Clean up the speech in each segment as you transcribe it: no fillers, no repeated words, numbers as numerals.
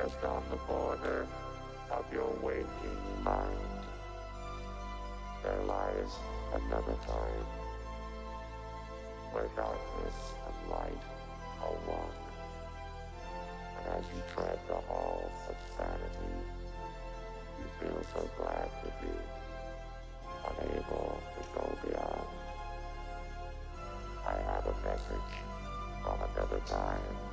just on the border of your waking mind. There lies another time, where darkness and light are one. And as you tread the halls of sanity, you feel so glad to be unable to go beyond. I have a message from another time.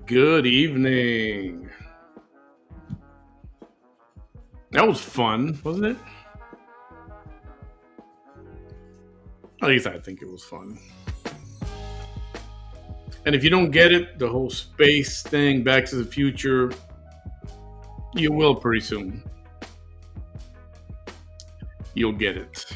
Good evening. That was fun, wasn't it? At least I think it was fun. And if you don't get it, the whole space thing, Back to the Future, you will pretty soon. You'll get it.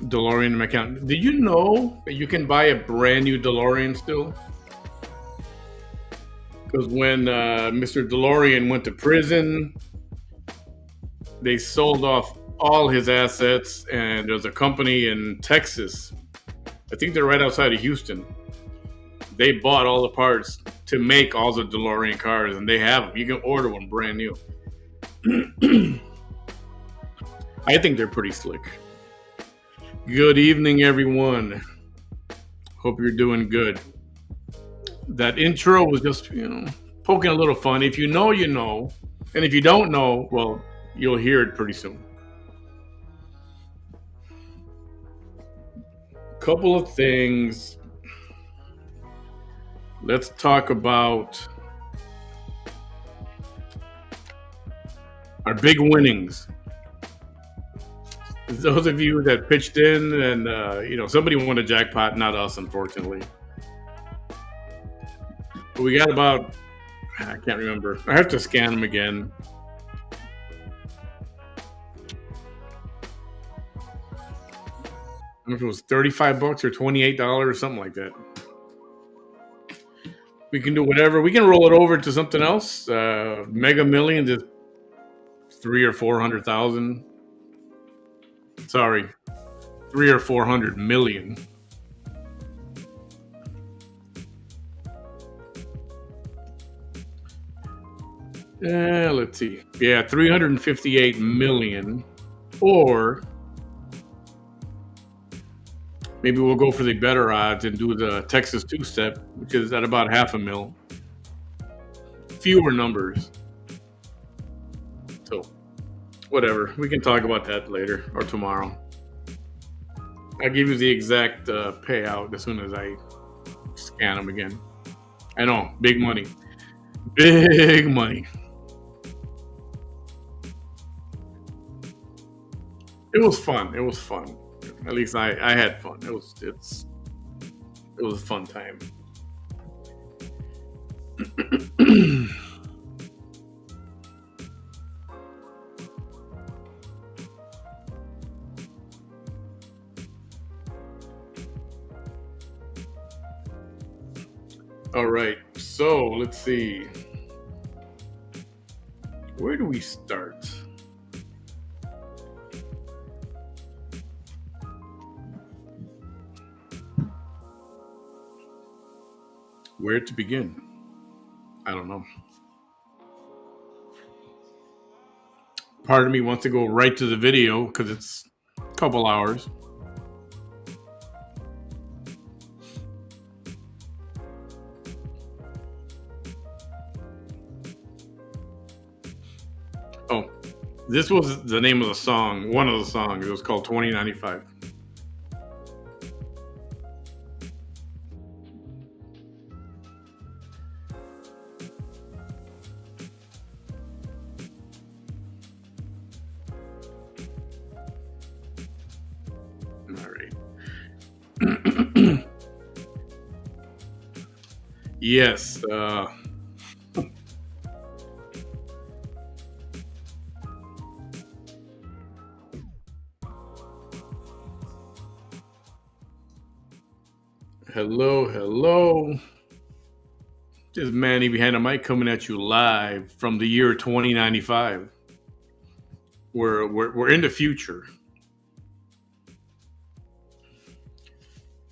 DeLorean in my account. Did you know that you can buy a brand new DeLorean still? Because when Mr. DeLorean went to prison, they sold off all his assets, and there's a company in Texas. I think they're right outside of Houston. They bought all the parts to make all the DeLorean cars, and they have them. You can order one brand new. I think they're pretty slick. Good evening, everyone. Hope you're doing good. That intro was just, poking a little fun. If you know, you know. And if you don't know, well, you'll hear it pretty soon. Couple of things. Let's talk about our big winnings. Those of you that pitched in and, somebody won a jackpot, not us, unfortunately. But we got about, I can't remember. I have to scan them again. I don't know if it was $35 or $28 or something like that. We can do whatever. We can roll it over to something else. Mega Millions is 300,000 or 400,000. Sorry, 300 or 400 million. Let's see. Yeah, 358 million. Or maybe we'll go for the better odds and do the Texas two-step, which is at about $500,000. Fewer numbers. So, whatever. We can talk about that later or tomorrow. I'll give you the exact payout as soon as I scan them again. I know, big money. Big money. It was fun. It was fun. At least I had fun. It was a fun time. All right. So let's see. Where do we start? Where to begin? I don't know. Part of me wants to go right to the video because it's a couple hours. Oh, this was the name of the song, one of the songs. It was called 2095. Yes. Hello. This is Manny behind the mic coming at you live from the year 2095. We're in the future.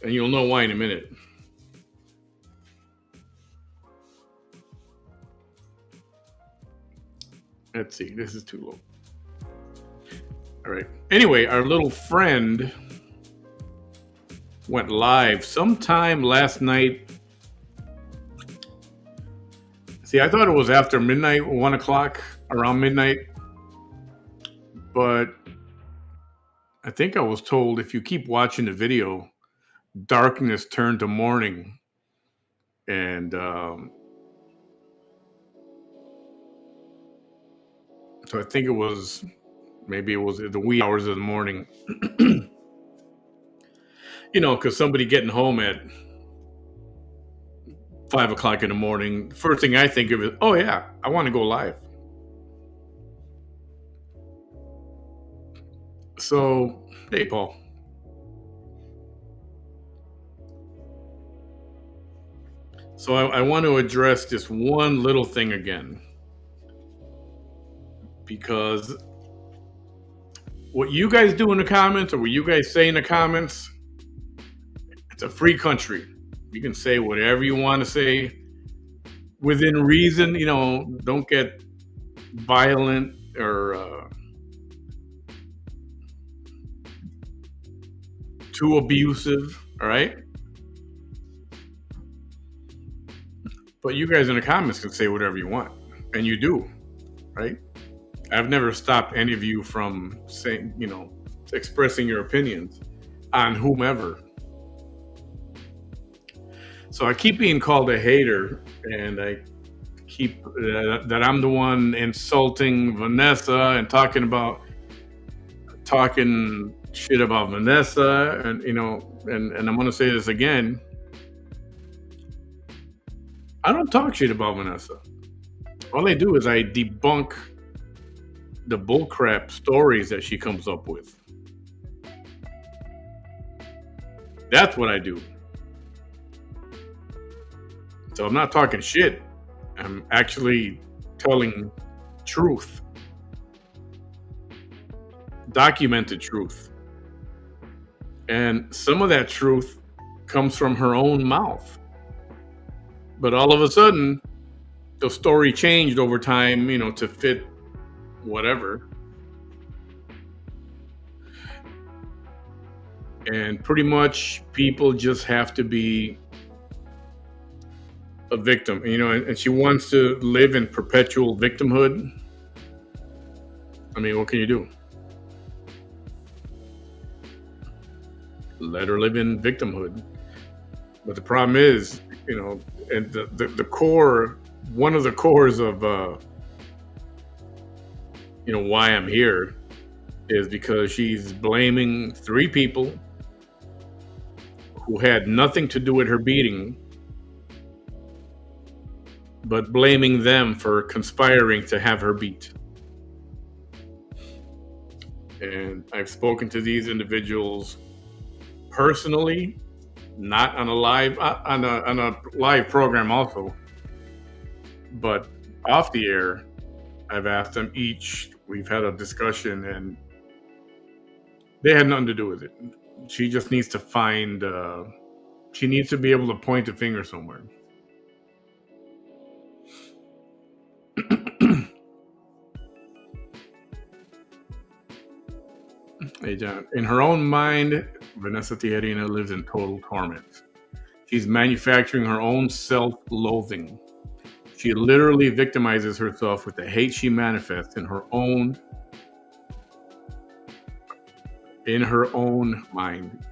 And you'll know why in a minute. Let's see, this is too low. All right. Anyway, our little friend went live sometime last night. See, I thought it was after midnight, 1 o'clock, around midnight, but I think I was told if you keep watching the video, darkness turned to morning, and so I think maybe it was the wee hours of the morning. Because somebody getting home at 5 o'clock in the morning, first thing I think of is, oh yeah, I want to go live. So, hey, Paul. So I want to address just one little thing again, because what you guys do in the comments, or what you guys say in the comments, it's a free country. You can say whatever you want to say within reason. Don't get violent or too abusive. All right. But you guys in the comments can say whatever you want, and you do, right? I've never stopped any of you from saying, expressing your opinions on whomever. So I keep being called a hater, and I keep that I'm the one insulting Vanessa and talking shit about Vanessa, and and I'm going to say this again. I don't talk shit about Vanessa. All I do is I debunk the bullcrap stories that she comes up with. That's what I do. So I'm not talking shit. I'm actually telling truth. Documented truth. And some of that truth comes from her own mouth. But all of a sudden, the story changed over time, to fit whatever. And pretty much people just have to be a victim, and she wants to live in perpetual victimhood. I mean, what can you do? Let her live in victimhood. But the problem is, and the core, one of the cores of, why I'm here is because she's blaming 3 people who had nothing to do with her beating, but blaming them for conspiring to have her beat. And I've spoken to these individuals personally, not on a live program also, but off the air. I've asked them each. We've had a discussion, and they had nothing to do with it. She just needs to find. She needs to be able to point a finger somewhere. Hey, John. In her own mind, Vanessa Tijerina lives in total torment. She's manufacturing her own self-loathing. She literally victimizes herself with the hate she manifests in her own mind.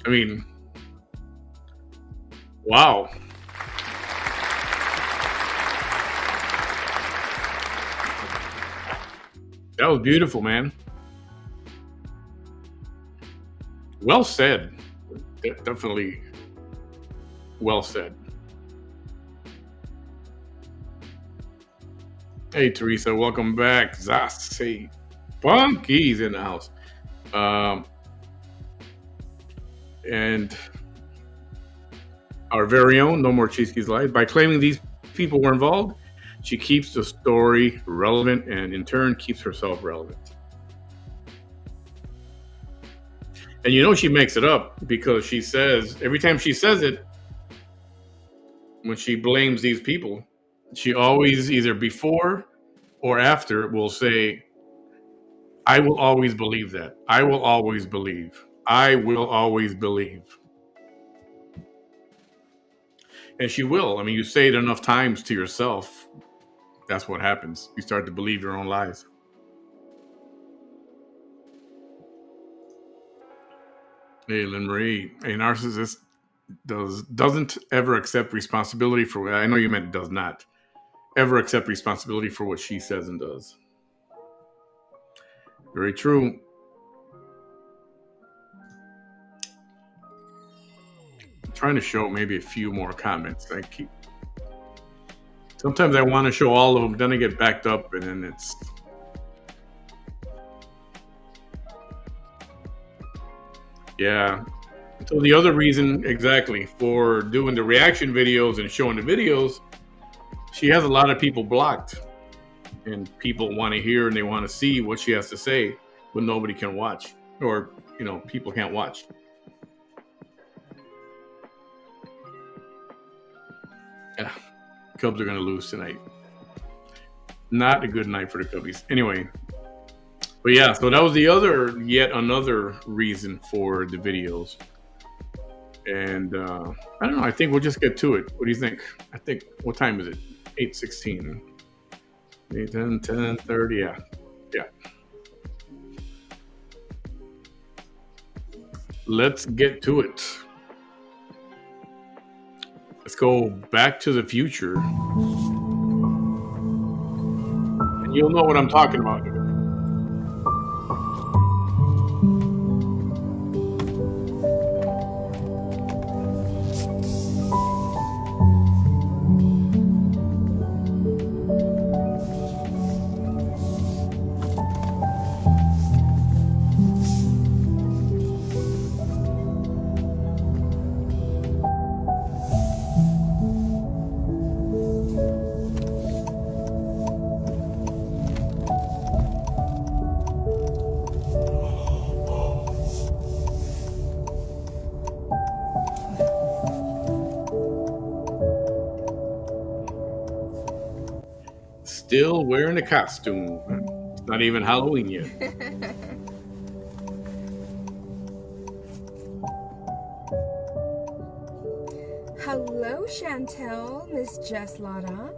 I mean, wow. That was beautiful, man. Well said. Definitely well said. Hey, Teresa, welcome back. Zas, hey, Bunky's in the house. And our very own No More Cheeske's Live. By claiming these people were involved, she keeps the story relevant and in turn keeps herself relevant. And she makes it up because she says, every time she says it, when she blames these people, she always, either before or after, will say, I will always believe that. I will always believe. I will always believe. And she will. I mean, you say it enough times to yourself, that's what happens. You start to believe your own lies. Hey, Lynn Marie, a narcissist doesn't ever accept responsibility for. I know you meant does not ever accept responsibility for what she says and does. Very true. I'm trying to show maybe a few more comments. Sometimes I want to show all of them, then I get backed up, and then it's. Yeah. So the other reason exactly for doing the reaction videos and showing the videos, she has a lot of people blocked, and people want to hear and they want to see what she has to say, but nobody can watch, or people can't watch. Yeah, Cubs are going to lose tonight. Not a good night for the Cubbies. Anyway, but yeah, so that was yet another reason for the videos. And I don't know. I think we'll just get to it. What do you think? I think, what time is it? 8:16. 8, 10, 10, 30. Yeah. Yeah. Let's get to it. Let's go back to the future. And you'll know what I'm talking about. Still wearing a costume. It's not even Halloween yet. Hello, Chantel, Miss Jess Lotta,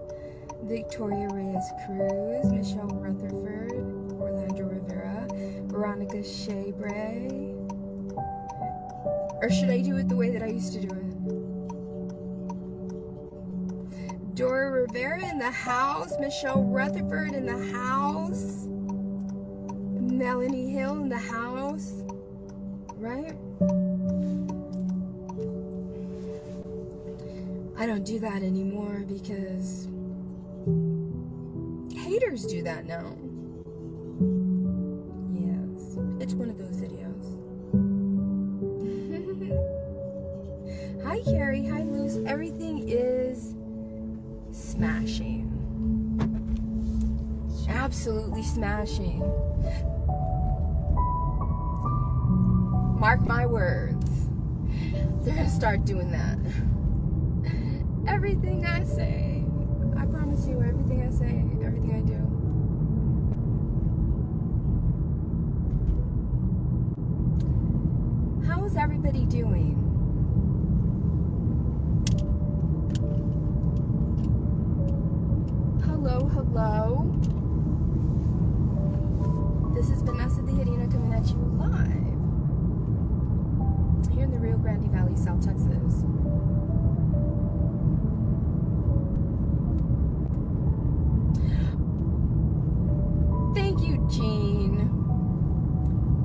Victoria Reyes Cruz, Michelle Rutherford, Orlando Rivera, Veronica Shea Bray. Or should I do it the way that I used to do it? Dora Rivera in the house, Michelle Rutherford in the house, Melanie Hill in the house, right? I don't do that anymore because haters do that now. Yes, it's one of those videos. Hi Carrie, hi Luz, everything is smashing. Absolutely smashing. Mark my words. They're gonna start doing that. Everything I say, I promise you, everything I say, everything I do. How is everybody doing? Hello, hello. This is Vanessa the Hideona coming at you live here in the Rio Grande Valley, South Texas. Thank you, Jean.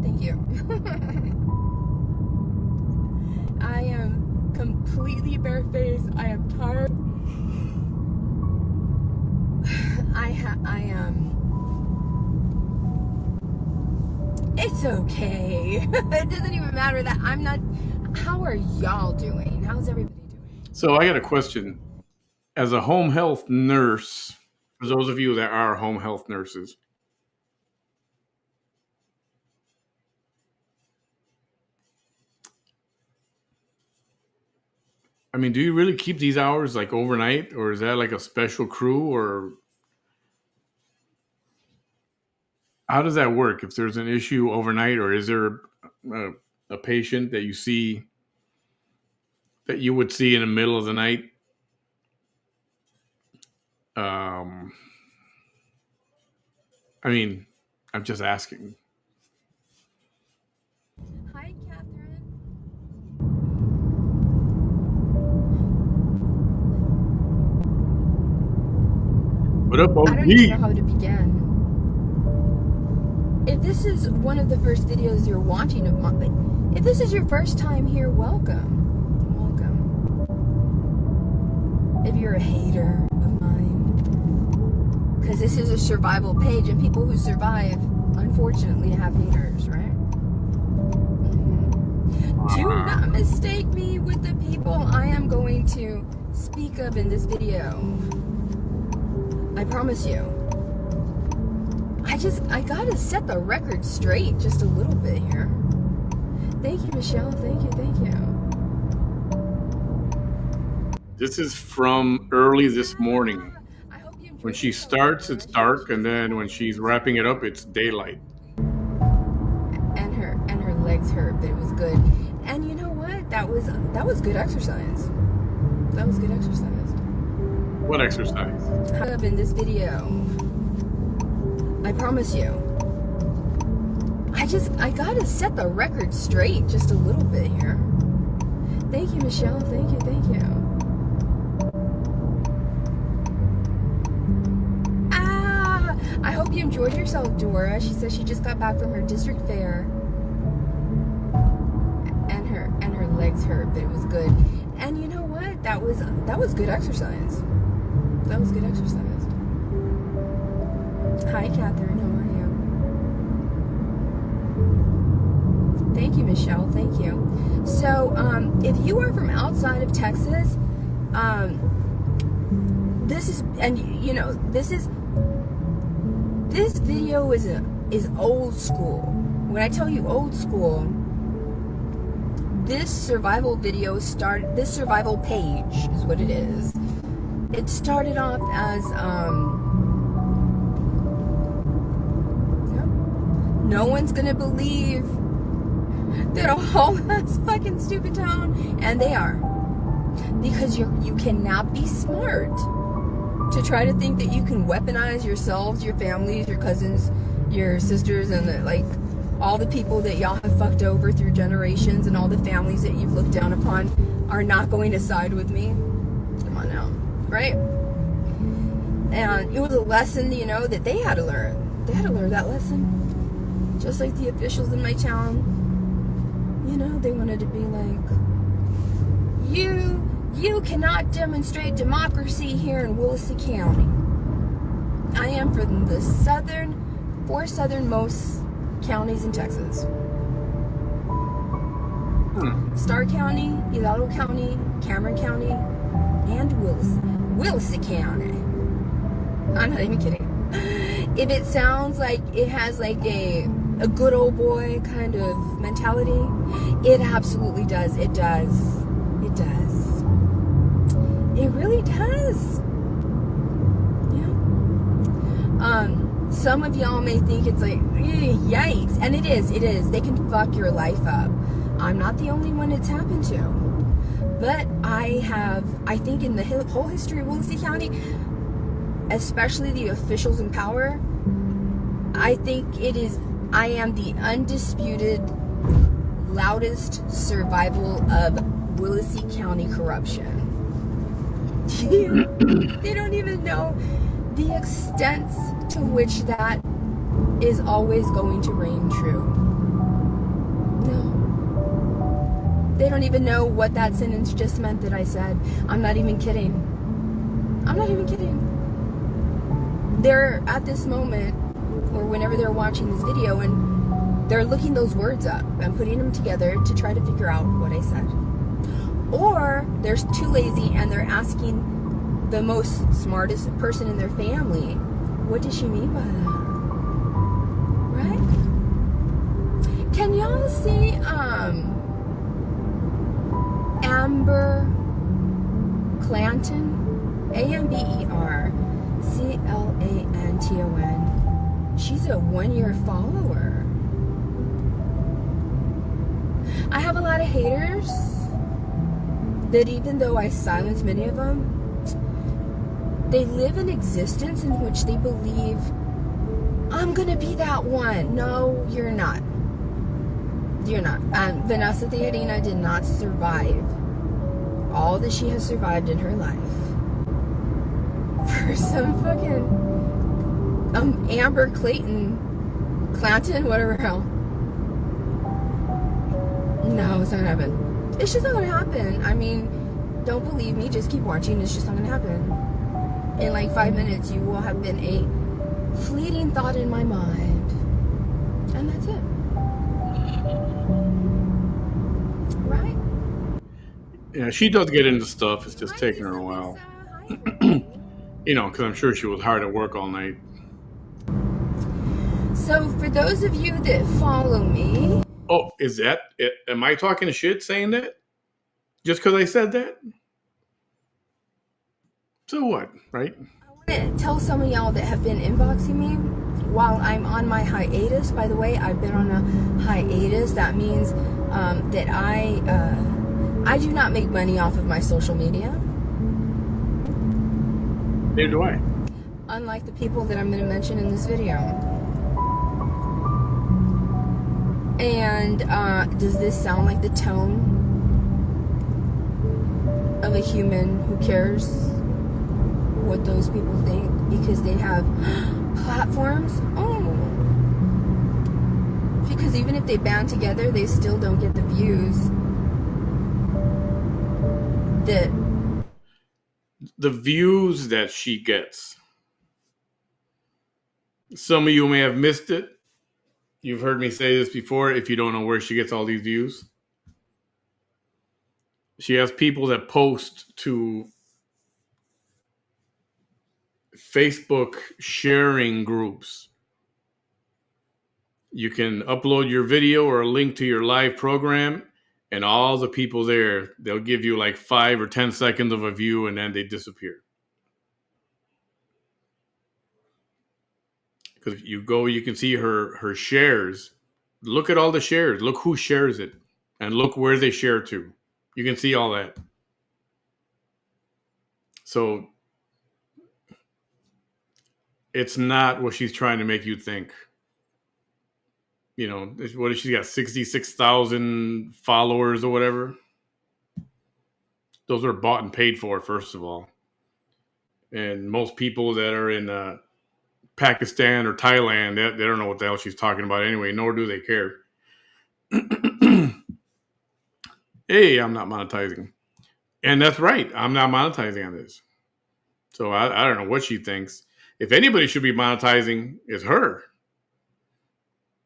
Thank you. I am completely barefaced. I am tired. I am. It's okay. It doesn't even matter that I'm not. How are y'all doing? How's everybody doing? So I got a question. As a home health nurse, for those of you that are home health nurses, I mean, do you really keep these hours like overnight, or is that like a special crew, or how does that work? If there's an issue overnight, or is there a patient that you see that you would see in the middle of the night Um, I mean, I'm just asking. Hi, Catherine. What up, I don't even know OG? how to begin. If this is one of the first videos you're watching of mine, if this is your first time here, welcome. Welcome. If you're a hater of mine, because this is a survival page, and people who survive, unfortunately, have haters, right? Do not mistake me with the people I am going to speak of in this video. I promise you. I gotta set the record straight just a little bit here. Thank you, Michelle. Thank you. This is from early this morning. I hope you enjoyed When she yourself, starts, Dora. it's dark, and then when she's wrapping it up, it's daylight. And her legs hurt, but it was good. And you know what? That was good exercise. That was good exercise. What exercise? In this video. I promise you. I gotta set the record straight just a little bit here. Thank you, Michelle. Thank you. I hope you enjoyed yourself, Dora. She says she just got back from her district fair. And her legs hurt, but it was good. And you know what? That was good exercise. That was good exercise. Hi, Catherine. How are you? Thank you, Michelle. Thank you. So, if you are from outside of Texas, this video is old school. When I tell you old school, this survival page is what it is. It started off as no one's gonna believe that a whole ass fucking stupid town, and they are, because you cannot be smart to try to think that you can weaponize yourselves, your families, your cousins, your sisters, and all the people that y'all have fucked over through generations, and all the families that you've looked down upon are not going to side with me. Come on now, right? And it was a lesson, that they had to learn. They had to learn that lesson. Just like the officials in my town, they wanted to be like, you cannot demonstrate democracy here in Willacy County. I am from the four southernmost counties in Texas. Starr County, Hidalgo County, Cameron County, and Willacy County. I'm not even kidding. If it sounds like it has like a good old boy kind of mentality, it absolutely does. It does. It does. It really does. Yeah. Some of y'all may think it's like, yikes. And it is. It is. They can fuck your life up. I'm not the only one it's happened to. But I think in the whole history of Willacy County, especially the officials in power, I am the undisputed loudest survival of Willacy County corruption. They don't even know the extent to which that is always going to reign true. No. They don't even know what that sentence just meant that I said. I'm not even kidding. I'm not even kidding. They're at this moment, or whenever they're watching this video, and they're looking those words up and putting them together to try to figure out what I said. Or they're too lazy and they're asking the most smartest person in their family, what does she mean by that? Right? Can y'all see Amber Clanton? AmberClanton. She's a 1-year follower. I have a lot of haters that, even though I silence many of them, They live an existence in which they believe, I'm gonna be that one. No, you're not. You're not. Vanessa Theodina did not survive all that she has survived in her life for some fucking Amber Clanton, whatever hell. No, it's not gonna happen. It's just not gonna happen. I mean, don't believe me, just keep watching. It's just not gonna happen. In like 5 minutes, you will have been a fleeting thought in my mind. And that's it. Right? Yeah, she does get into stuff. It's just taking her a while. You know, because I'm sure she was hard at work all night. So, for those of you that follow me... Oh, is that it? Am I talking shit saying that? Just because I said that? So what, right? I want to tell some of y'all that have been inboxing me while I'm on my hiatus. By the way, I've been on a hiatus. That means that I do not make money off of my social media. Neither do I. Unlike the people that I'm going to mention in this video. And does this sound like the tone of a human who cares what those people think because they have platforms? Oh. Because even if they band together, they still don't get the views that... The views that she gets. Some of you may have missed it. You've heard me say this before if you don't know where she gets all these views. She has people that post to Facebook sharing groups. You can upload your video or a link to your live program, and all the people there, they'll give you like 5 or 10 seconds of a view, and then they disappear. Because if you go, you can see her shares. Look at all the shares. Look who shares it. And look where they share to. You can see all that. So it's not what she's trying to make you think. You know, what if she's got 66,000 followers or whatever? Those are bought and paid for, first of all. And most people that are in Pakistan or Thailand, they don't know what the hell she's talking about anyway, nor do they care. Hey, I'm not monetizing. And that's right. I'm not monetizing on this. So I don't know what she thinks. If anybody should be monetizing, it's her.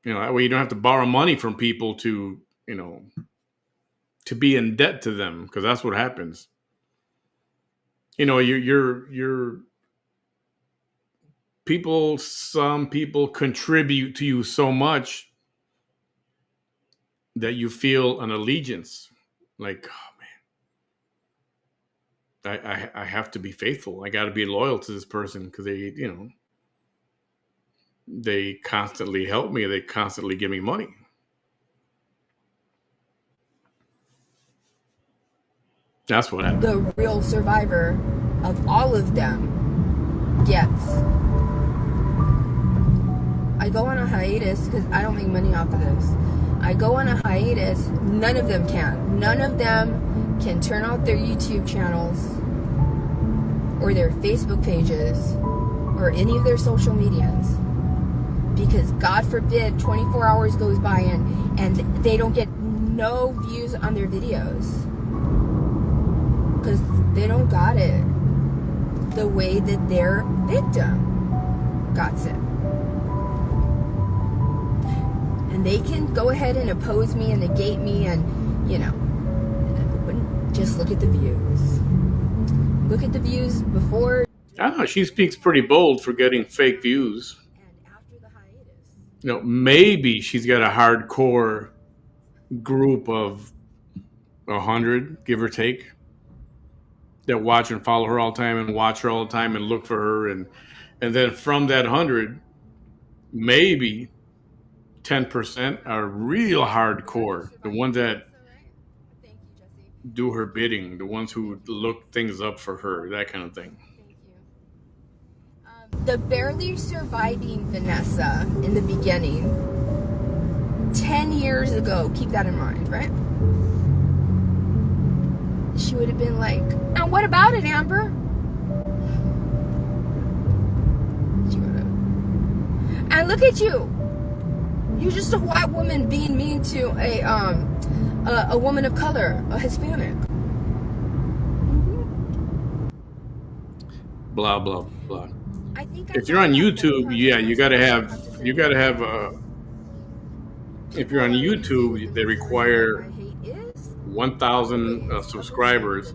You know, that way you don't have to borrow money from people to, you know, to be in debt to them, because that's what happens. You know, you're people, some people contribute to you so much that you feel an allegiance. Like, oh man, I have to be faithful. I got to be loyal to this person because they, you know, they constantly help me. They constantly give me money. That's what happened. The real survivor of all of them gets. I go on a hiatus because I don't make money off of this. I go on a hiatus. None of them can. None of them can turn off their YouTube channels or their Facebook pages or any of their social medias. Because God forbid 24 hours goes by and they don't get no views on their videos. Because they don't got it the way that their victim got it. And they can go ahead and oppose me and negate me and, you know, just look at the views. Look at the views before. I don't know. She speaks pretty bold for getting fake views. And after the hiatus. You know, maybe she's got a hardcore group of 100, give or take, that watch and follow her all the time and watch her all the time and look for her. And then from that 100, maybe 10% are real hardcore. The ones that do her bidding, the ones who look things up for her, that kind of thing. Thank you. The barely surviving Vanessa in the beginning, 10 years ago, keep that in mind, right? She would have been like, and what about it, Amber? She would have. And look at you. You're just a white woman being mean to a woman of color, a Hispanic. Blah blah blah. I think If you're on YouTube, yeah, you gotta have. If you're on YouTube, they require 1,000 subscribers,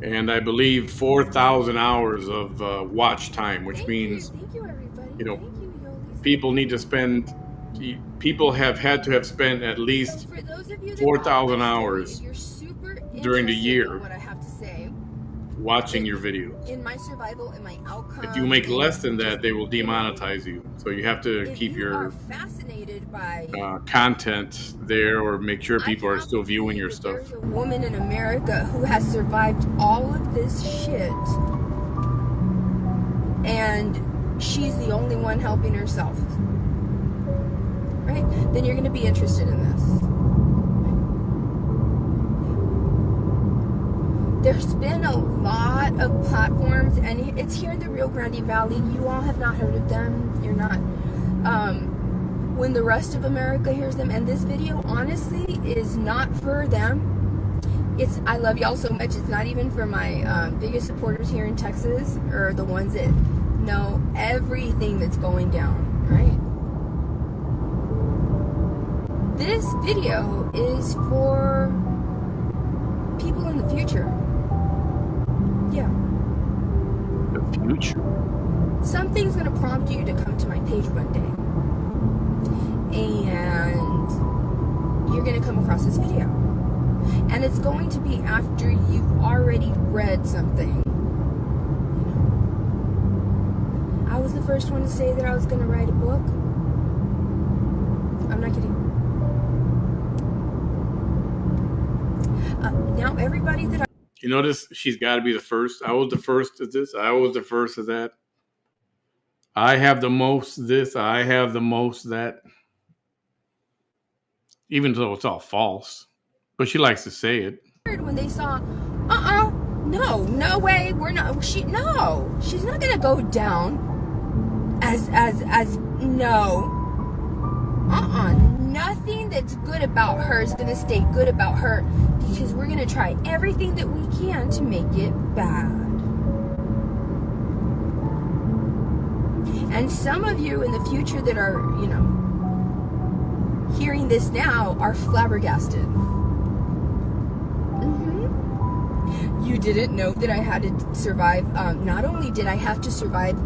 and I believe 4,000 hours of watch time, which means, you know, people need to spend. People have had to have spent at least 4,000 hours during the year watching your videos. In my survival and my outcome. If you make less than that, they will demonetize you. So you have to keep your content there, or make sure people are still viewing your stuff. There's a woman in America who has survived all of this shit, and she's the only one helping herself. Right? Then you're going to be interested in this. There's been a lot of platforms, and it's here in the Rio Grande Valley. You all have not heard of them. You're not. When the rest of America hears them, and this video, honestly, is not for them. I love y'all so much. It's not even for my biggest supporters here in Texas, or the ones that know everything that's going down, right? This video is for people in the future. Yeah. The future. Something's going to prompt you to come to my page one day. And you're going to come across this video. And it's going to be after you've already read something. You know? I was the first one to say that I was going to write a book. I'm not kidding. Now everybody that You notice she's got to be the first. I was the first of this. I was the first of that. I have the most this. I have the most that. Even though it's all false. But she likes to say it. When they saw, no way, we're not, she's not going to go down as no. Nothing that's good about her is going to stay good about her, because we're going to try everything that we can to make it bad. And some of you in the future that are, hearing this now are flabbergasted. You didn't know that I had to survive. Not only did I have to survive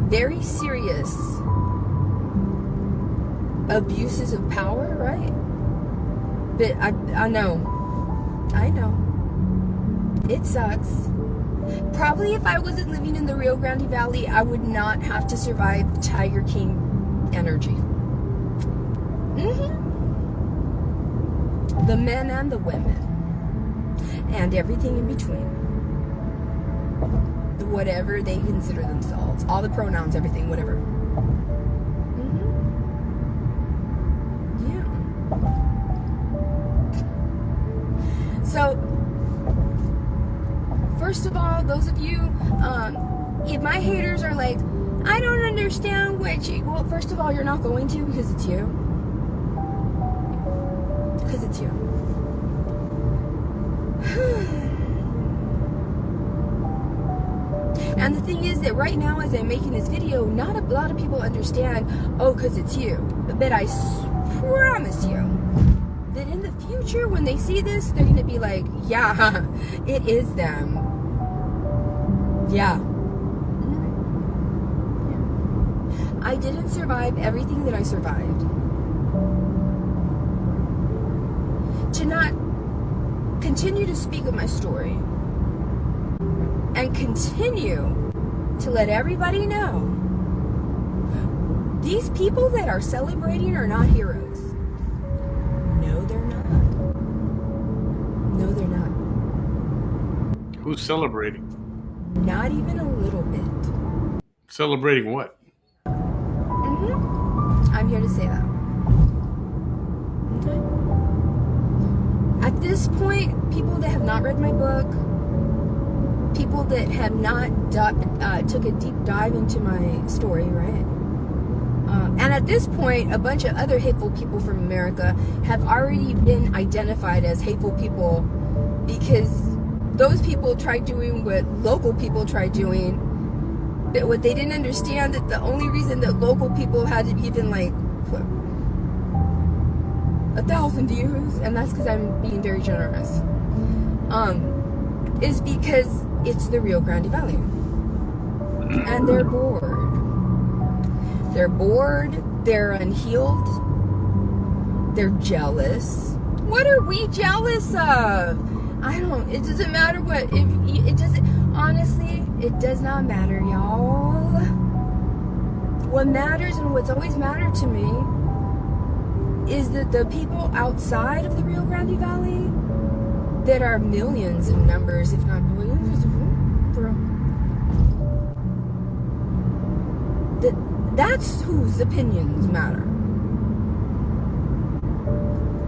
very serious abuses of power, right? But I know. It sucks. Probably if I wasn't living in the Rio Grande Valley, I would not have to survive Tiger King energy. The men and the women. And everything in between. Whatever they consider themselves. All the pronouns, everything, whatever. So, first of all, those of you, if my haters are like, I don't understand well, first of all, you're not going to, because it's you. Because it's you. And the thing is that right now, as I'm making this video, not a lot of people understand, because it's you. But I promise you that in the future, when they see this, they're going to be like, yeah, it is them. Yeah. I didn't survive everything that I survived. To not continue to speak of my story and continue to let everybody know these people that are celebrating are not heroes. No, they're not. No, they're not. Who's celebrating? Not even a little bit. Celebrating what? I'm here to say that. Okay. At this point, people that have not read my book, people that have not took a deep dive into my story, right? And at this point, a bunch of other hateful people from America have already been identified as hateful people because those people tried doing what local people tried doing. But what they didn't understand that the only reason that local people had even like 1,000 views, and that's because I'm being very generous, is because it's the Rio Grande Valley. And they're bored. They're bored, they're unhealed, they're jealous. What are we jealous of? It doesn't matter what, honestly, it does not matter, y'all. What matters and what's always mattered to me is that the people outside of the Rio Grande Valley that are millions in numbers, if not billions, that's whose opinions matter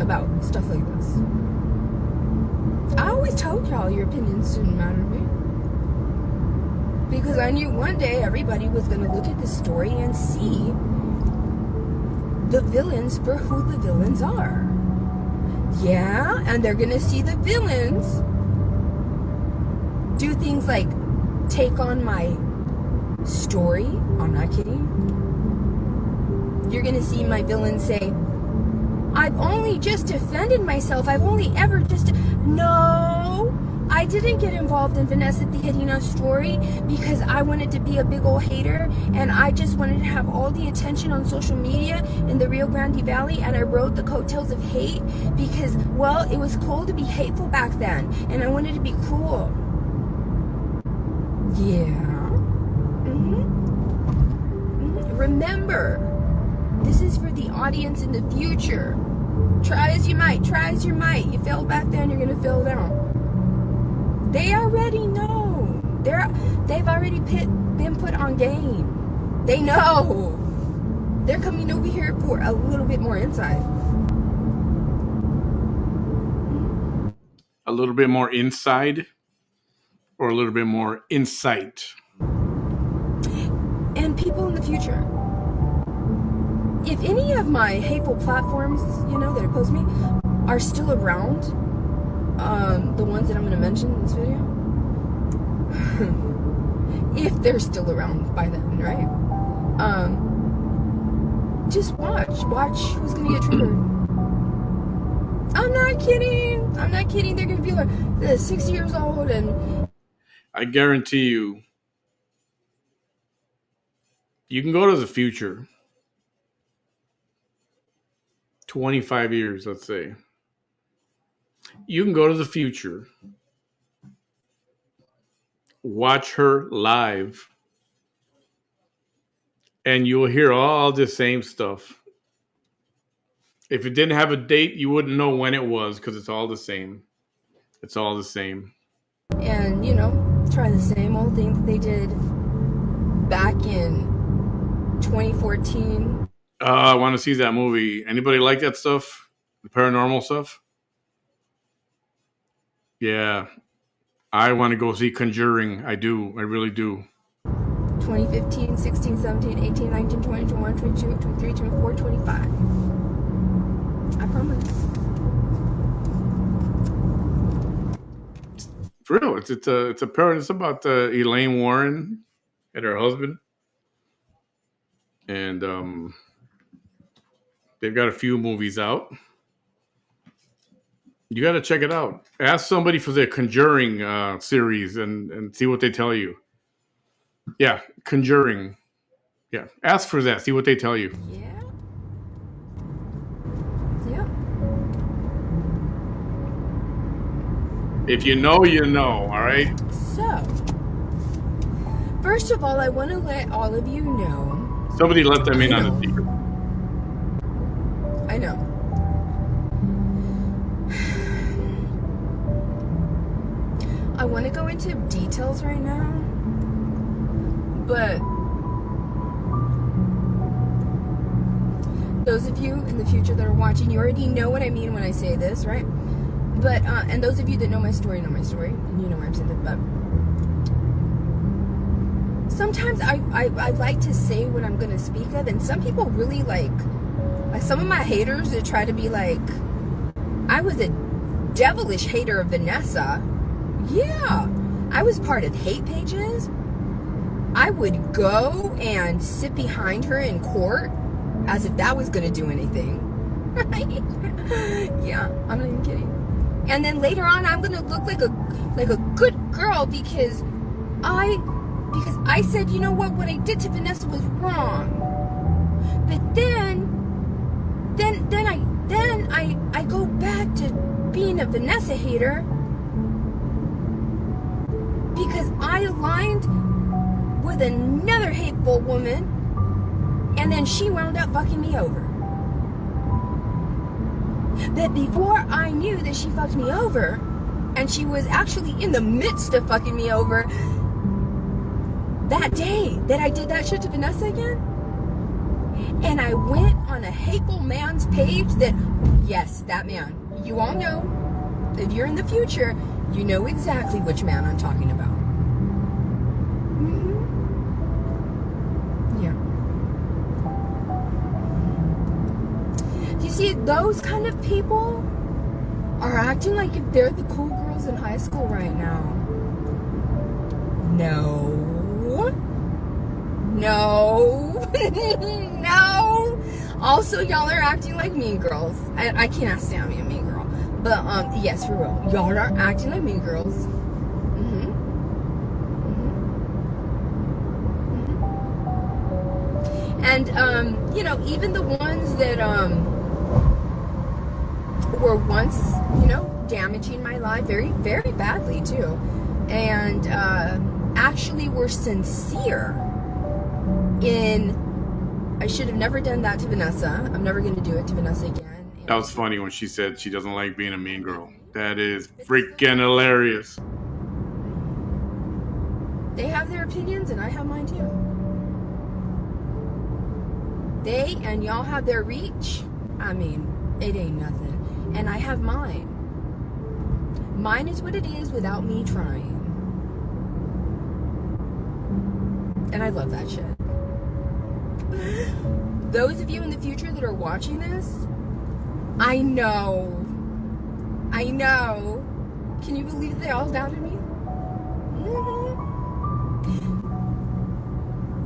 about stuff like this. I always told y'all your opinions didn't matter to me. Because I knew one day everybody was going to look at this story and see the villains for who the villains are. Yeah, and they're going to see the villains do things like take on my story. I'm not kidding. You're going to see my villain say, I've only just defended myself. I've only ever just... No, I didn't get involved in Vanessa Tijerina's story because I wanted to be a big old hater and I just wanted to have all the attention on social media in the Rio Grande Valley, and I rode the coattails of hate because, well, it was cool to be hateful back then and I wanted to be cool. Yeah. Remember, this is for the audience in the future. Try as you might, try as you might. You failed back then, you're gonna fail now. They already know. They've already been put on game. They know. They're coming over here for a little bit more insight. A little bit more inside or a little bit more insight? And people in the future. If any of my hateful platforms, that oppose me, are still around, the ones that I'm going to mention in this video, if they're still around by then, right? Just watch who's going to get triggered. I'm not kidding. They're going to be like 60 years old, and I guarantee you can go to the future. 25 years, let's say. You can go to the future, watch her live, and you'll hear all the same stuff. If it didn't have a date, you wouldn't know when it was because it's all the same. It's all the same. And, try the same old thing that they did back in 2014. I want to see that movie. Anybody like that stuff? The paranormal stuff? Yeah. I want to go see Conjuring. I do. I really do. 2015, 16, 17, 18, 19, 20, 21, 22, 23, 24, 25. I promise. For real. It's about Elaine Warren and her husband. And they've got a few movies out. You got to check it out. Ask somebody for the Conjuring series and see what they tell you. Yeah, Conjuring. Yeah, ask for that. See what they tell you. Yeah. If you know, you know. All right. So, first of all, I want to let all of you know. Somebody let them in on the secret. I know. I want to go into details right now But those of you in the future that are watching, you already know what I mean when I say this, right? But and those of you that know my story, and you know where I'm saying it. But sometimes I like to say what I'm gonna speak of, and some people really like some of my haters that try to be like, I was a devilish hater of Vanessa. Yeah, I was part of hate pages. I would go and sit behind her in court as if that was gonna do anything. Right? Yeah, I'm not even kidding. And then later on, I'm gonna look like a good girl because I said, you know what I did to Vanessa was wrong. But then I go back to being a Vanessa hater because I aligned with another hateful woman, and then she wound up fucking me over. But before I knew that she fucked me over, and she was actually in the midst of fucking me over, that day that I did that shit to Vanessa again, and I went on a hateful man's page that, yes, that man, you all know, if you're in the future, you know exactly which man I'm talking about. Yeah. You see, those kind of people are acting like if they're the cool girls in high school right now. No. No. Also, y'all are acting like mean girls. I can't stand me a mean girl. But, yes, for real. Y'all are acting like mean girls. And, you know, even the ones that, were once, you know, damaging my life very, very badly, too. And, actually were sincere in, I should have never done that to Vanessa. I'm never going to do it to Vanessa again. That was funny when she said she doesn't like being a mean girl. That is freaking hilarious. They have their opinions and I have mine too. They and y'all have their reach. I mean, it ain't nothing. And I have mine. Mine is what it is without me trying. And I love that shit. Those of you in the future that are watching this, I know. Can you believe they all doubted me?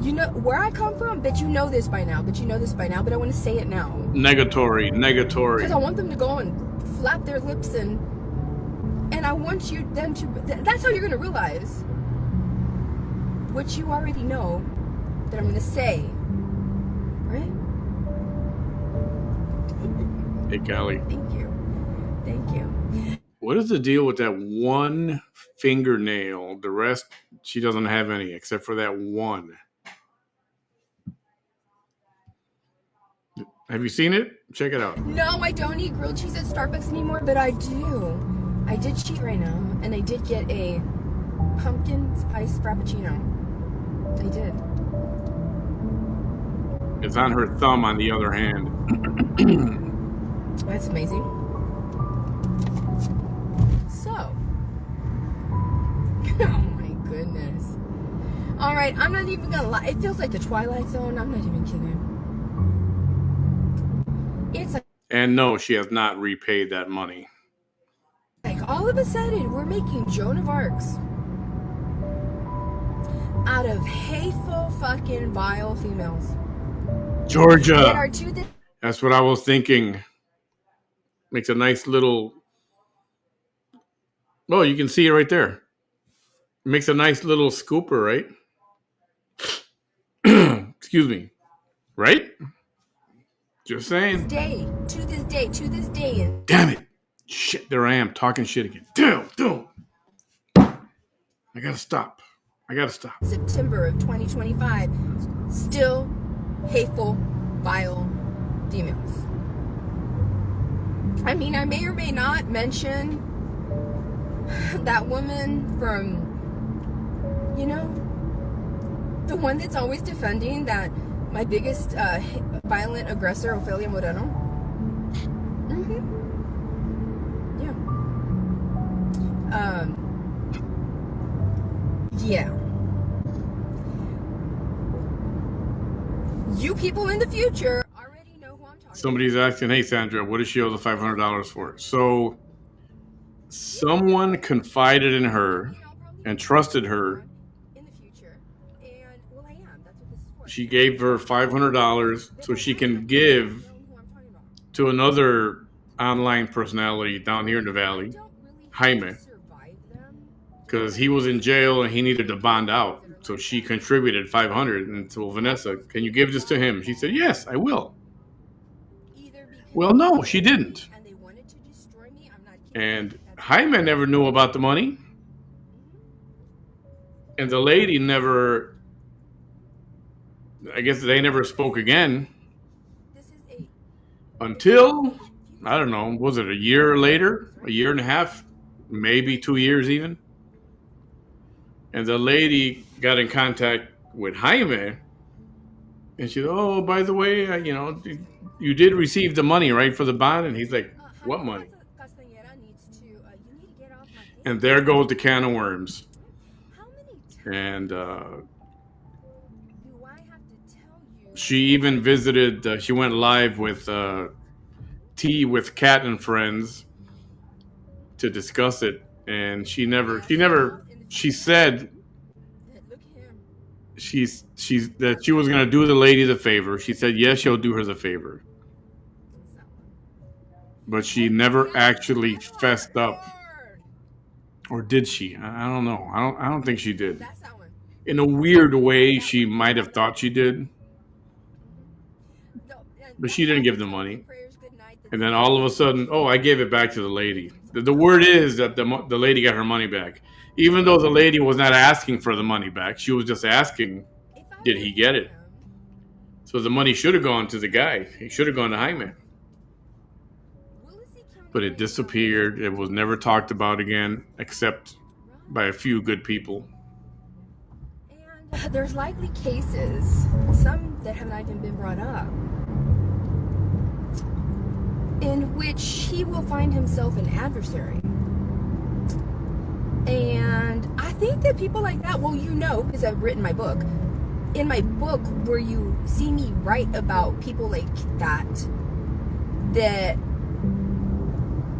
You know where I come from, but you know this by now, but I want to say it now. Negatory. Because I want them to go and flap their lips and I want them to, that's how you're going to realize what you already know that I'm going to say. Right? Hey, Callie. Thank you. What is the deal with that one fingernail? The rest, she doesn't have any except for that one. Have you seen it? Check it out. No, I don't eat grilled cheese at Starbucks anymore, but I do. I did cheat right now, and I did get a pumpkin spice frappuccino. I did. It's on her thumb on the other hand. That's amazing. So. Oh my goodness. Alright, I'm not even gonna lie. It feels like the Twilight Zone. I'm not even kidding. It's like, And no, she has not repaid that money. like all of a sudden, we're making Joan of Arcs out of hateful, fucking, vile females. Georgia. That are to the That's what I was thinking. Makes a nice little... Oh, you can see it right there. Makes a nice little scooper, right? Excuse me. Right? Just saying. to this day. And Damn it. Shit, there I am talking shit again. Damn. I gotta stop. September of 2025, still hateful, vile females. I mean, I may or may not mention that woman from, you know, The one that's always defending that my biggest violent aggressor, Ofelia Moreno. Mm-hmm. Yeah. Yeah. You people in the future already know who I'm talking Somebody's asking, hey, Sandra, what does she owe the $500 for? So someone confided in her and trusted her. in the future. And, well, I am. That's what this is for. She gave her $500 so she can give Who I'm talking about. to another online personality down here in the valley, Jaime, because he was in jail and he needed to bond out. So she contributed $500 and told Vanessa, can you give this to him? She said, yes, I will. Well, no, she didn't. And Jaime never knew about the money. And the lady never, I guess they never spoke again until, I don't know, was it a year later, a year and a half, maybe 2 years even? And the lady got in contact with Jaime, and she said, oh, by the way, you did receive the money, right, for the bond? And he's like, what money? And there goes the can of worms. And she even visited, she went live with Tea with Cat and Friends to discuss it. And she said that she was going to do the lady the favor. She said, yes, she'll do her the favor. But she never actually fessed up. Or did she? I don't know. I don't think she did. In a weird way, she might have thought she did. But she didn't give the money. And then all of a sudden, oh, I gave it back to the lady. The word is that the lady got her money back. Even though the lady was not asking for the money back. She was just asking, did he get it? So the money should have gone to the guy. He should have gone to Jaime. But it disappeared. It was never talked about again, except by a few good people. And there's likely cases, some that have not even been brought up, in which he will find himself an adversary. And I think that people like that, well, because I've written my book. In my book, where you see me write about people like that,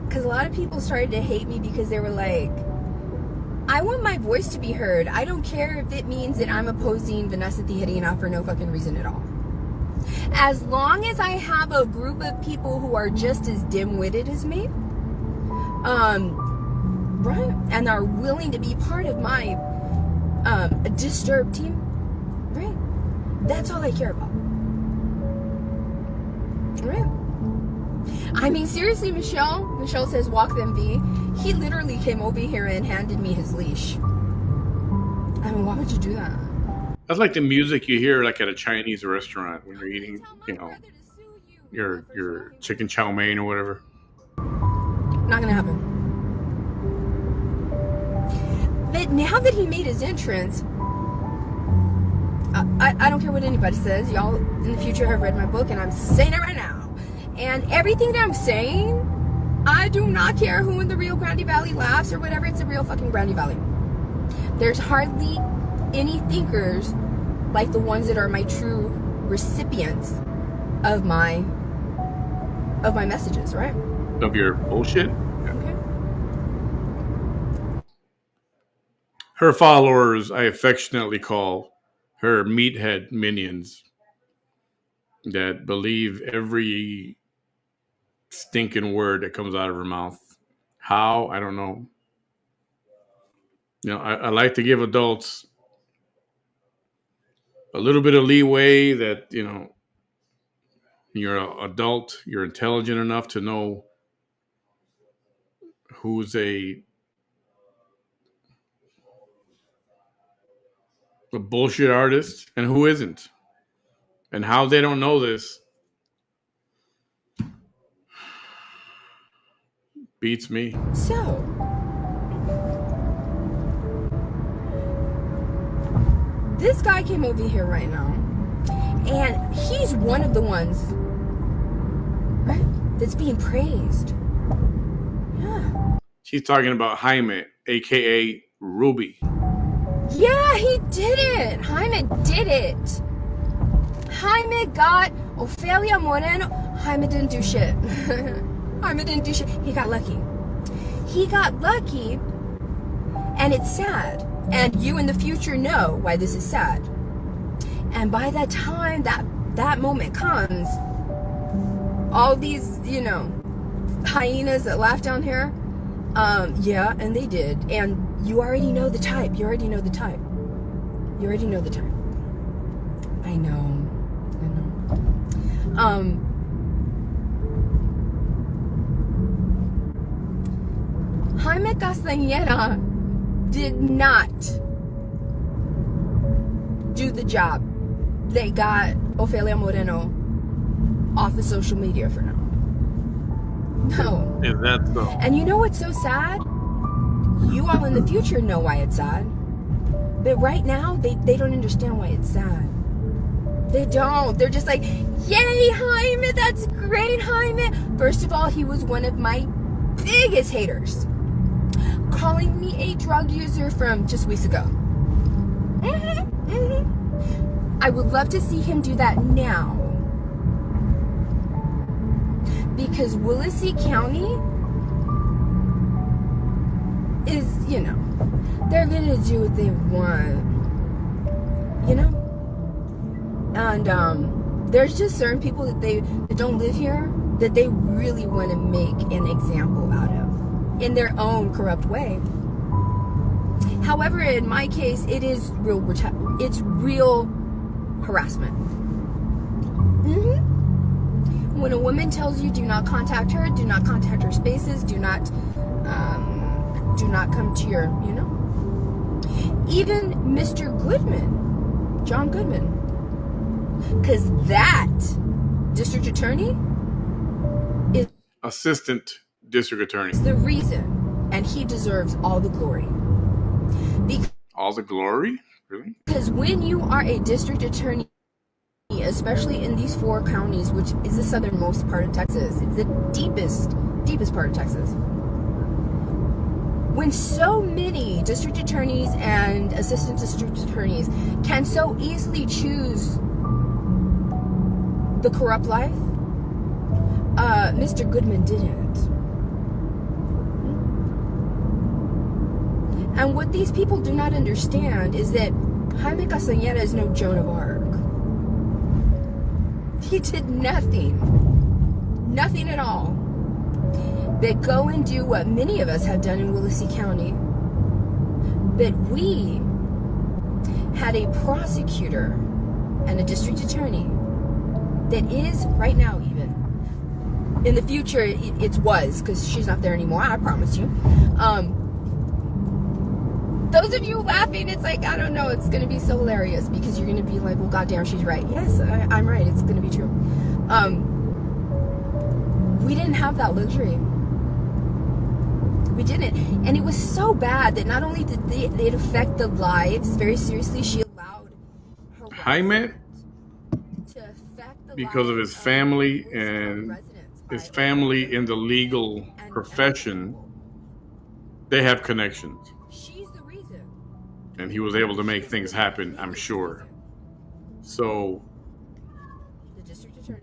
because a lot of people started to hate me because they were like, I want my voice to be heard. I don't care if it means that I'm opposing Vanessa Tijerina for no fucking reason at all. As long as I have a group of people who are just as dim-witted as me, right, and are willing to be part of my disturbed team, right, that's all I care about, right? I mean, seriously, Michelle says walk them V. He literally came over here and handed me his leash. I mean, why would you do that? That's like the music you hear like at a Chinese restaurant when you're eating, your chicken chow mein or whatever. Not gonna happen. But now that he made his entrance, I don't care what anybody says. Y'all in the future have read my book, and I'm saying it right now. And everything that I'm saying, I do not care who in the Rio Grande Valley laughs or whatever. It's a real fucking Grande Valley. There's hardly any thinkers like the ones that are my true recipients of my messages, right? Of your bullshit? Okay. Her followers, I affectionately call her meathead minions that believe every stinking word that comes out of her mouth. How? I don't know. I like to give adults a little bit of leeway that, you're an adult, you're intelligent enough to know who's a bullshit artist and who isn't. And how they don't know this beats me. So, this guy came over here right now, and he's one of the ones, right, that's being praised. Yeah. She's talking about Jaime, aka Ruby. Yeah, he did it. Jaime did it. Jaime got Ofelia Moreno. Jaime didn't do shit. Jaime didn't do shit. He got lucky. He got lucky, and it's sad. And you in the future know why this is sad. And by that time that moment comes, all these, hyenas that laugh down here, yeah, and they did. And you already know the type. You already know the type. I know. Jaime Castañeda did not do the job that got Ofelia Moreno off of social media for now. No. Is that so? And you know what's so sad? You all in the future know why it's sad. But right now, they don't understand why it's sad. They don't. They're just like, yay, Jaime, that's great, Jaime. First of all, he was one of my biggest haters, calling me a drug user from just weeks ago. I would love to see him do that now. Because Willacy County is, they're going to do what they want. And there's just certain people that don't live here that they really want to make an example out of in their own corrupt way. However, in my case, it is real harassment. When a woman tells you do not contact her spaces, do not come to your, even Mr. Goodman, John Goodman, because that district attorney is assistant district attorney. the reason, and he deserves all the glory. All the glory? Really? Because when you are a district attorney, especially in these 4 counties, which is the southernmost part of Texas, it's the deepest part of Texas. When so many district attorneys and assistant district attorneys can so easily choose the corrupt life, Mr. Goodman didn't. And what these people do not understand is that Jaime Castañeda is no Joan of Arc. He did nothing at all, but go and do what many of us have done in Willacy County. But we had a prosecutor and a district attorney that is, right now even, in the future it was, because she's not there anymore, I promise you. Those of you laughing, it's like, I don't know, it's going to be so hilarious because you're going to be like, well, goddamn, she's right. Yes, I'm right. It's going to be true. We didn't have that luxury. We didn't. And it was so bad that not only did it affect the lives very seriously, she allowed her Jaime, to affect the because of his family and his family in the legal profession, they have connections. And he was able to make things happen, I'm sure. So,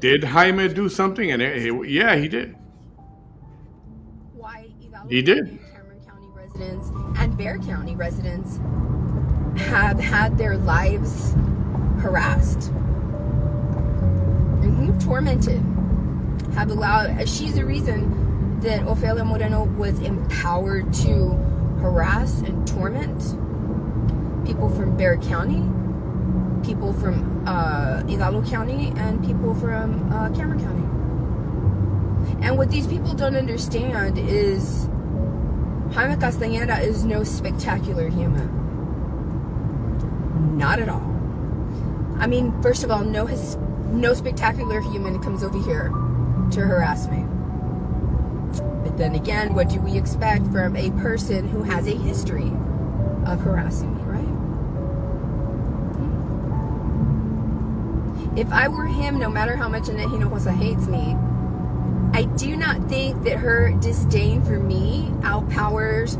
did Jaime do something? And yeah, he did. He did. Cameron County residents and Bexar County residents have had their lives harassed, tormented. Have allowed. She's the reason that Ofelia Moreno was empowered to harass and torment people from Bexar County, people from Hidalgo County, and people from Cameron County. And what these people don't understand is Jaime Castañeda is no spectacular human. Not at all. I mean, first of all, no spectacular human comes over here to harass me. But then again, what do we expect from a person who has a history of harassing me, right? If I were him, no matter how much Annette Hinojosa hates me, I do not think that her disdain for me outpowers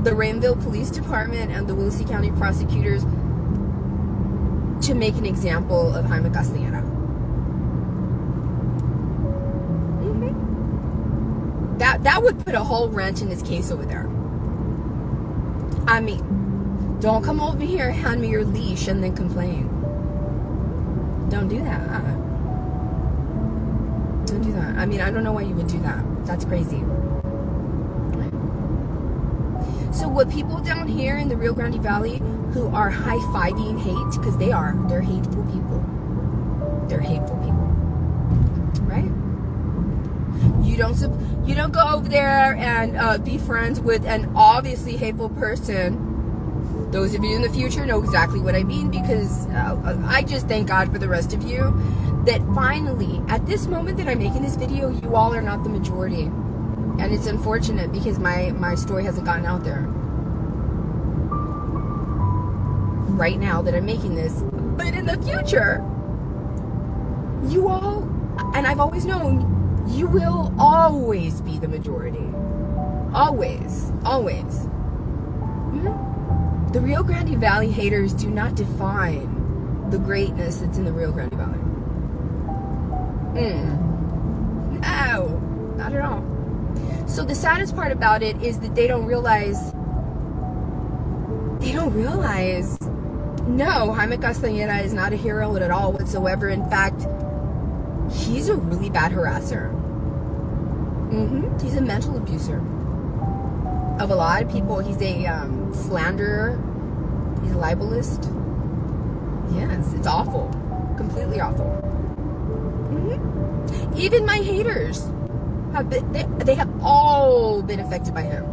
the Rainville Police Department and the Willacy County prosecutors to make an example of Jaime Castañeda. That would put a whole wrench in his case over there. I mean, don't come over here, hand me your leash, and then complain. Don't do that. Don't do that. I mean, I don't know why you would do that. That's crazy. So what people down here in the Rio Grande Valley who are high-fiving hate, because they're hateful people. They're hateful people. Right? You don't go over there and be friends with an obviously hateful person. Those of you in the future know exactly what I mean, because I just thank God for the rest of you that finally, at this moment that I'm making this video, you all are not the majority. And it's unfortunate because my story hasn't gotten out there right now that I'm making this. But in the future, you all, and I've always known, you will always be the majority. Always. Always. The Rio Grande Valley haters do not define the greatness that's in the Rio Grande Valley. No, not at all. So the saddest part about it is that they don't realize, no, Jaime Castañeda is not a hero at all whatsoever. In fact, he's a really bad harasser. He's a mental abuser of a lot of people. He's a slanderer. He's a libelist. Yes, it's awful. Completely awful. Even my haters have been, they have all been affected by him.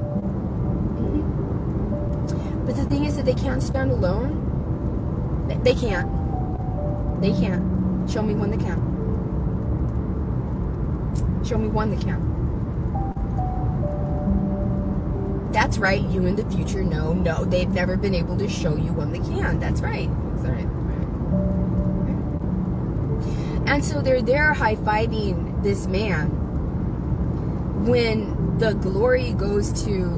But the thing is that they can't stand alone. They can't. They can't. Show me one that can. Show me one that can. That's right, you in the future know, no, they've never been able to show you one that can. That's right. That's right. And so they're there high-fiving this man when the glory goes to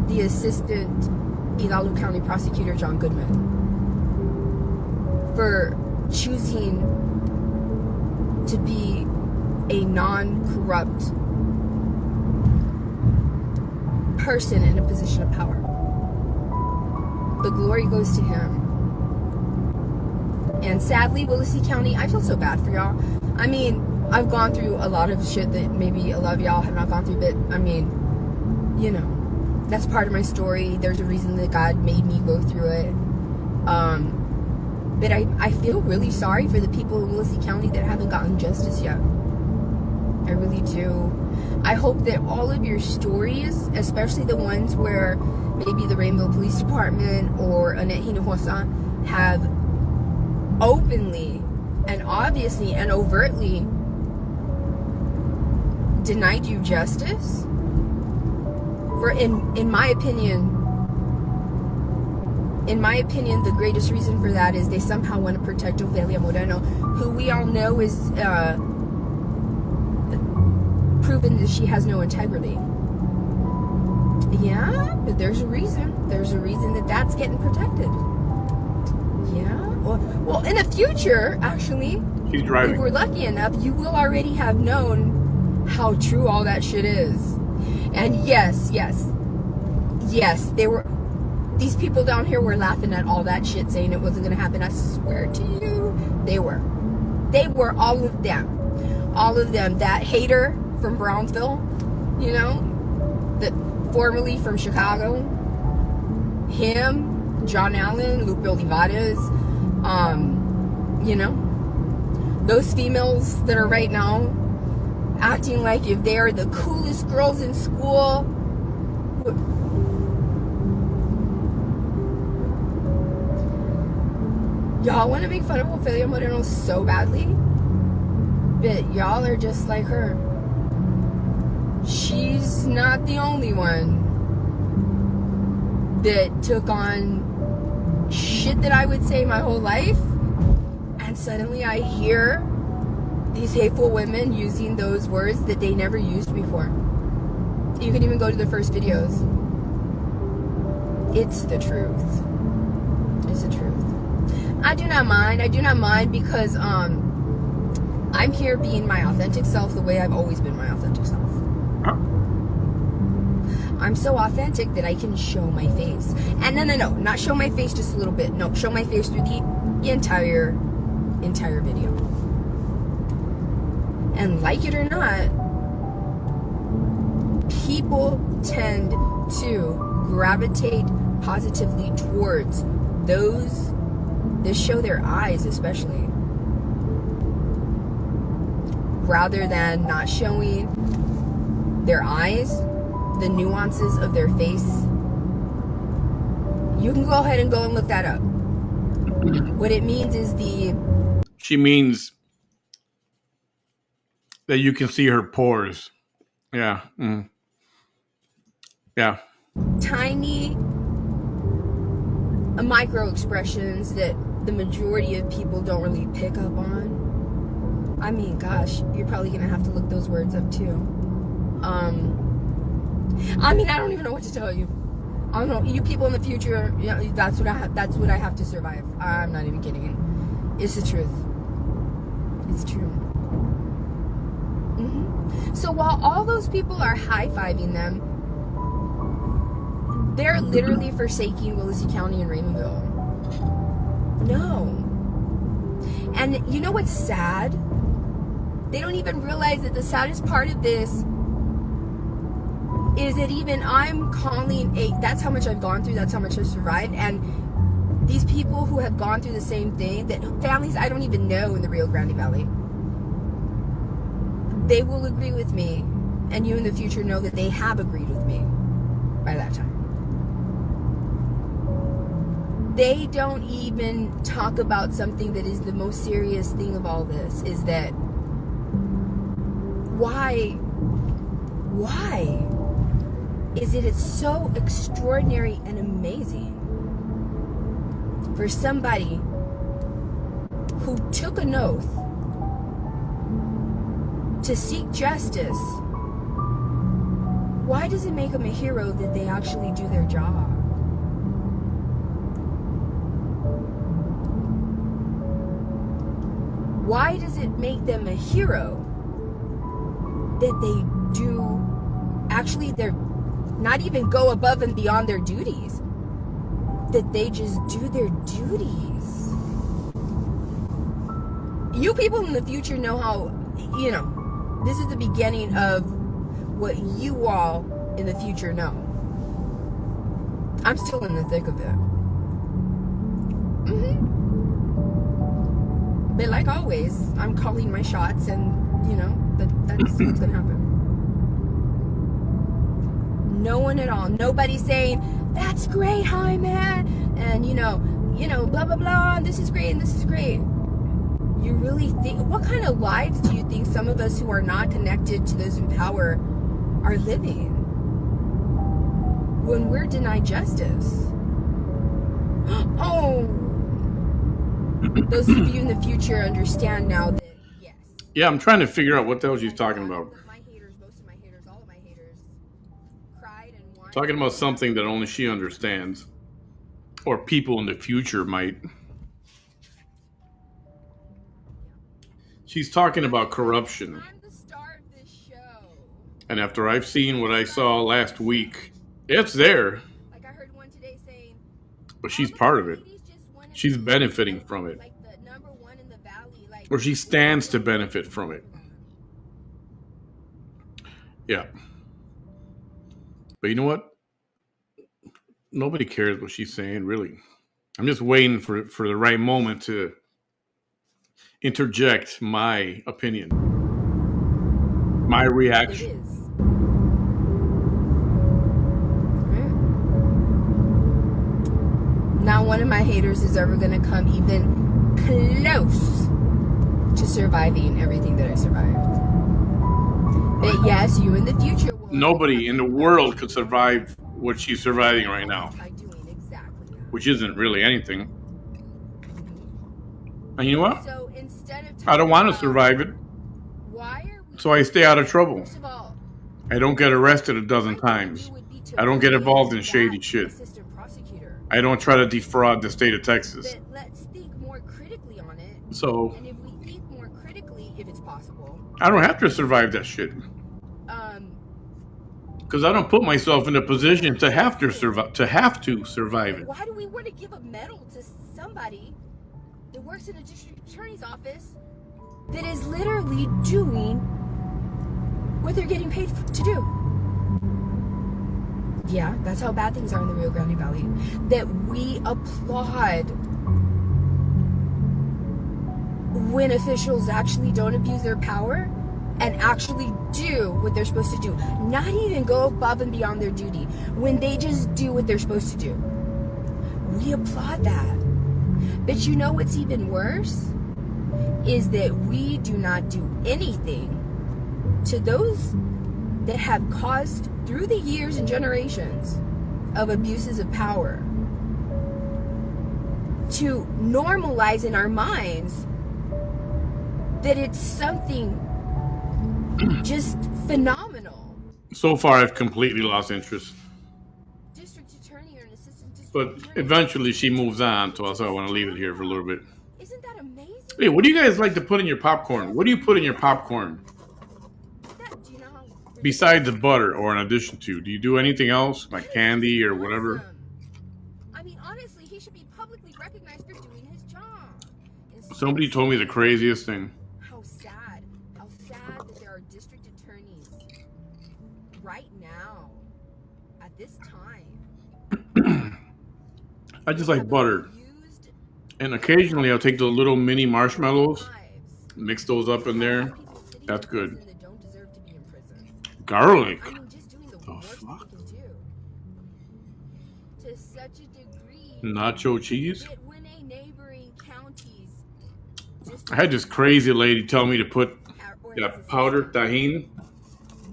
the assistant Hidalgo County prosecutor, John Goodman, for choosing to be a non-corrupt person in a position of power. The glory goes to him. And sadly, Willacy County, I feel so bad for y'all. I mean, I've gone through a lot of shit that maybe a lot of y'all have not gone through, but I mean, you know, that's part of my story. There's a reason that God made me go through it. But I feel really sorry for the people in Willacy County that haven't gotten justice yet. I really do. I hope that all of your stories, especially the ones where maybe the Rainville Police Department or Annette Hinojosa have openly and obviously and overtly denied you justice. For in my opinion, the greatest reason for that is they somehow want to protect Ofelia Moreno, who we all know is proven that she has no integrity. Yeah, but there's a reason. There's a reason that that's getting protected. Yeah. Well, in the future, actually, She's driving. if we're lucky enough, you will already have known how true all that shit is. And yes, these people down here were laughing at all that shit, saying it wasn't going to happen. I swear to you, they were. All of them. That hater from Brownsville, you know, that formerly from Chicago, him, John Allen, Lupe Olivares, you know, those females that are right now acting like if they are the coolest girls in school. Y'all want to make fun of Ofelia Moreno so badly, but y'all are just like her. She's not the only one that took on shit that I would say my whole life, and suddenly I hear these hateful women using those words that they never used before. You can even go to the first videos. It's the truth. It's the truth. I do not mind because I'm here being my authentic self the way I've always been my authentic self. I'm so authentic that I can show my face. And no, not show my face just a little bit. No, show my face through the entire video. And like it or not, people tend to gravitate positively towards those that show their eyes, especially, rather than not showing their eyes, the nuances of their face. You can go ahead and go and look that up. What it means is She means that you can see her pores. Yeah. Mm. Yeah. tiny micro expressions that the majority of people don't really pick up on. I mean, gosh, you're probably gonna have to look those words up too. I mean, I don't even know what to tell you. I don't know. You people in the future, you know, that's what I have to survive. I'm not even kidding. It's the truth. It's true. So while all those people are high-fiving them, they're literally forsaking Willacy County and Raymondville. No. And you know what's sad? They don't even realize that the saddest part of this is that even I'm calling that's how much I've gone through, that's how much I've survived, and these people who have gone through the same thing, that families I don't even know in the Rio Grande Valley, they will agree with me, and you in the future know that they have agreed with me by that time. They don't even talk about something that is the most serious thing of all this, is that why is it's so extraordinary and amazing for somebody who took an oath to seek justice. Why does it make them a hero that they actually do their job? Why does it make them a hero that they do, actually they're not even go above and beyond their duties, that they just do their duties? You people in the future know how, you know, this is the beginning of what you all in the future know. I'm still in the thick of it. But like always, I'm calling my shots, and you know, that's what's gonna happen. No one at all. Nobody's saying, that's great, hi man, and you know, blah blah blah, this is great and this is great. You really think, what kind of lives do you think some of us who are not connected to those in power are living when we're denied justice? Oh, those of you in the future understand now that, yes. Yeah, I'm trying to figure out what the hell she's talking about. My haters, most of my haters, all of my haters cried and wanted. Talking about something that only she understands, or people in the future might. She's talking about corruption. I'm the star of this show. And after I've seen what I saw last week, it's there. Like I heard one today saying, but she's part of it. She's benefiting from it. Like the number one in the valley, like, or she stands to benefit from it. Yeah. But you know what? Nobody cares what she's saying, really. I'm just waiting for the right moment to interject my opinion, my reaction. It is. Not one of my haters is ever going to come even close to surviving everything that I survived. But yes, you in the future will. Nobody in the world could survive what she's surviving right now, by doing exactly that. which isn't really anything. And you know what? So instead of I don't talking want to about survive it, why are we, so I stay out of trouble. first of all, I don't get arrested a dozen my thing to times. do would be to I don't get involved in raise shady that shit. assistant prosecutor. I don't try to defraud the state of Texas. But let's think more critically on it. So And if we think more critically, if it's possible, I don't have to survive that shit. Because I don't put myself in a position to have to survive. It. Why do we want to give a medal to somebody that works in a district attorney's office that is literally doing what they're getting paid to do? Yeah, that's how bad things are in the Rio Grande Valley. That we applaud when officials actually don't abuse their power and actually do what they're supposed to do. Not even go above and beyond their duty. When they just do what they're supposed to do. We applaud that. But you know what's even worse? Is that we do not do anything to those that have caused, through the years and generations of abuses of power, to normalize in our minds that it's something just phenomenal. So far, I've completely lost interest. District attorney or an assistant district But attorney. eventually she moves on, so I want to leave it here for a little bit. Isn't that amazing? Hey, what do you guys like to put in your popcorn? What do you put in your popcorn? Do you know how Besides the butter, or in addition to, do you do anything else, like candy or whatever? awesome. I mean, honestly, he should be publicly recognized for doing his job. Somebody told me the craziest thing. How sad that there are district attorneys right now, at this time. I just like butter. And occasionally I'll take those little mini marshmallows, mix those up in there. That's good. Garlic. I mean, just doing the worst they can do. To such a degree Nacho cheese. that when a neighboring county's I had this crazy lady tell me to put that powdered tahini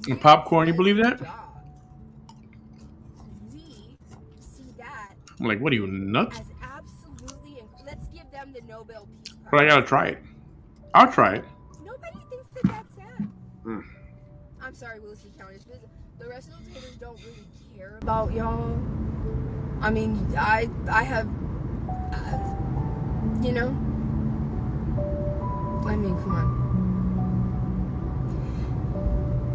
in popcorn. You believe that? We see that I'm like, what are you, nuts? as absolutely, let's give them the Nobel Peace Prize. But I gotta try it. I'll try it. Nobody thinks that that's sad. I'm sorry, Wilson County. The rest of those haters don't really care about y'all. I mean, I have, you know. I mean, come on.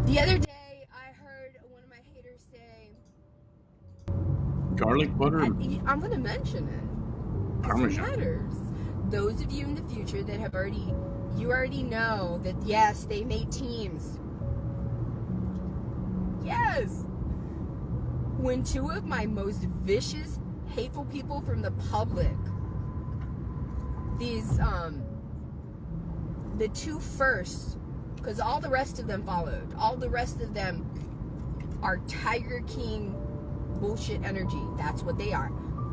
The other day, I heard one of my haters say, Garlic butter. I'm going to mention it. Parmesan. It matters. Those of you in the future that have you already know that, yes, they made teams. Yes. When two of my most vicious, hateful people from the public, these, the two first, because all the rest of them followed. All the rest of them are Tiger King bullshit energy. That's what they are.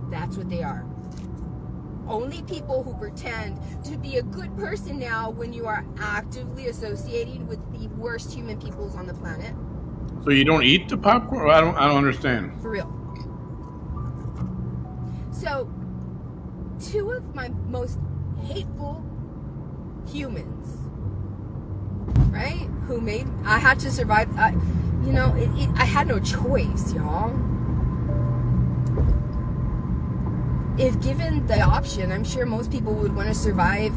That's what they are. Only people who pretend to be a good person now when you are actively associating with the worst human peoples on the planet. So you don't eat the popcorn? I don't understand. For real. So, two of my most hateful humans, right? Who made, I had to survive. I had no choice, y'all. If given the option, I'm sure most people would want to survive,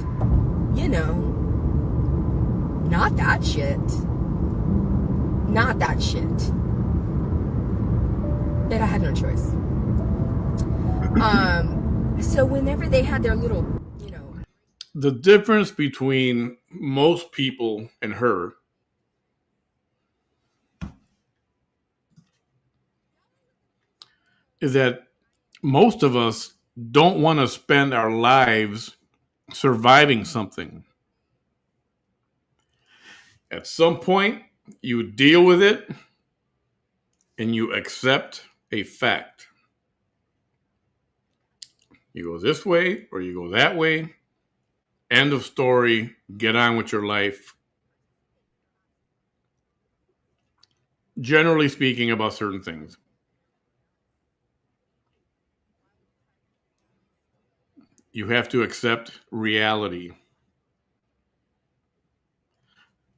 not that shit. Not that shit. But I had no choice. So whenever they had their little, The difference between most people and her is that most of us don't want to spend our lives surviving something. At some point, you deal with it and you accept a fact. You go this way or you go that way. End of story. Get on with your life. Generally speaking, about certain things. You have to accept reality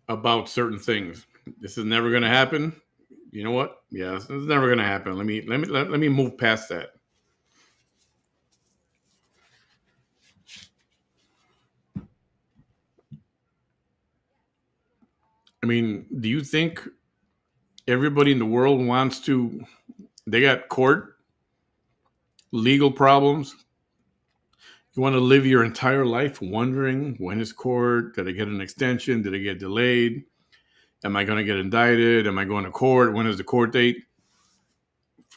about certain things. This is never going to happen. You know what? Yeah, this is never going to happen. Let me move past that. I mean, do you think everybody in the world wants to? They got court, legal problems. You want to live your entire life wondering when is court? Did I get an extension? Did I get delayed? Am I going to get indicted? Am I going to court? When is the court date?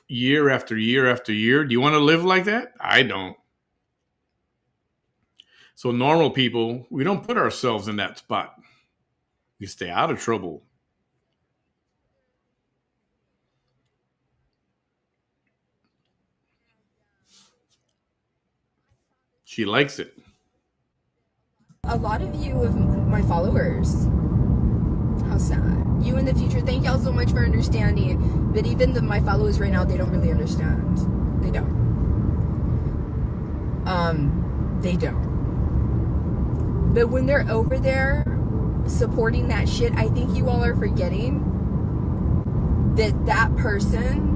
Year after year after year. Do you want to live like that? I don't. So normal people, we don't put ourselves in that spot. We stay out of trouble. She likes it. A lot of you of my followers, how sad. You in the future, thank y'all so much for understanding. But even my followers right now, they don't really understand. They don't. They don't. But when they're over there supporting that shit, I think you all are forgetting that that person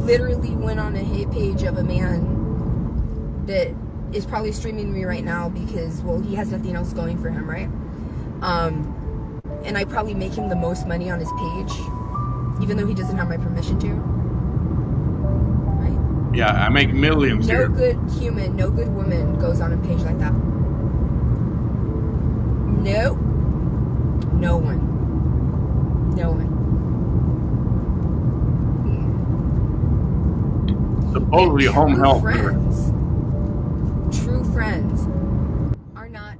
literally went on a hate page of a man that is probably streaming me right now because, well, he has nothing else going for him, right? And I probably make him the most money on his page, even though he doesn't have my permission to. Right? Yeah, I make millions here. No good human, no good woman goes on a page like that. Nope. No one. No one. Supposedly home health. True friends are not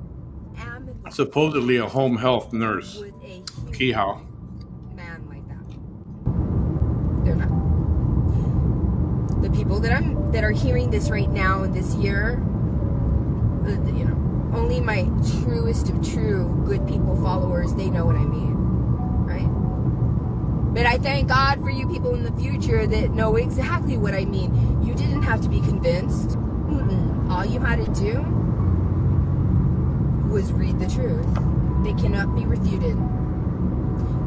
amicable. Supposedly a home health nurse. With a Kihao. man like that. They're not. The people that are hearing this right now in this year, you know, only my truest of true good people followers, they know what I mean, right? But I thank God for you people in the future that know exactly what I mean. You didn't have to be convinced. All you had to do was read the truth. They cannot be refuted.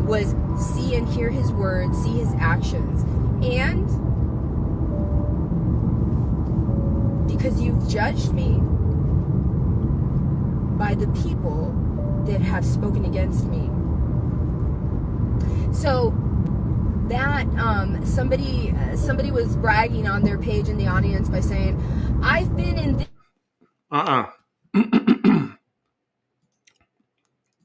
Was see and hear his words, see his actions. And because you've judged me by the people that have spoken against me. So that somebody was bragging on their page in the audience by saying, I've been in this. Let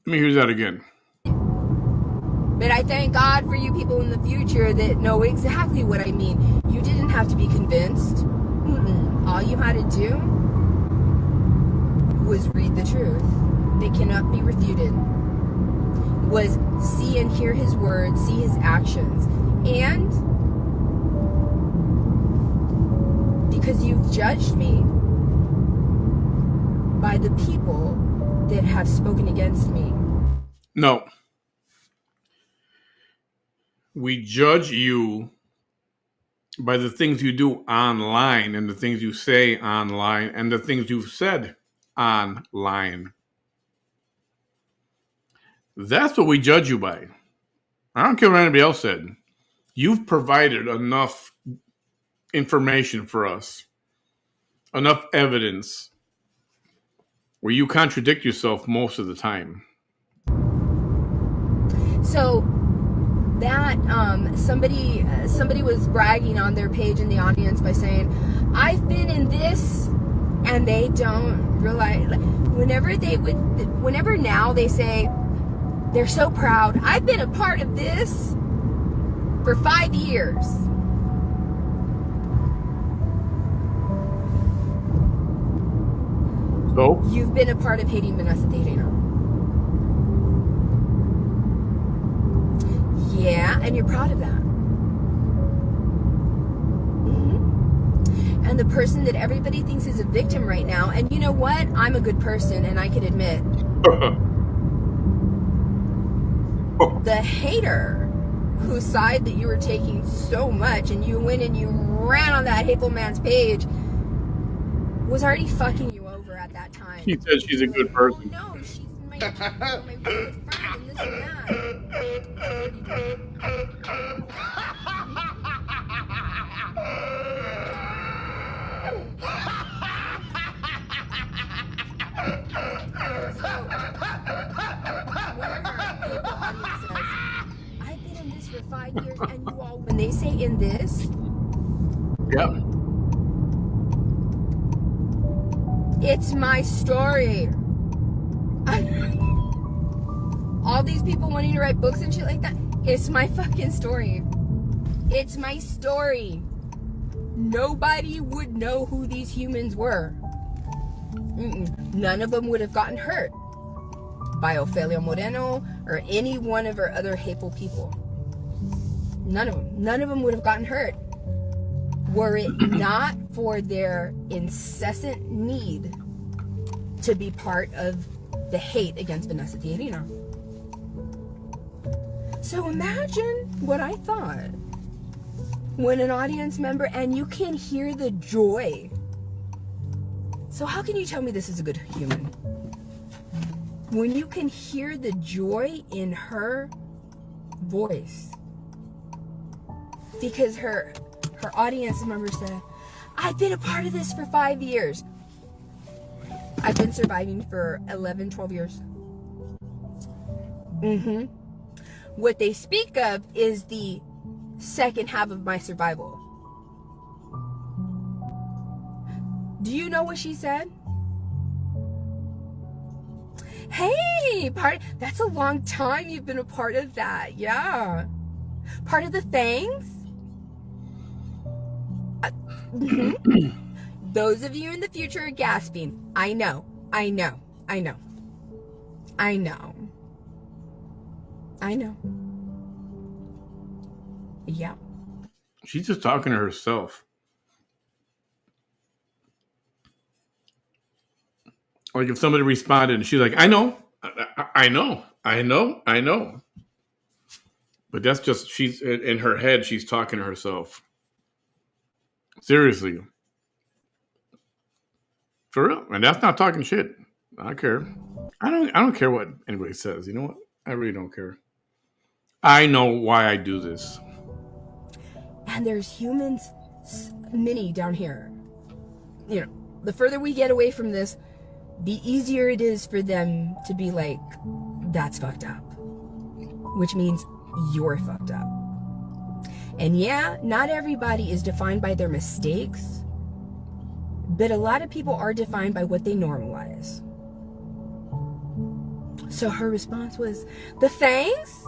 me hear that again. But I thank God for you people in the future that know exactly what I mean. You didn't have to be convinced. All you had to do was read the truth. They cannot be refuted. Was see and hear his words, see his actions. And because you've judged me by the people that have spoken against me. No. We judge you by the things you do online and the things you say online and the things you've said online. That's what we judge you by. I don't care what anybody else said. You've provided enough information for us, enough evidence where you contradict yourself most of the time. So that somebody was bragging on their page in the audience by saying, I've been in this, and they don't realize, whenever now they say they're so proud, I've been a part of this for 5 years. So? You've been a part of hating Vanessa Tejeda. Yeah, and you're proud of that. And the person that everybody thinks is a victim right now, and you know what? I'm a good person, and I can admit, the hater whose side that you were taking so much, and you went and you ran on that hateful man's page, was already fucking you over at that time. She said she's a good person. Oh no, she's my good friend and this and that. I've been in this for 5 years, and you all, when they say in this, Yep. it's my story. All these people wanting to write books and shit like that, it's my fucking story. It's my story. Nobody would know who these humans were. None of them would have gotten hurt by Ofelia Moreno or any one of her other hateful people. None of them. None of them would have gotten hurt were it not for their incessant need to be part of the hate against Vanessa Tijerina. So imagine what I thought when an audience member, and you can hear the joy. So how can you tell me this is a good human? When you can hear the joy in her voice. Because her audience member said, I've been a part of this for 5 years. I've been surviving for 11, 12 years. What they speak of is the second half of my survival. Do you know what she said? Hey, that's a long time you've been a part of that. Yeah. Part of the Fangs? Those of you in the future are gasping. I know. Yeah. She's just talking to herself. Like if somebody responded and she's like, I know. But that's just, she's in her head, she's talking to herself. Seriously. For real. And that's not talking shit. I don't care. I don't care what anybody says. You know what? I really don't care. I know why I do this. And there's humans, many down here. You know, the further we get away from this, the easier it is for them to be like, that's fucked up. Which means you're fucked up. And yeah, not everybody is defined by their mistakes, but a lot of people are defined by what they normalize. So her response was, the Fangs?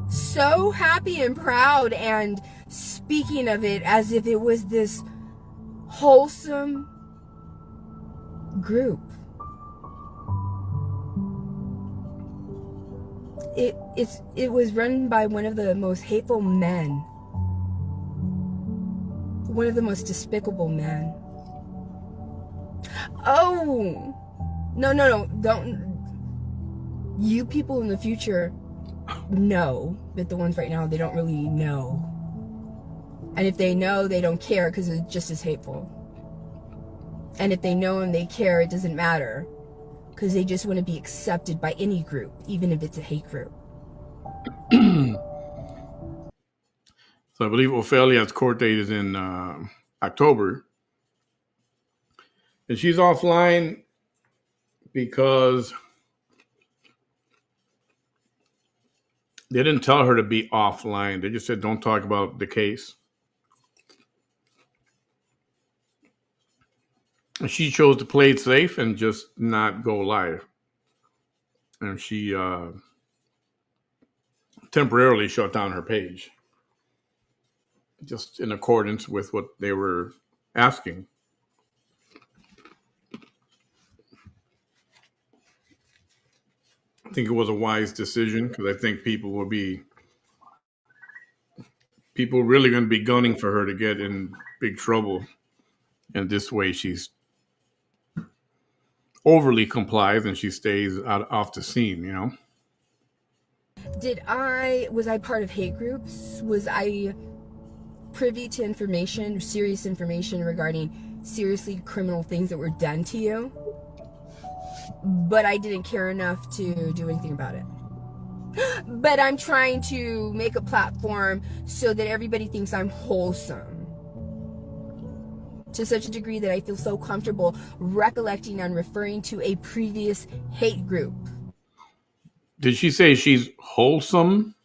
So happy and proud and speaking of it as if it was this wholesome group. It was run by one of the most hateful men. One of the most despicable men. Oh! No, don't. You people in the future know, but the ones right now, they don't really know. And if they know, they don't care because it's just as hateful. And if they know and they care, it doesn't matter because they just want to be accepted by any group, even if it's a hate group. So I believe Ophelia's court date is in October. And she's offline because they didn't tell her to be offline. They just said, don't talk about the case. And she chose to play it safe and just not go live. And she temporarily shut down her page. Just in accordance with what they were asking. I think it was a wise decision because I think people really going to be gunning for her to get in big trouble. And this way she's overly complies and she stays off the scene, you know? Was I part of hate groups? Was I privy to information, serious information regarding seriously criminal things that were done to you, but I didn't care enough to do anything about it. But I'm trying to make a platform so that everybody thinks I'm wholesome, to such a degree that I feel so comfortable recollecting and referring to a previous hate group. Did she say she's wholesome?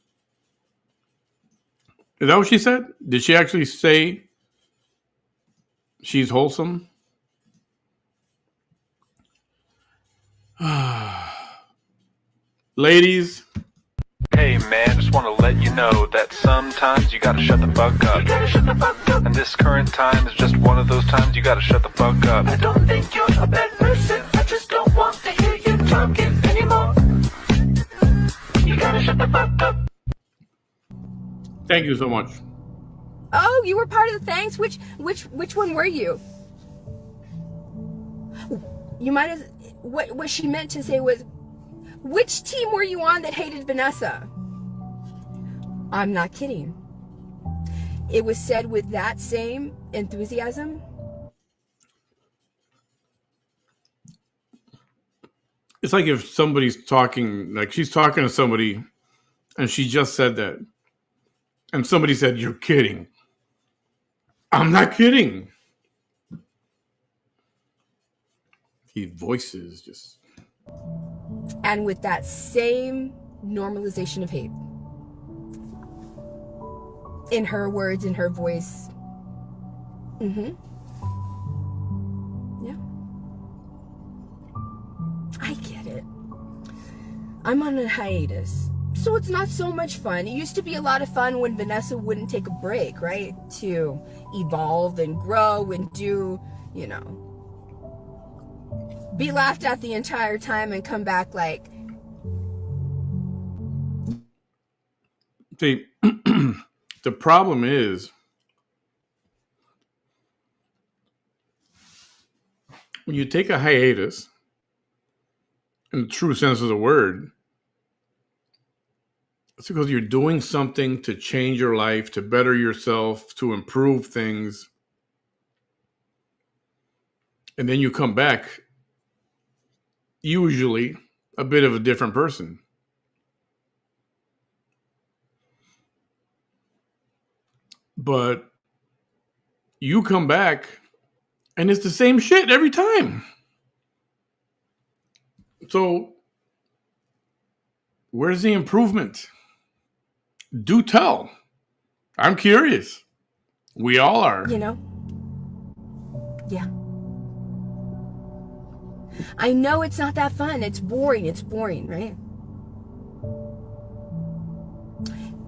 Is that what she said? Did she actually say she's wholesome? Ladies. Hey man, just want to let you know that sometimes you gotta shut the fuck up. And this current time is just one of those times you gotta shut the fuck up. I don't think you're a bad person, I just don't want to hear you talking anymore. You gotta shut the fuck up. Thank you so much. Oh, you were part of the thanks? Which one were you? You might have, what she meant to say was, which team were you on that hated Vanessa? I'm not kidding. It was said with that same enthusiasm. It's like if somebody's talking, like she's talking to somebody and she just said that. And somebody said, "You're kidding." I'm not kidding. He voices just. And with that same normalization of hate. In her words, in her voice. Yeah. I get it. I'm on a hiatus. So it's not so much fun. It used to be a lot of fun when Vanessa wouldn't take a break, right? To evolve and grow and do, you know, be laughed at the entire time and come back like. See, the problem is when you take a hiatus, in the true sense of the word, it's because you're doing something to change your life, to better yourself, to improve things. And then you come back, usually a bit of a different person. But you come back and it's the same shit every time. So where's the improvement? Do tell. I'm curious. We all are. You know? Yeah. I know it's not that fun. It's boring. It's boring, right?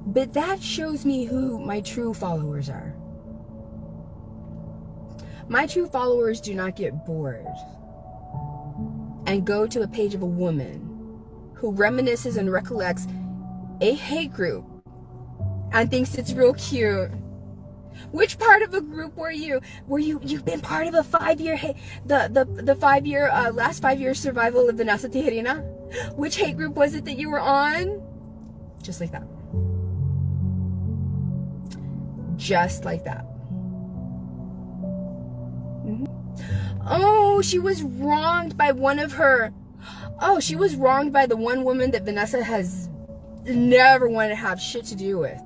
But that shows me who my true followers are. My true followers do not get bored and go to a page of a woman who reminisces and recollects a hate group and thinks it's real cute. Which part of a group were you? You've been part of a 5-year the 5-year last 5 year survival of Vanessa Tijerina? Which hate group was it that you were on? Just like that. Just like that. Oh, she was wronged by one of her. Oh, she was wronged by the one woman that Vanessa has never wanted to have shit to do with.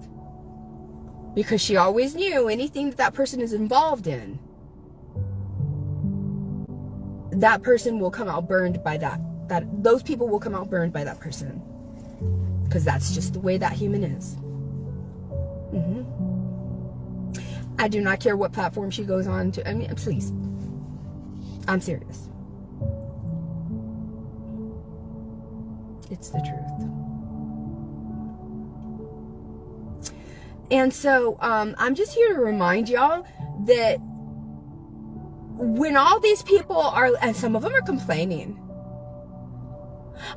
Because she always knew anything that person is involved in, that person will come out burned by that. Those people will come out burned by that person. Because that's just the way that human is. I do not care what platform she goes on to. I mean, please. I'm serious. It's the truth. And so I'm just here to remind y'all that when all these people are, and some of them are complaining,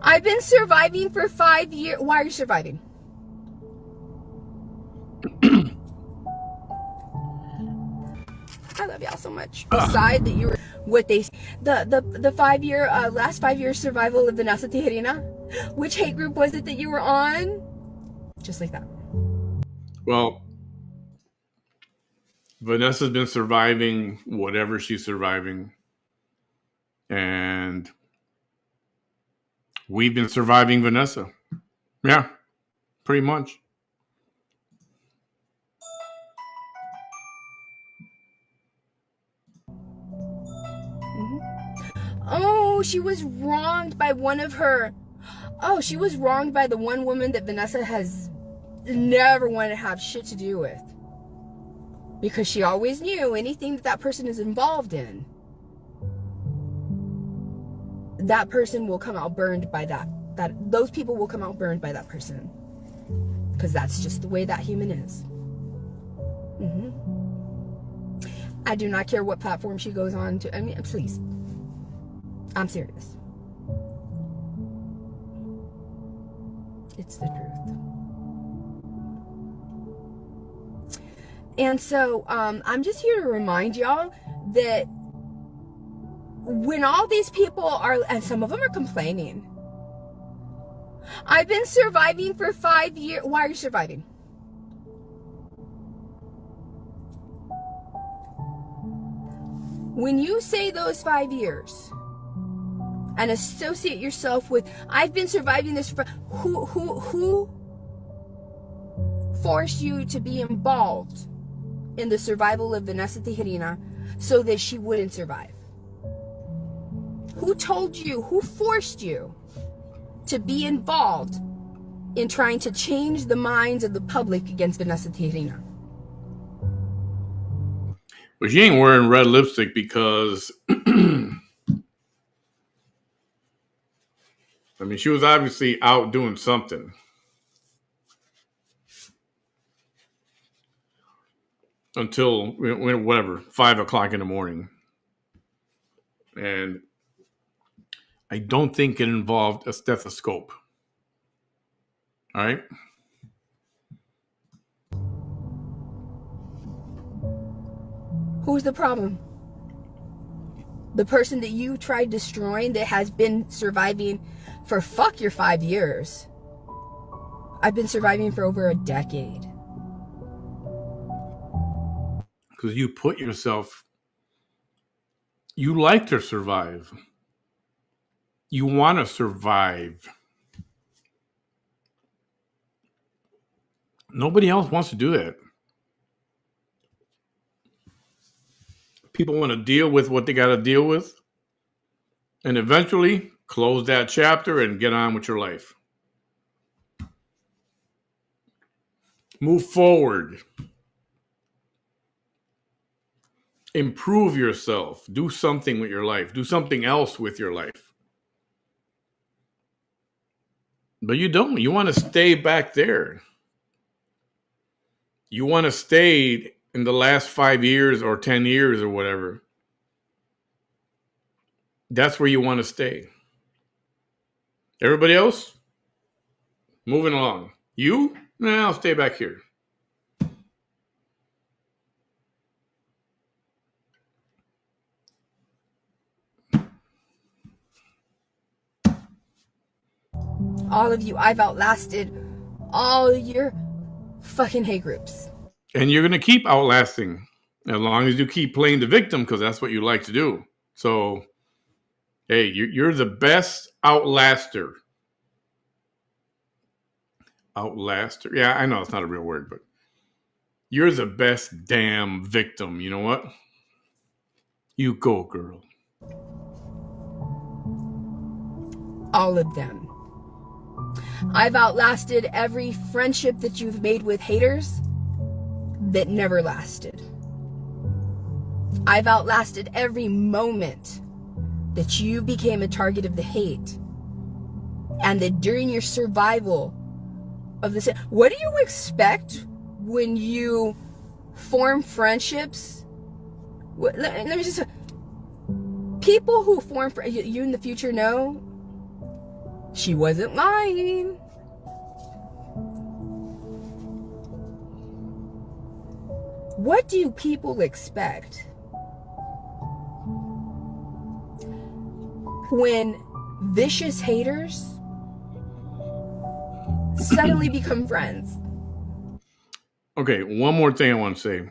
I've been surviving for 5 years. Why are you surviving? I love y'all so much. Decide that you were what they the 5 year last 5 year survival of Vanessa Tijerina. Which hate group was it that you were on? Just like that. Well, Vanessa's been surviving whatever she's surviving. And we've been surviving Vanessa. Yeah, pretty much. Oh, she was wronged by one of her. Oh, she was wronged by the one woman that Vanessa has never wanted to have shit to do with. Because she always knew anything that person is involved in, that person will come out burned by that. Those people will come out burned by that person. Because that's just the way that human is. I do not care what platform she goes on to. I mean, please. I'm serious. It's the truth. And so, I'm just here to remind y'all that when all these people are, and some of them are complaining, I've been surviving for 5 years. Why are you surviving? When you say those 5 years and associate yourself with, I've been surviving this for, who forced you to be involved in the survival of Vanessa Tijerina so that she wouldn't survive? Who told you, who forced you to be involved in trying to change the minds of the public against Vanessa Tijerina? Well, she ain't wearing red lipstick because, I mean, she was obviously out doing something. Until, whatever, 5 o'clock in the morning. And I don't think it involved a stethoscope. All right? Who's the problem? The person that you tried destroying that has been surviving for fuck your 5 years. I've been surviving for over a decade. Because you put yourself, you like to survive. You want to survive. Nobody else wants to do that. People want to deal with what they got to deal with. And eventually close that chapter and get on with your life. Move forward. Improve yourself. Do something with your life. Do something else with your life. But you don't. You want to stay back there. You want to stay in the last 5 years or 10 years or whatever. That's where you want to stay. Everybody else, moving along. You? Nah, I'll stay back here. All of you, I've outlasted all your fucking hate groups. And you're going to keep outlasting as long as you keep playing the victim, because that's what you like to do. So, hey, you're the best outlaster. Outlaster. Yeah, I know it's not a real word, but you're the best damn victim. You know what? You go, girl. All of them. I've outlasted every friendship that you've made with haters that never lasted. I've outlasted every moment that you became a target of the hate. And that during your survival of this, what do you expect when you form friendships? Let me just, people who form, you in the future know, she wasn't lying. What do people expect when vicious haters suddenly become friends? Okay, one more thing I want to say.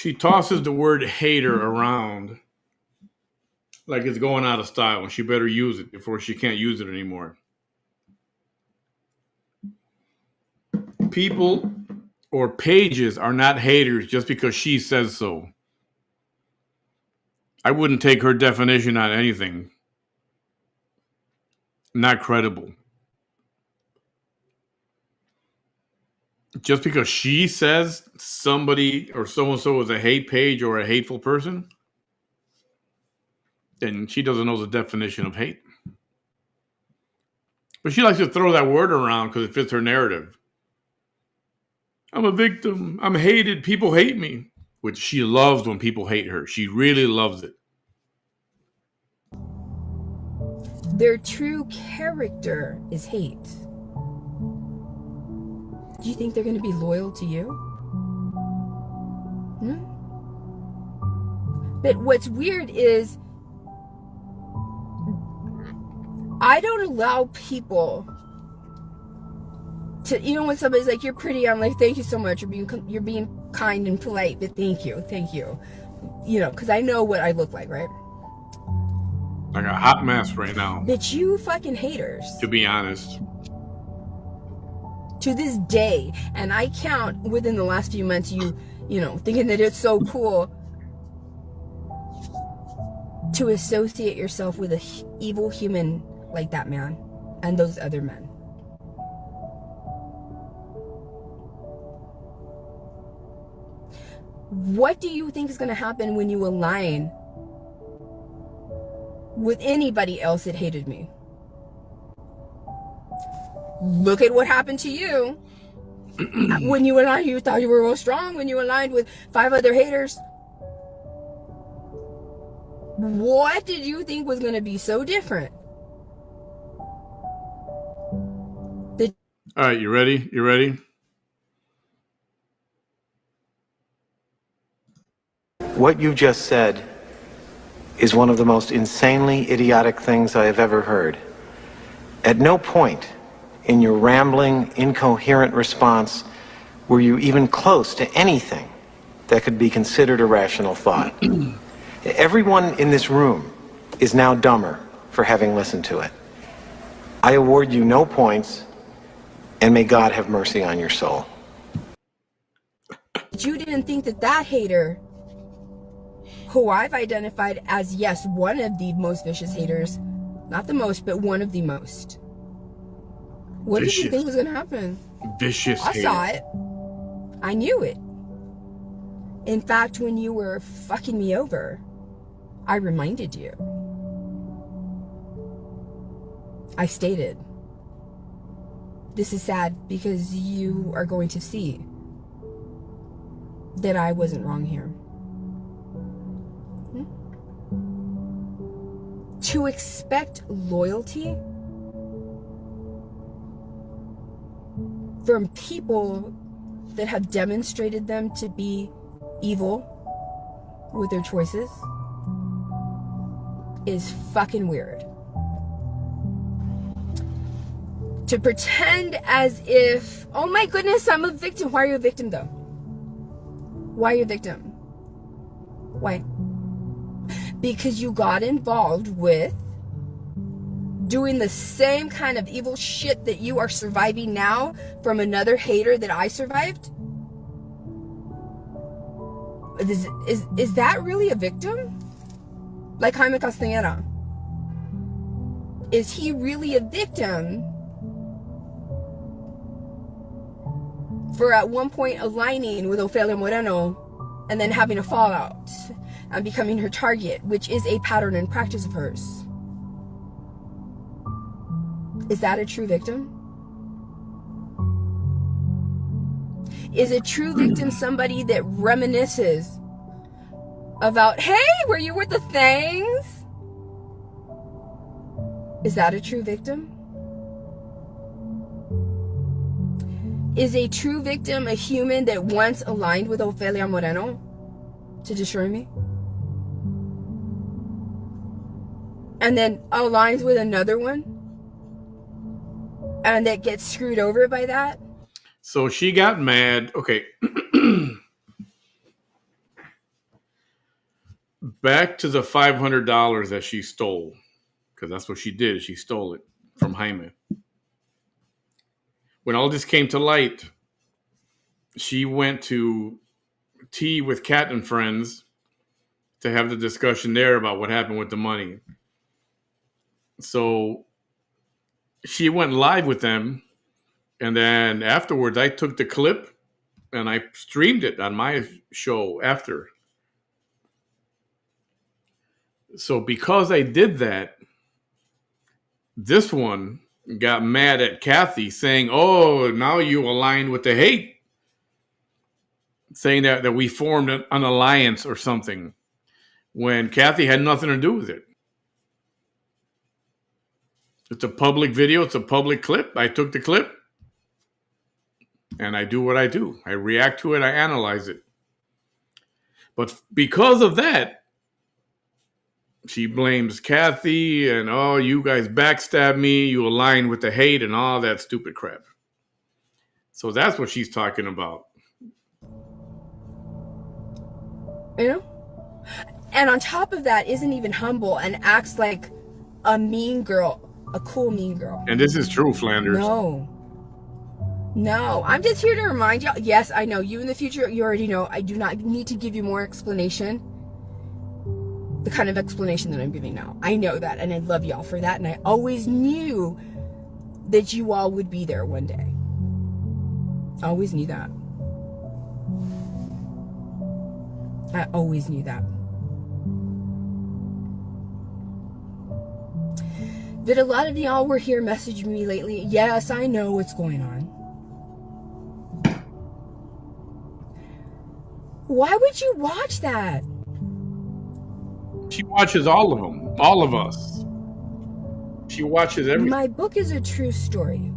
She tosses the word hater around like it's going out of style, and she better use it before she can't use it anymore. People or pages are not haters just because she says so. I wouldn't take her definition on anything. Not credible. Just because she says somebody or so-and-so is a hate page or a hateful person, then she doesn't know the definition of hate. But she likes to throw that word around because it fits her narrative. I'm a victim. I'm hated. People hate me. Which she loves when people hate her. She really loves it. Their true character is hate. Do you think they're going to be loyal to you? No. But what's weird is I don't allow people to, when somebody's like, you're pretty, I'm like, thank you so much. You're being kind and polite, but thank you. Because I know what I look like, right? Like a hot mess right now. But you fucking haters. To be honest. To this day, and I count within the last few months, you thinking that it's so cool to associate yourself with an evil human like that man and those other men. What do you think is going to happen when you align with anybody else that hated me? Look at what happened to you. When you aligned, you thought you were real strong. When you aligned with 5 other haters, what did you think was going to be so different? All right, you ready? You ready? What you just said is one of the most insanely idiotic things I have ever heard. At no point in your rambling, incoherent response were you even close to anything that could be considered a rational thought. Everyone in this room is now dumber for having listened to it. I award you no points, and may God have mercy on your soul. You didn't think that hater, who I've identified as, yes, one of the most vicious haters, not the most, but one of the most. What did you think was going to happen? Vicious I hater. saw it. I knew it. In fact, when you were fucking me over, I reminded you. I stated, this is sad because you are going to see that I wasn't wrong here. To expect loyalty from people that have demonstrated them to be evil with their choices is fucking weird. To pretend as if, oh my goodness, I'm a victim. Why are you a victim though? Why are you a victim? Why? Because you got involved with doing the same kind of evil shit that you are surviving now from another hater that I survived? Is that really a victim? Like Jaime Castañeda. Is he really a victim for at one point aligning with Ofelia Moreno and then having a fallout and becoming her target, which is a pattern and practice of hers? Is that a true victim? Is a true victim somebody that reminisces about, hey, were you with the things? Is that a true victim? Is a true victim a human that once aligned with Ofelia Moreno to destroy me? And then aligns with another one? And that gets screwed over by that? So she got mad. Okay. back to the $500 that she stole, because that's what she did. She stole it from Jaime. When all this came to light, she went to tea with Kat and friends to have the discussion there about what happened with the money. So she went live with them, and then afterwards I took the clip and I streamed it on my show after. So because I did that, this one got mad at Kathy saying, oh, now you align with the hate. Saying that we formed an alliance or something when Kathy had nothing to do with it. It's a public video. It's a public clip. I took the clip and I do what I do. I react to it. I analyze it. But because of that, she blames Kathy and, oh, you guys backstab me. You align with the hate and all that stupid crap. So that's what she's talking about. You know? And on top of that, isn't even humble and acts like a mean girl, a cool mean girl. And this is true, Flanders. No, I'm just here to remind y'all. Yes, I know you in the future, you already know. I do not need to give you more explanation. The kind of explanation that I'm giving now. I know that, and I love y'all for that. And I always knew that you all would be there one day. I always knew that. I always knew that. But a lot of y'all were here messaging me lately. Yes, I know what's going on. Why would you watch that? She watches all of them. All of us. She watches everything. My book is a true story.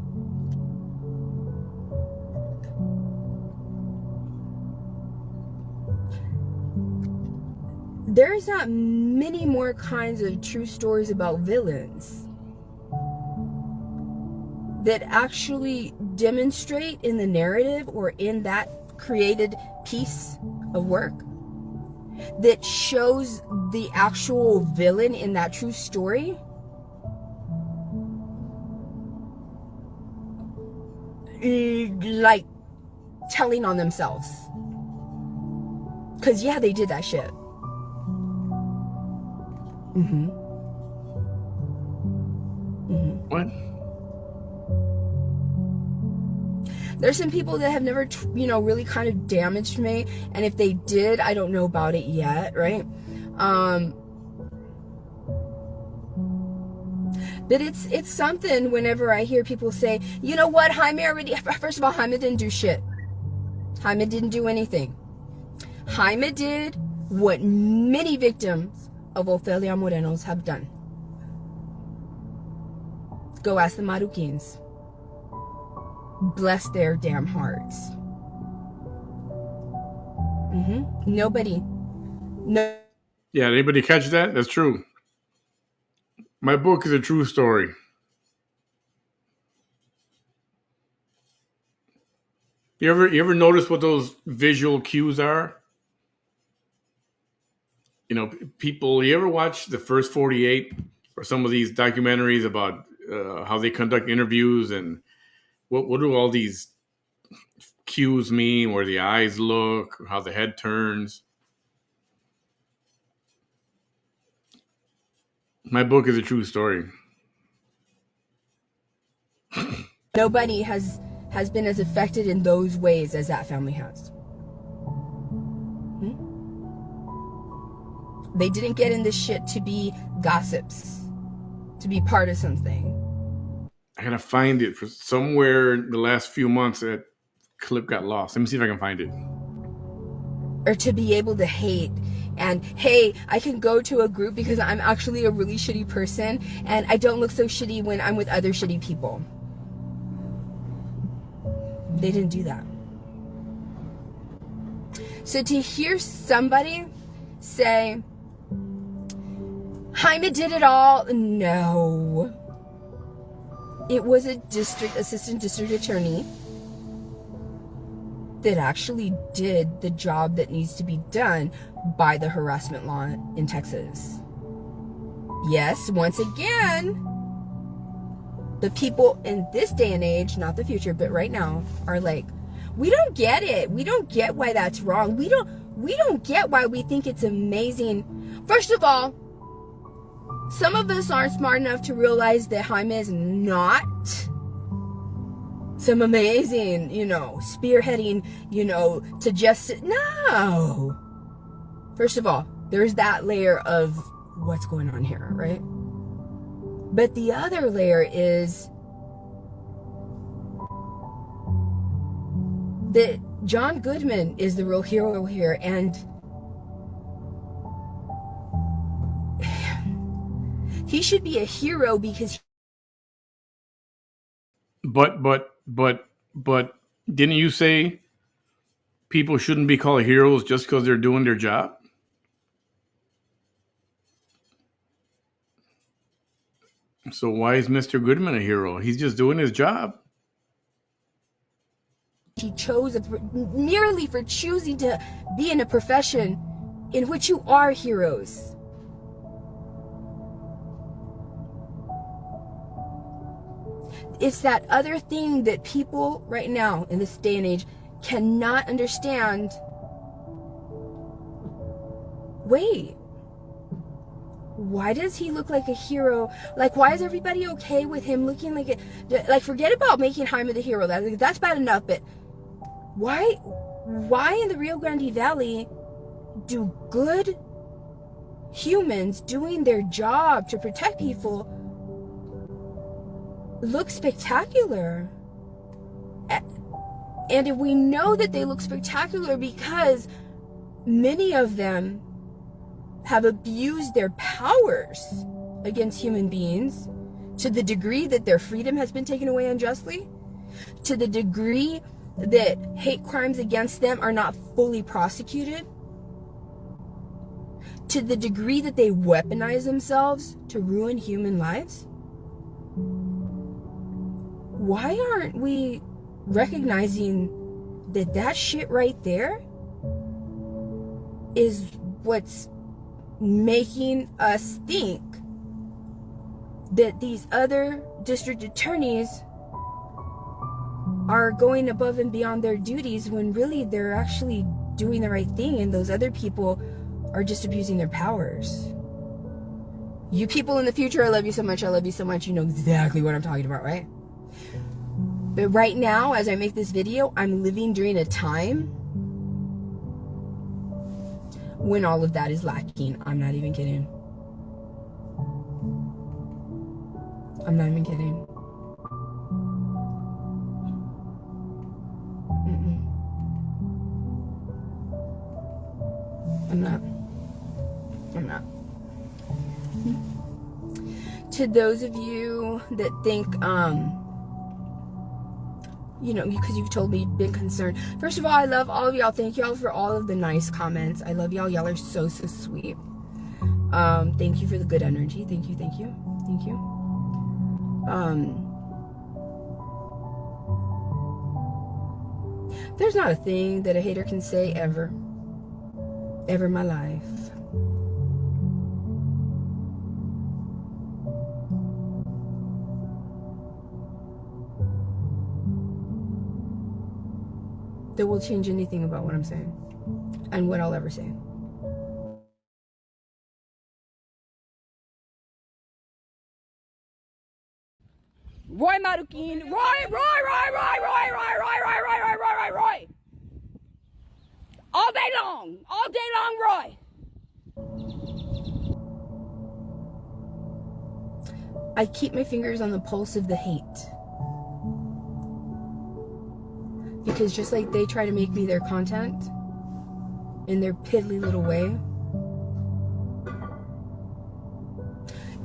There's not many more kinds of true stories about villains that actually demonstrate in the narrative or in that created piece of work that shows the actual villain in that true story like telling on themselves. Because yeah, they did that shit. What? There's some people that have never, really kind of damaged me, and if they did, I don't know about it yet, right? But it's something whenever I hear people say, you know what, Jaime already, first of all, Jaime didn't do shit. Jaime didn't do anything. Jaime did what many victims of Ofelia Moreno's have done. Go ask the Maruquins. Bless their damn hearts. Nobody. No. Yeah, anybody catch that? That's true. My book is a true story. You ever notice what those visual cues are? People, you ever watch The First 48 or some of these documentaries about how they conduct interviews and what do all these cues mean, where the eyes look, how the head turns? My book is a true story. Nobody has been as affected in those ways as that family has. They didn't get in this shit to be gossips, to be part of something. I gotta find it for somewhere in the last few months. That clip got lost. Let me see if I can find it. Or to be able to hate. And hey, I can go to a group because I'm actually a really shitty person and I don't look so shitty when I'm with other shitty people. They didn't do that. So to hear somebody say, Jaime did it all, no. It was a assistant district attorney that actually did the job that needs to be done by the harassment law in Texas. Yes, once again, the people in this day and age, not the future, but right now, are like, we don't get it. We don't get why that's wrong. We don't get why we think it's amazing. First of all, some of us aren't smart enough to realize that Jaime is not some amazing, spearheading, to just, no. First of all, there's that layer of what's going on here, right? But the other layer is that John Goodman is the real hero here, and he should be a hero because But didn't you say people shouldn't be called heroes just because they're doing their job? So why is Mr. Goodman a hero? He's just doing his job. he chose merely for choosing to be in a profession in which you are heroes. It's that other thing that people right now in this day and age cannot understand. Wait, why does he look like a hero? Like, why is everybody okay with him looking like a, like, forget about making Jaime the hero. That's bad enough, but why in the Rio Grande Valley do good humans doing their job to protect people look spectacular? And if we know that they look spectacular because many of them have abused their powers against human beings to the degree that their freedom has been taken away unjustly, to the degree that hate crimes against them are not fully prosecuted, to the degree that they weaponize themselves to ruin human lives, why aren't we recognizing that that shit right there is what's making us think that these other district attorneys are going above and beyond their duties when really they're actually doing the right thing, and those other people are just abusing their powers? You people in the future, I love you so much. I love you so much. You know exactly what I'm talking about, right? But right now, as I make this video, I'm living during a time when all of that is lacking. I'm not even kidding. I'm not even kidding. I'm not. To those of you that think, because you've told me you've been concerned. First of all, I love all of y'all. Thank y'all for all of the nice comments. I love y'all. Y'all are so, so sweet. Thank you for the good energy. Thank you. There's not a thing that a hater can say ever in my life that will change anything about what I'm saying and what I'll ever say. Roy Marukin, Roy! All day long, Roy! I keep my fingers on the pulse of the hate. Because just like they try to make me their content in their piddly little way,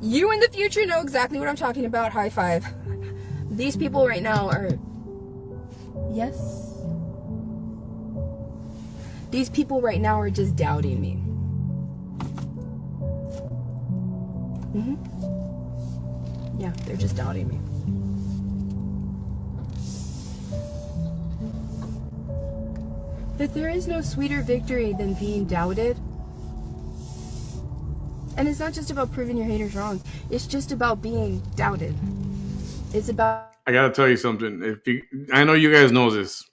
you in the future know exactly what I'm talking about. High five. These people right now are... Yes? These people right now are just doubting me. Yeah, they're just doubting me. That there is no sweeter victory than being doubted. And it's not just about proving your haters wrong. It's just about being doubted. It's about... I gotta tell you something. I know you guys know this,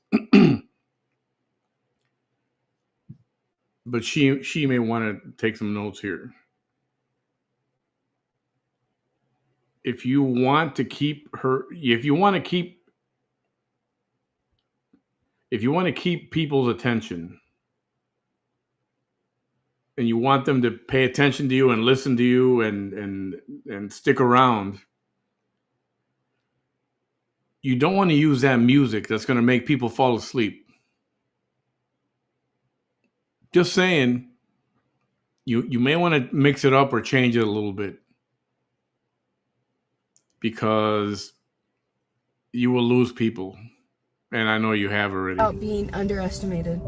but she may want to take some notes here. If you want to keep people's attention, and you want them to pay attention to you and listen to you and stick around, you don't want to use that music that's going to make people fall asleep. Just saying, you may want to mix it up or change it a little bit, because you will lose people. And I know you have already. About being underestimated.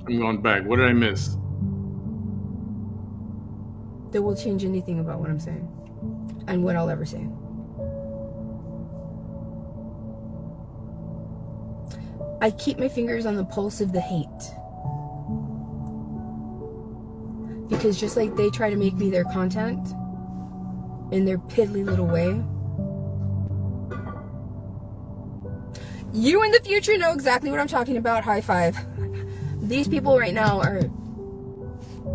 I'm going back. What did I miss? That will change anything about what I'm saying. And what I'll ever say. I keep my fingers on the pulse of the hate. Because just like they try to make me their content in their piddly little way, you in the future know exactly what I'm talking about. High five. These people right now are...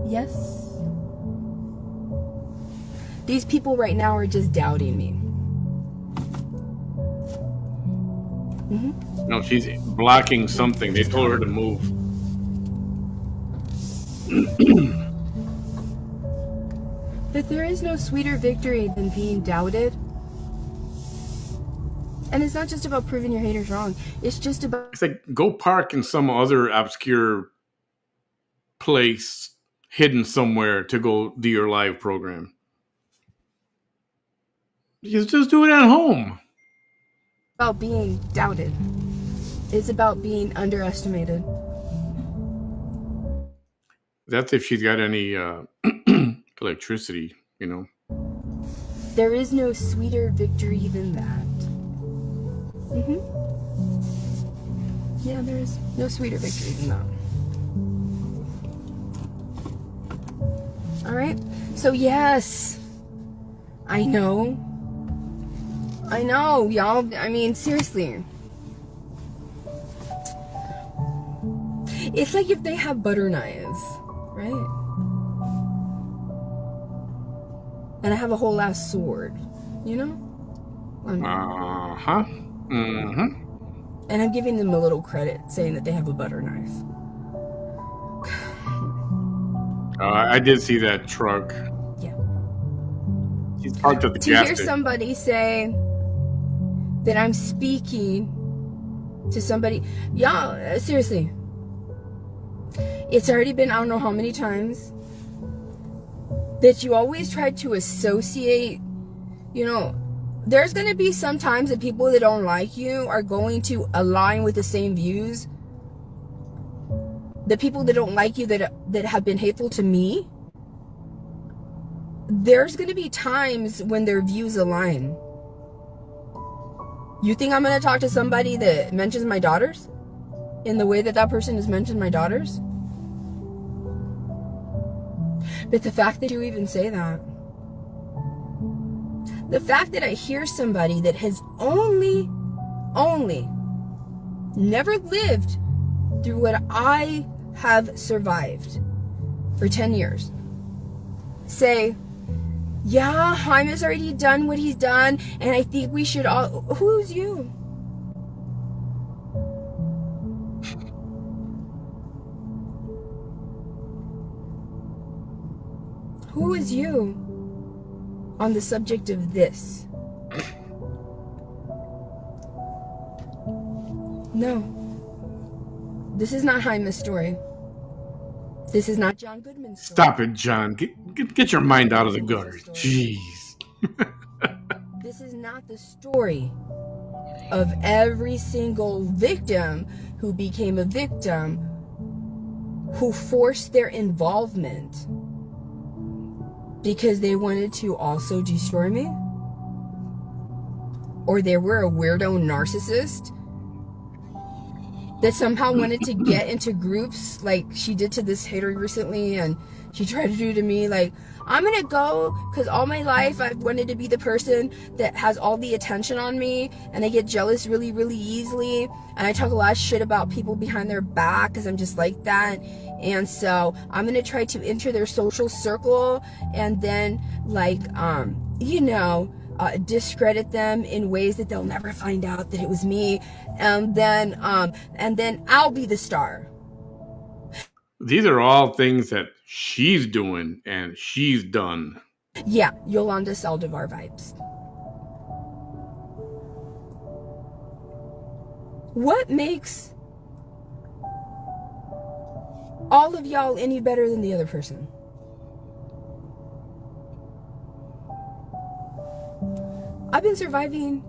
Yes? These people right now are just doubting me. Mm-hmm. No, she's blocking something. They told her to move. That there is no sweeter victory than being doubted. And it's not just about proving your haters wrong. It's just about... It's like, go park in some other obscure place, hidden somewhere, to go do your live program. Just do it at home. About being doubted. It's about being underestimated. That's if she's got any electricity, you know. There is no sweeter victory than that. Mm-hmm. Yeah, there is no sweeter victory than that. All right. So yes, I know, y'all. I mean, seriously. It's like if they have butter knives, right? And I have a whole ass sword, you know? Uh-huh. Mm-hmm. And I'm giving them a little credit, saying that they have a butter knife. I did see that truck. Yeah. She's parked at the To gas hear station. somebody say that I'm speaking to somebody, y'all, seriously. It's already been, I don't know how many times, that you always try to associate, you know, there's going to be some times that people that don't like you are going to align with the same views. The people that don't like you that have been hateful to me, there's going to be times when their views align. You think I'm going to talk to somebody that mentions my daughters in the way that that person has mentioned my daughters? But the fact that you even say that, the fact that I hear somebody that has only never lived through what I have survived for 10 years say, yeah, Jaime's already done what he's done, and I think we should all... Who's you? Who is you on the subject of this? No. This is not Jaime's story. This is not John Goodman's story. Stop it, John. Get your mind out of the gutter. Jeez. This is not the story of every single victim who became a victim who forced their involvement because they wanted to also destroy me, or they were a weirdo narcissist that somehow wanted to get into groups like she did to this hater recently, and she tried to do to me. Like, I'm gonna go because all my life I've wanted to be the person that has all the attention on me, and I get jealous really, really easily, and I talk a lot of shit about people behind their back because I'm just like that. And so I'm gonna try to enter their social circle and then like discredit them in ways that they'll never find out that it was me, and then I'll be the star. These are all things that she's doing and she's done. Yeah, Yolanda Saldivar vibes. What makes all of y'all any better than the other person? I've been surviving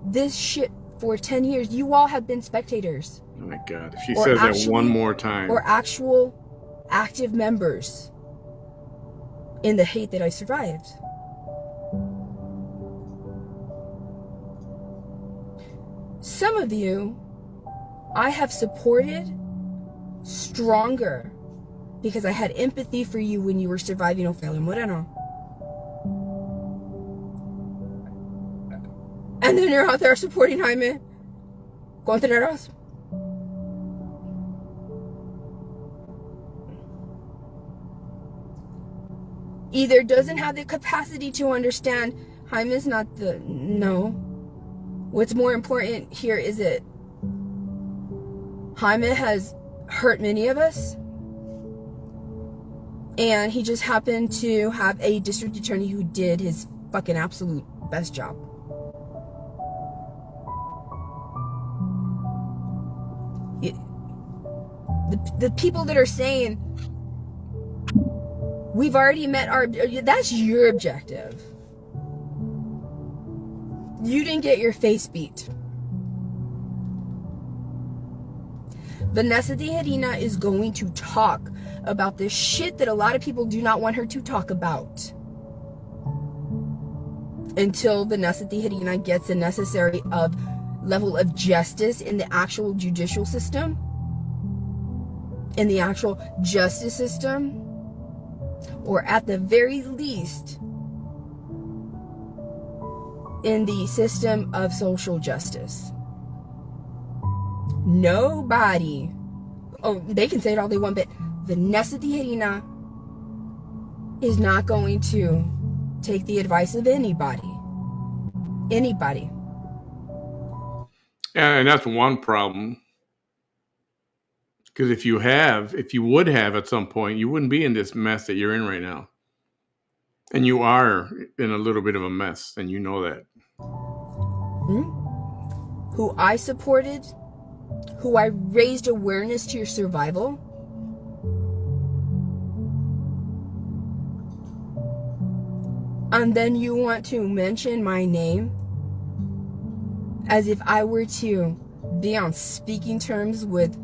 this shit for 10 years. You all have been spectators. Oh my God. If she says that one more time. Or actual active members in the hate that I survived. Some of you I have supported stronger because I had empathy for you when you were surviving Ofelia Moreno. And then you're out there supporting Jaime Contreras. Either doesn't have the capacity to understand Jaime's not the... No. What's more important here is that Jaime has hurt many of us. And he just happened to have a district attorney who did his fucking absolute best job. The people that are saying we've already met our... That's your objective. You didn't get your face beat. Vanessa Tijerina is going to talk about the shit that a lot of people do not want her to talk about. Until Vanessa Tijerina gets a necessary level of justice in the actual judicial system. In the actual justice system. Or at the very least, in the system of social justice. Nobody, they can say it all they want, but Vanessa Tijerina is not going to take the advice of anybody. Anybody. And that's one problem. Because if you would have at some point, you wouldn't be in this mess that you're in right now. And you are in a little bit of a mess, and you know that. Who I supported, who I raised awareness to your survival. And then you want to mention my name as if I were to be on speaking terms with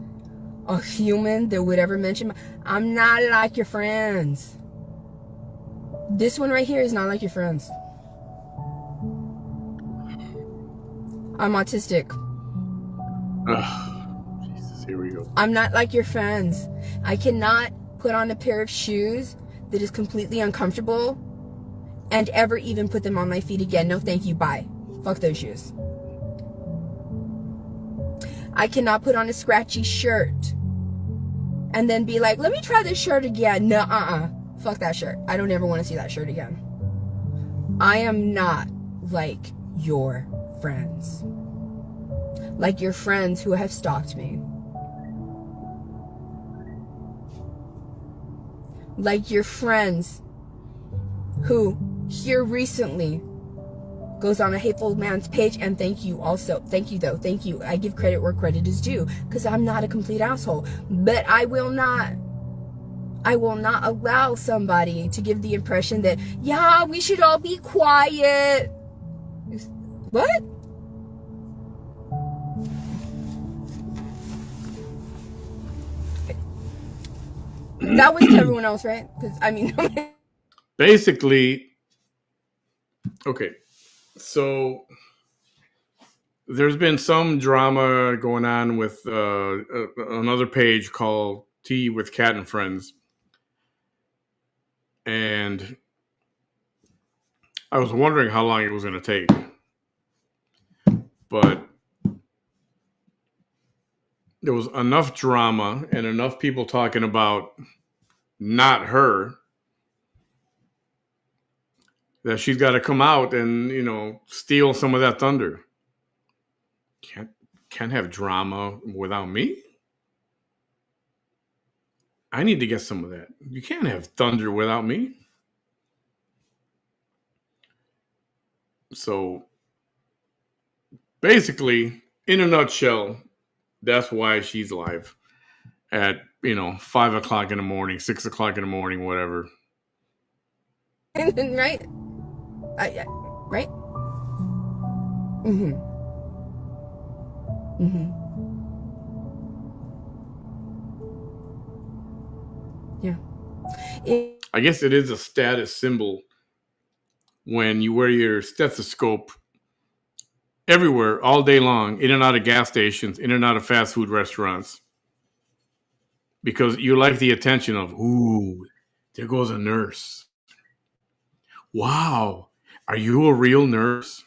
a human that would ever mention I'm not like your friends. This one right here is not like your friends. I'm autistic. Jesus, here we go. I'm not like your friends. I cannot put on a pair of shoes that is completely uncomfortable and ever even put them on my feet again. No thank you, bye. Fuck those shoes. I cannot put on a scratchy shirt and then be like, let me try this shirt again. No, fuck that shirt. I don't ever want to see that shirt again. I am not like your friends. Like your friends who have stalked me. Like your friends who here recently goes on a hateful man's page, and thank you also. Thank you though. Thank you. I give credit where credit is due because I'm not a complete asshole. But I will not allow somebody to give the impression that, yeah, we should all be quiet. What? That was to everyone else, right? Because I mean, basically, okay. So There's been some drama going on with another page called Tea with Cat and Friends. And I was wondering how long it was going to take. But there was enough drama and enough people talking about not her that she's got to come out and, steal some of that thunder. Can't have drama without me. I need to get some of that. You can't have thunder without me. So basically, in a nutshell, that's why she's live at 5 o'clock in the morning, 6 o'clock in the morning, whatever. Right? Right? Mm-hmm. Mm-hmm. Yeah. I guess it is a status symbol when you wear your stethoscope everywhere all day long, in and out of gas stations, in and out of fast food restaurants, because you like the attention of, ooh, there goes a nurse. Wow, are you a real nurse?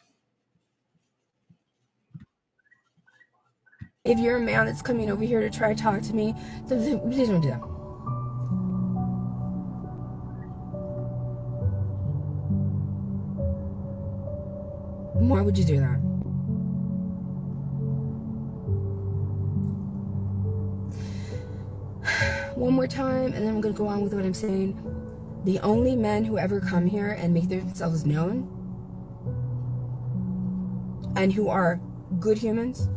If you're a man that's coming over here to try to talk to me, please don't do that. Why would you do that? One more time, and then I'm going to go on with what I'm saying. The only men who ever come here and make themselves known and who are good humans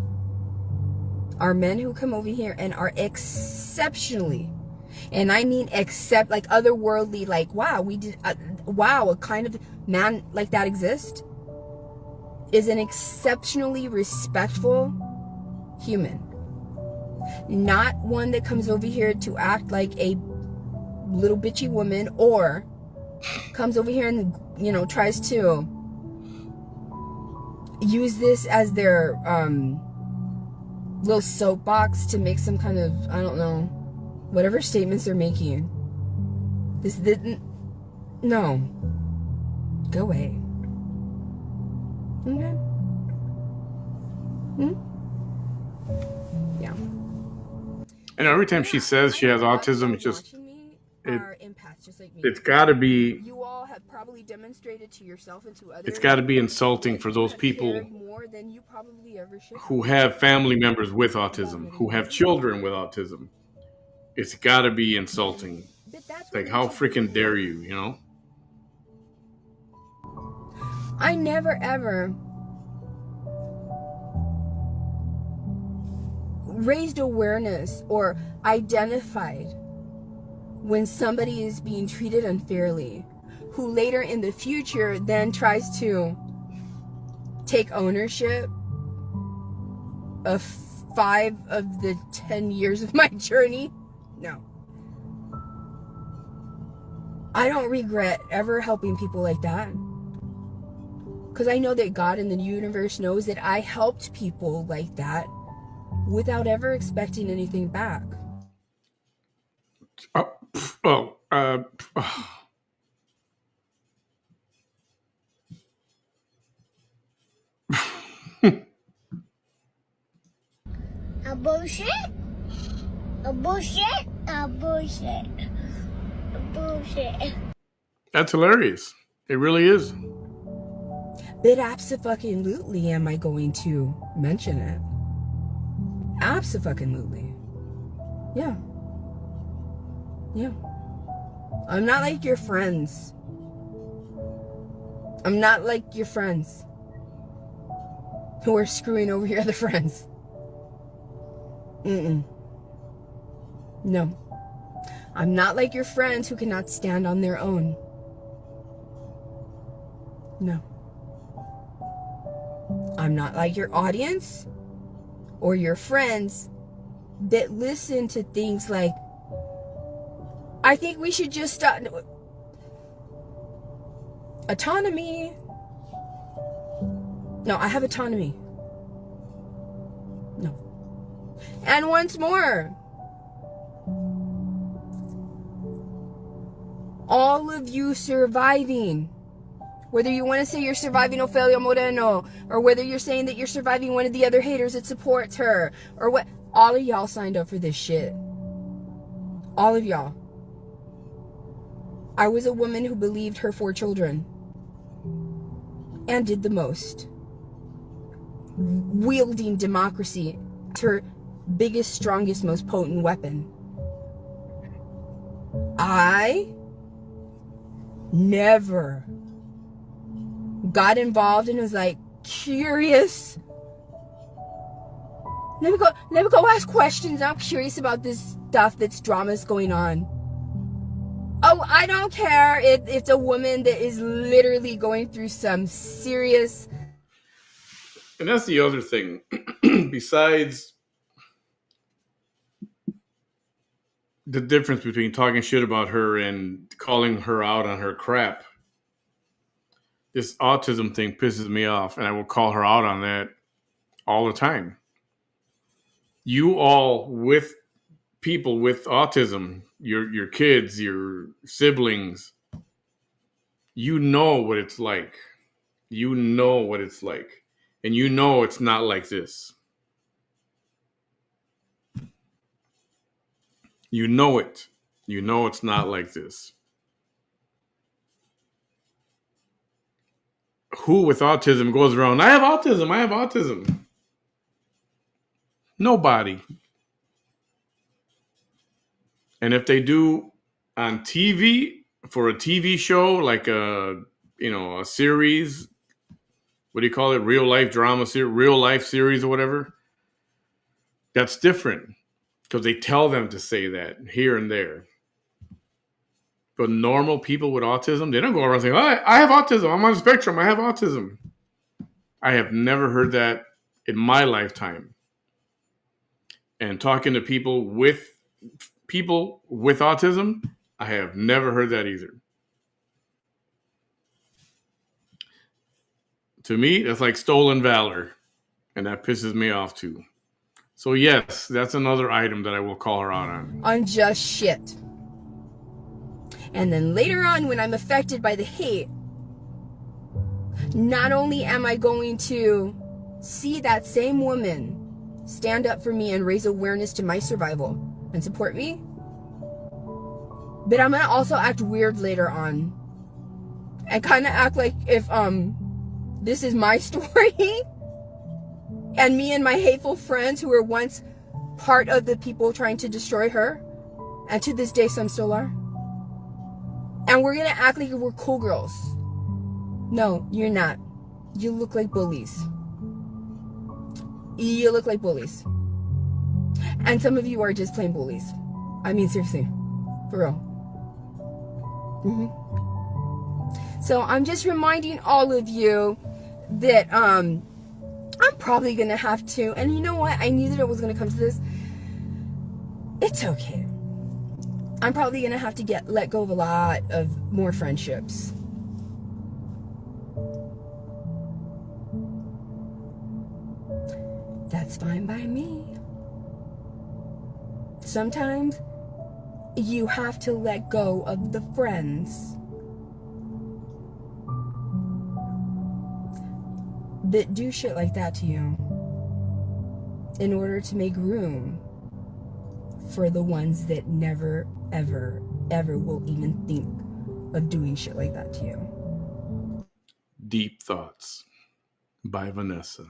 are men who come over here and are exceptionally, and I mean like otherworldly, like, wow, a kind of man like that exists, is an exceptionally respectful human. Not one that comes over here to act like a little bitchy woman, or comes over here and tries to use this as their little soapbox to make some kind of, I don't know, whatever statements they're making. This didn't. No. Go away. Okay. Yeah. And every time she says she has autism, it's got to be. You all have probably demonstrated to yourself and to others. It's got to be insulting for those people more than you probably ever should. Who have family members with autism, who have children with autism. It's got to be insulting. Like, how freaking dare you, I never ever raised awareness or identified when somebody is being treated unfairly, who later in the future then tries to take ownership of 5 of the 10 years of my journey. No. I don't regret ever helping people like that. Because I know that God in the universe knows that I helped people like that without ever expecting anything back. A bullshit? A bullshit? A bullshit? A bullshit? That's hilarious. It really is. But abso-fucking-lutely am I going to mention it. Abso-fucking-lutely. Yeah. Yeah. I'm not like your friends. I'm not like your friends who are screwing over your other friends. No. I'm not like your friends who cannot stand on their own. No. I'm not like your audience or your friends that listen to things like, I think we should just stop. Autonomy. No, I have autonomy. No. And once more, all of you surviving, whether you want to say you're surviving Ofelia Moreno, or whether you're saying that you're surviving one of the other haters that supports her, or what, all of y'all signed up for this shit. All of y'all. I was a woman who believed her 4 children and did the most. Wielding democracy as her biggest, strongest, most potent weapon. I never got involved and was like curious. Let me go ask questions. I'm curious about this stuff that's dramas going on. Oh, I don't care if it's a woman that is literally going through some serious. And that's the other thing. Besides the difference between talking shit about her and calling her out on her crap, this autism thing pisses me off, and I will call her out on that all the time. You all with people with autism, your kids, your siblings, you know what it's like. You know what it's like. And you know it's not like this. You know it. You know it's not like this. Who with autism goes around, I have autism, I have autism? Nobody. And if they do on TV, for a TV show, like a series, what do you call it? Real life drama series, real life series or whatever. That's different because they tell them to say that here and there. But normal people with autism, they don't go around saying, I have autism. I'm on the spectrum. I have autism. I have never heard that in my lifetime. And talking to people with autism, I have never heard that either. To me, that's like stolen valor. And that pisses me off too. So yes, that's another item that I will call her out on. On just shit. And then later on, when I'm affected by the hate, not only am I going to see that same woman stand up for me and raise awareness to my survival and support me, but I'm going to also act weird later on and kind of act like if this is my story and me and my hateful friends who were once part of the people trying to destroy her, and to this day some still are, and we're gonna act like we're cool girls. No, you're not. You look like bullies. You look like bullies. And some of you are just plain bullies. I mean, seriously. For real. So I'm just reminding all of you that I'm probably gonna have to, and you know what? I knew that it was gonna come to this. It's okay. I'm probably gonna have to let go of a lot of more friendships. That's fine by me. Sometimes you have to let go of the friends that do shit like that to you in order to make room for the ones that never, ever, ever will even think of doing shit like that to you. Deep Thoughts by Vanessa.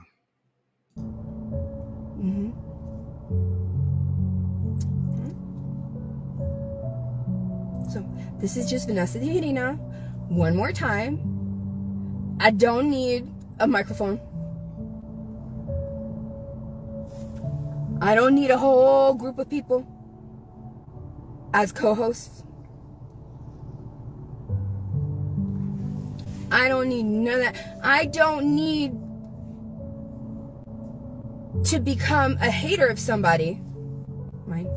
So this is just Vanessa the Irina. One more time. I don't need a microphone. I don't need a whole group of people as co-hosts. I don't need none of that. I don't need to become a hater of somebody, right?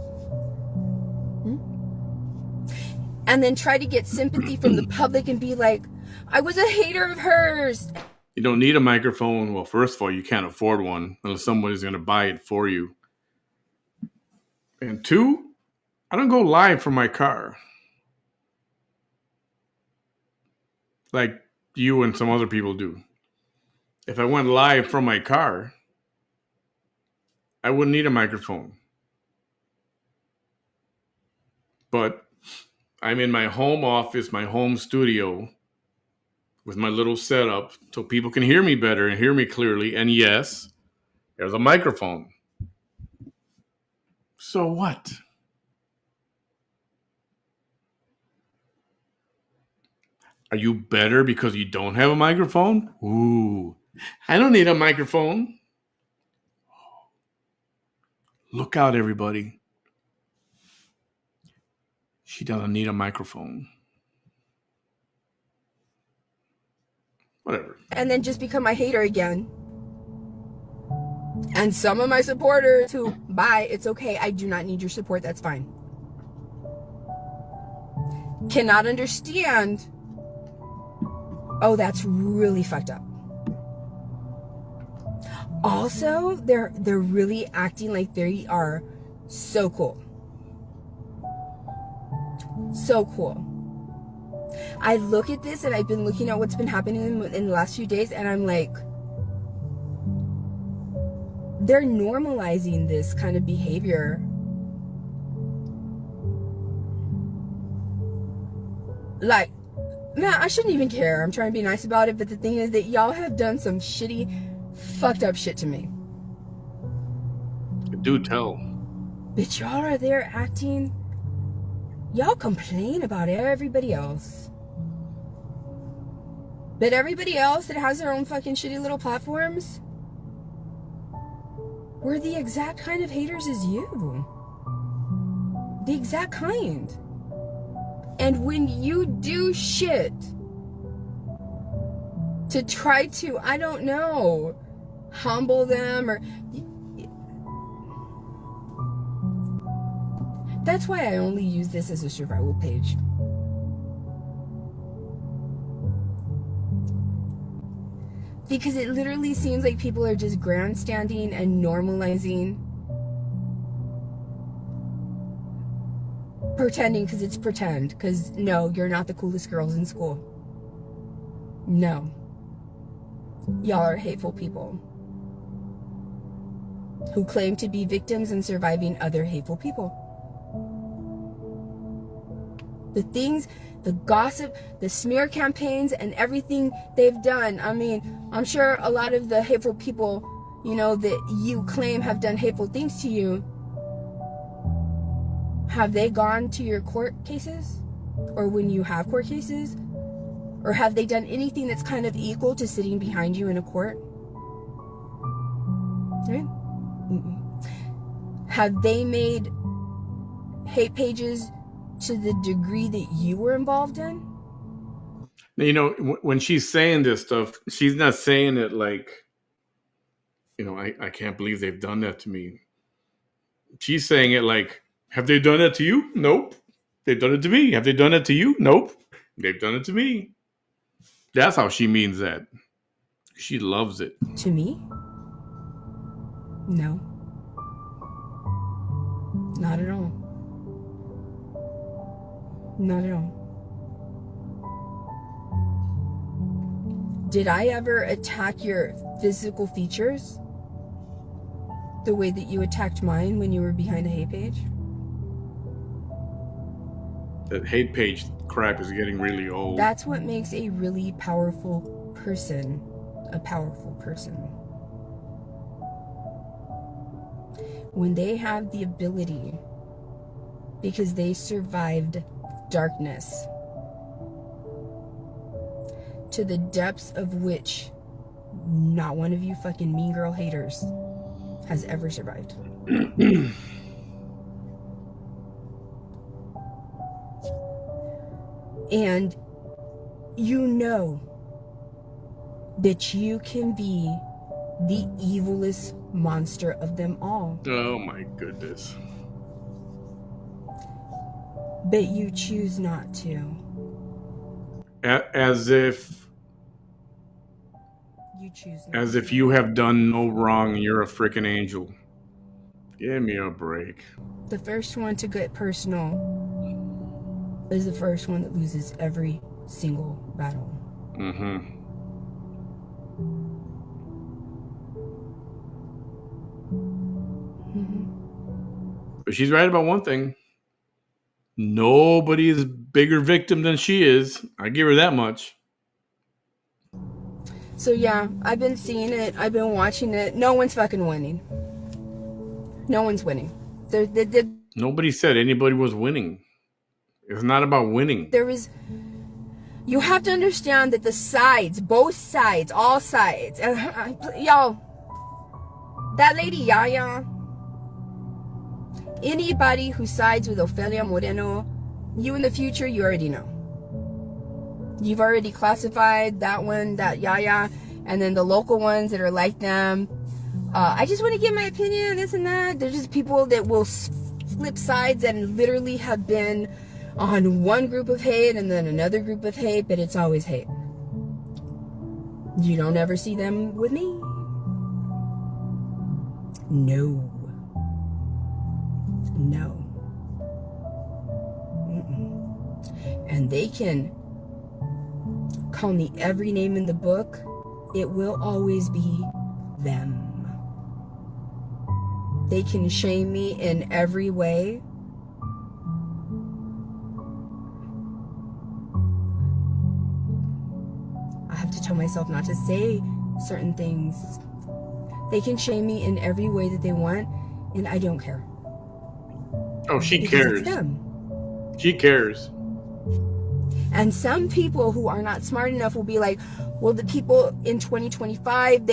And then try to get sympathy from the public and be like, I was a hater of hers. You don't need a microphone. Well, first of all, you can't afford one unless somebody's going to buy it for you. And two, I don't go live from my car like you and some other people do. If I went live from my car, I wouldn't need a microphone. But I'm in my home office, my home studio, with my little setup so people can hear me better and hear me clearly. And yes, there's a microphone. So what? Are you better because you don't have a microphone? Ooh, I don't need a microphone. Look out, everybody. She doesn't need a microphone. Whatever. And then just become a hater again. And some of my supporters who, bye, it's okay, I do not need your support, that's fine. Cannot understand, oh, that's really fucked up. Also, they're really acting like they are so cool. So cool. I look at this and I've been looking at what's been happening in the last few days and I'm like, they're normalizing this kind of behavior. Like, man, I shouldn't even care. I'm trying to be nice about it, but the thing is that y'all have done some shitty, fucked up shit to me. Do tell. But y'all are there acting, y'all complain about everybody else. But everybody else that has their own fucking shitty little platforms, we're the exact kind of haters as you. The exact kind. And when you do shit to try to, I don't know, humble them or... That's why I only use this as a survival page. Because it literally seems like people are just grandstanding and normalizing. Pretending because it's pretend. Because no, you're not the coolest girls in school. No. Y'all are hateful people who claim to be victims and surviving other hateful people. The things, the gossip, the smear campaigns, and everything they've done. I mean, I'm sure a lot of the hateful people, you know, that you claim have done hateful things to you, have they gone to your court cases? Or when you have court cases? Or have they done anything that's kind of equal to sitting behind you in a court? Right? Have they made hate pages to the degree that you were involved in? You know, when she's saying this stuff, she's not saying it like, you know, I can't believe they've done that to me. She's saying it like, have they done that to you? Nope. They've done it to me. Have they done it to you? Nope. They've done it to me. That's how she means that. She loves it. To me? No. Not at all. Not at all. Did I ever attack your physical features the way that you attacked mine when you were behind a hate page? That hate page crap is getting really old. That's what makes a really powerful person a powerful person. When they have the ability, because they survived darkness to the depths of which not one of you fucking mean girl haters has ever survived. And you know that you can be the evilest monster of them all. Oh my goodness. But you choose not to. As if You choose not As to. if you have done no wrong and you're a freaking angel. Give me a break. The first one to get personal is the first one that loses every single battle. Mm-hmm. But she's right about one thing. Nobody is a bigger victim than she is. I give her that much. So yeah, I've been seeing it. I've been watching it. No one's fucking winning. No one's winning. Nobody said anybody was winning. It's not about winning. There is. You have to understand that the sides, both sides, all sides, y'all. That lady Yaya. Anybody who sides with Ofelia Moreno, you in the future, you already know. You've already classified that one, that Yaya, and then the local ones that are like them. I just want to give my opinion, this and that. There's just people that will flip sides and literally have been on one group of hate and then another group of hate, but it's always hate. You don't ever see them with me. No. And they can call me every name in the book. It will always be them. They can shame me in every way. I have to tell myself not to say certain things. They can shame me in every way that they want, and I don't care. Oh, she Because cares. it's them. She cares. And some people who are not smart enough will be like, well, the people in 2025,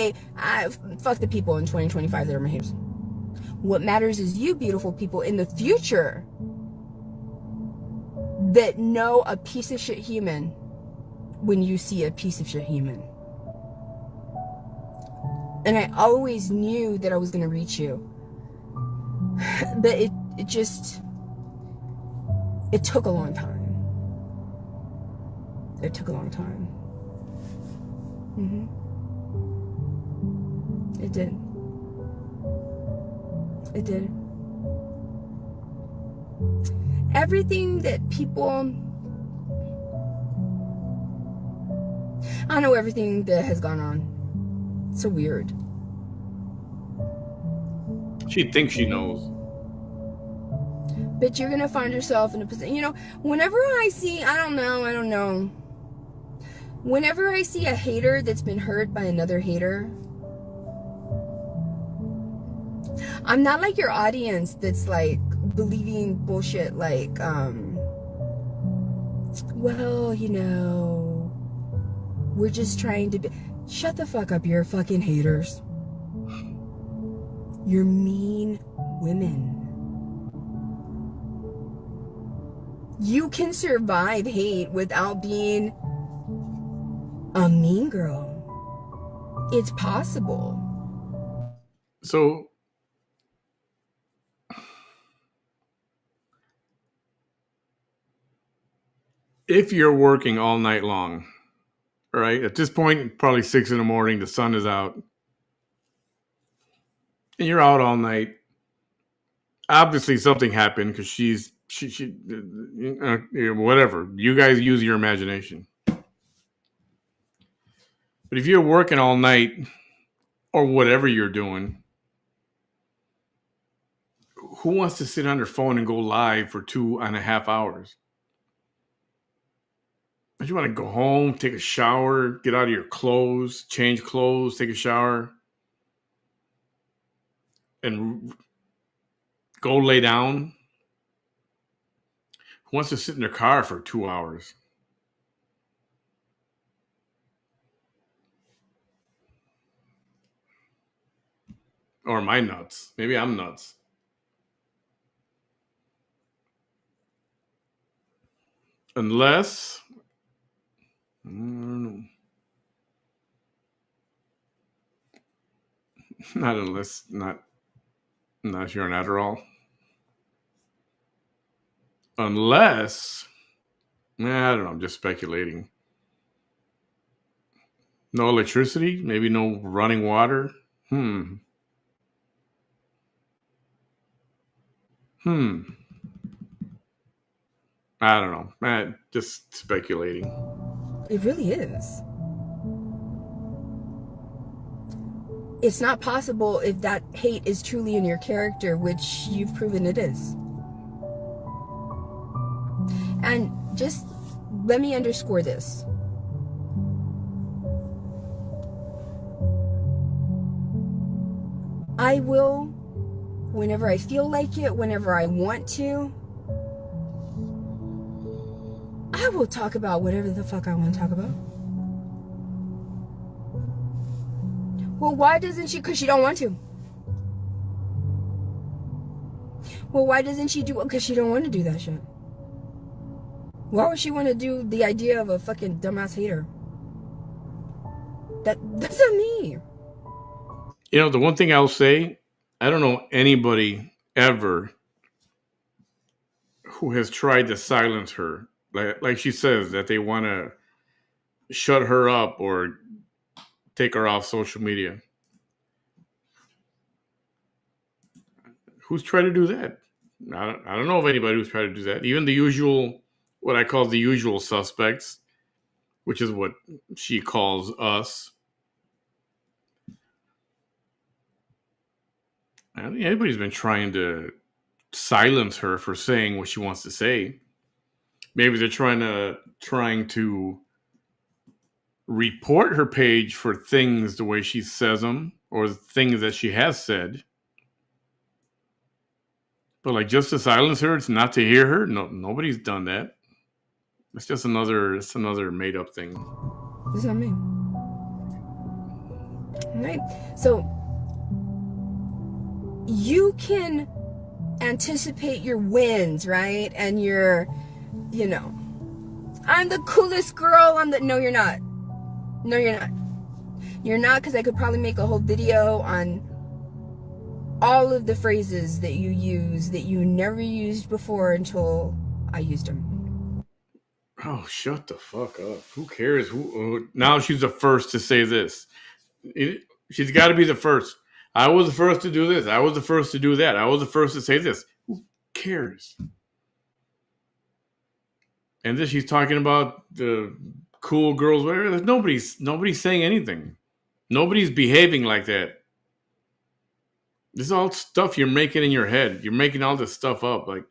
fuck the people in 2025 that are my haters. What matters is you, beautiful people, in the future that know a piece of shit human when you see a piece of shit human. And I always knew that I was going to reach you. But it took a long time. It took a long time. It did. It did. Everything that people... I know everything that has gone on. It's so weird. She thinks she knows. But you're going to find yourself in a position... You know, whenever I see... I don't know. Whenever I see a hater that's been hurt by another hater... I'm not like your audience that's like believing bullshit like, well, you know, we're just trying to be... Shut the fuck up, you're fucking haters. You're mean women. You can survive hate without being a mean girl. It's possible. So, if you're working all night long, right? At this point, probably 6 a.m, the sun is out, and you're out all night. Obviously, something happened because she whatever. You guys use your imagination. But if you're working all night or whatever you're doing, who wants to sit on their phone and go live for 2.5 hours? Don't you want to go home, take a shower, get out of your clothes, change clothes, take a shower, and go lay down? Who wants to sit in their car for 2 hours? Or am I nuts? Maybe I'm nuts. Unless, I don't know. Not unless you're an Adderall. Unless, I don't know, I'm just speculating. No electricity? Maybe no running water? Hmm. Hmm. I don't know. Just speculating. It really is. It's not possible if that hate is truly in your character, which you've proven it is. And just let me underscore this. I will, whenever I feel like it, whenever I want to, I will talk about whatever the fuck I want to talk about. Well, why doesn't she? Because she don't want to. Well, why doesn't she do it? Because she don't want to do that shit. Why would she want to do the idea of a fucking dumbass hater? That's not me. You know, the one thing I'll say, I don't know anybody ever who has tried to silence her. Like she says, that they want to shut her up or take her off social media. Who's tried to do that? I don't know of anybody who's tried to do that. Even the usual, what I call the usual suspects, which is what she calls us. I don't think anybody's been trying to silence her for saying what she wants to say. Maybe they're trying to report her page for things the way she says them or things that she has said. But like just to silence her, it's not to hear her. No, nobody's done that. It's just another made up thing. It's not me. Right? So you can anticipate your wins, right? And you know, I'm the coolest girl. No, you're not. No, you're not. You're not, because I could probably make a whole video on all of the phrases that you use that you never used before until I used them. Oh, shut the fuck up. Who cares? Now she's the first to say this. She's got to be the first. I was the first to do this. I was the first to do that. I was the first to say this. Who cares? And then she's talking about the cool girls, whatever. Nobody's saying anything. Nobody's behaving like that. This is all stuff you're making in your head. You're making all this stuff up. Like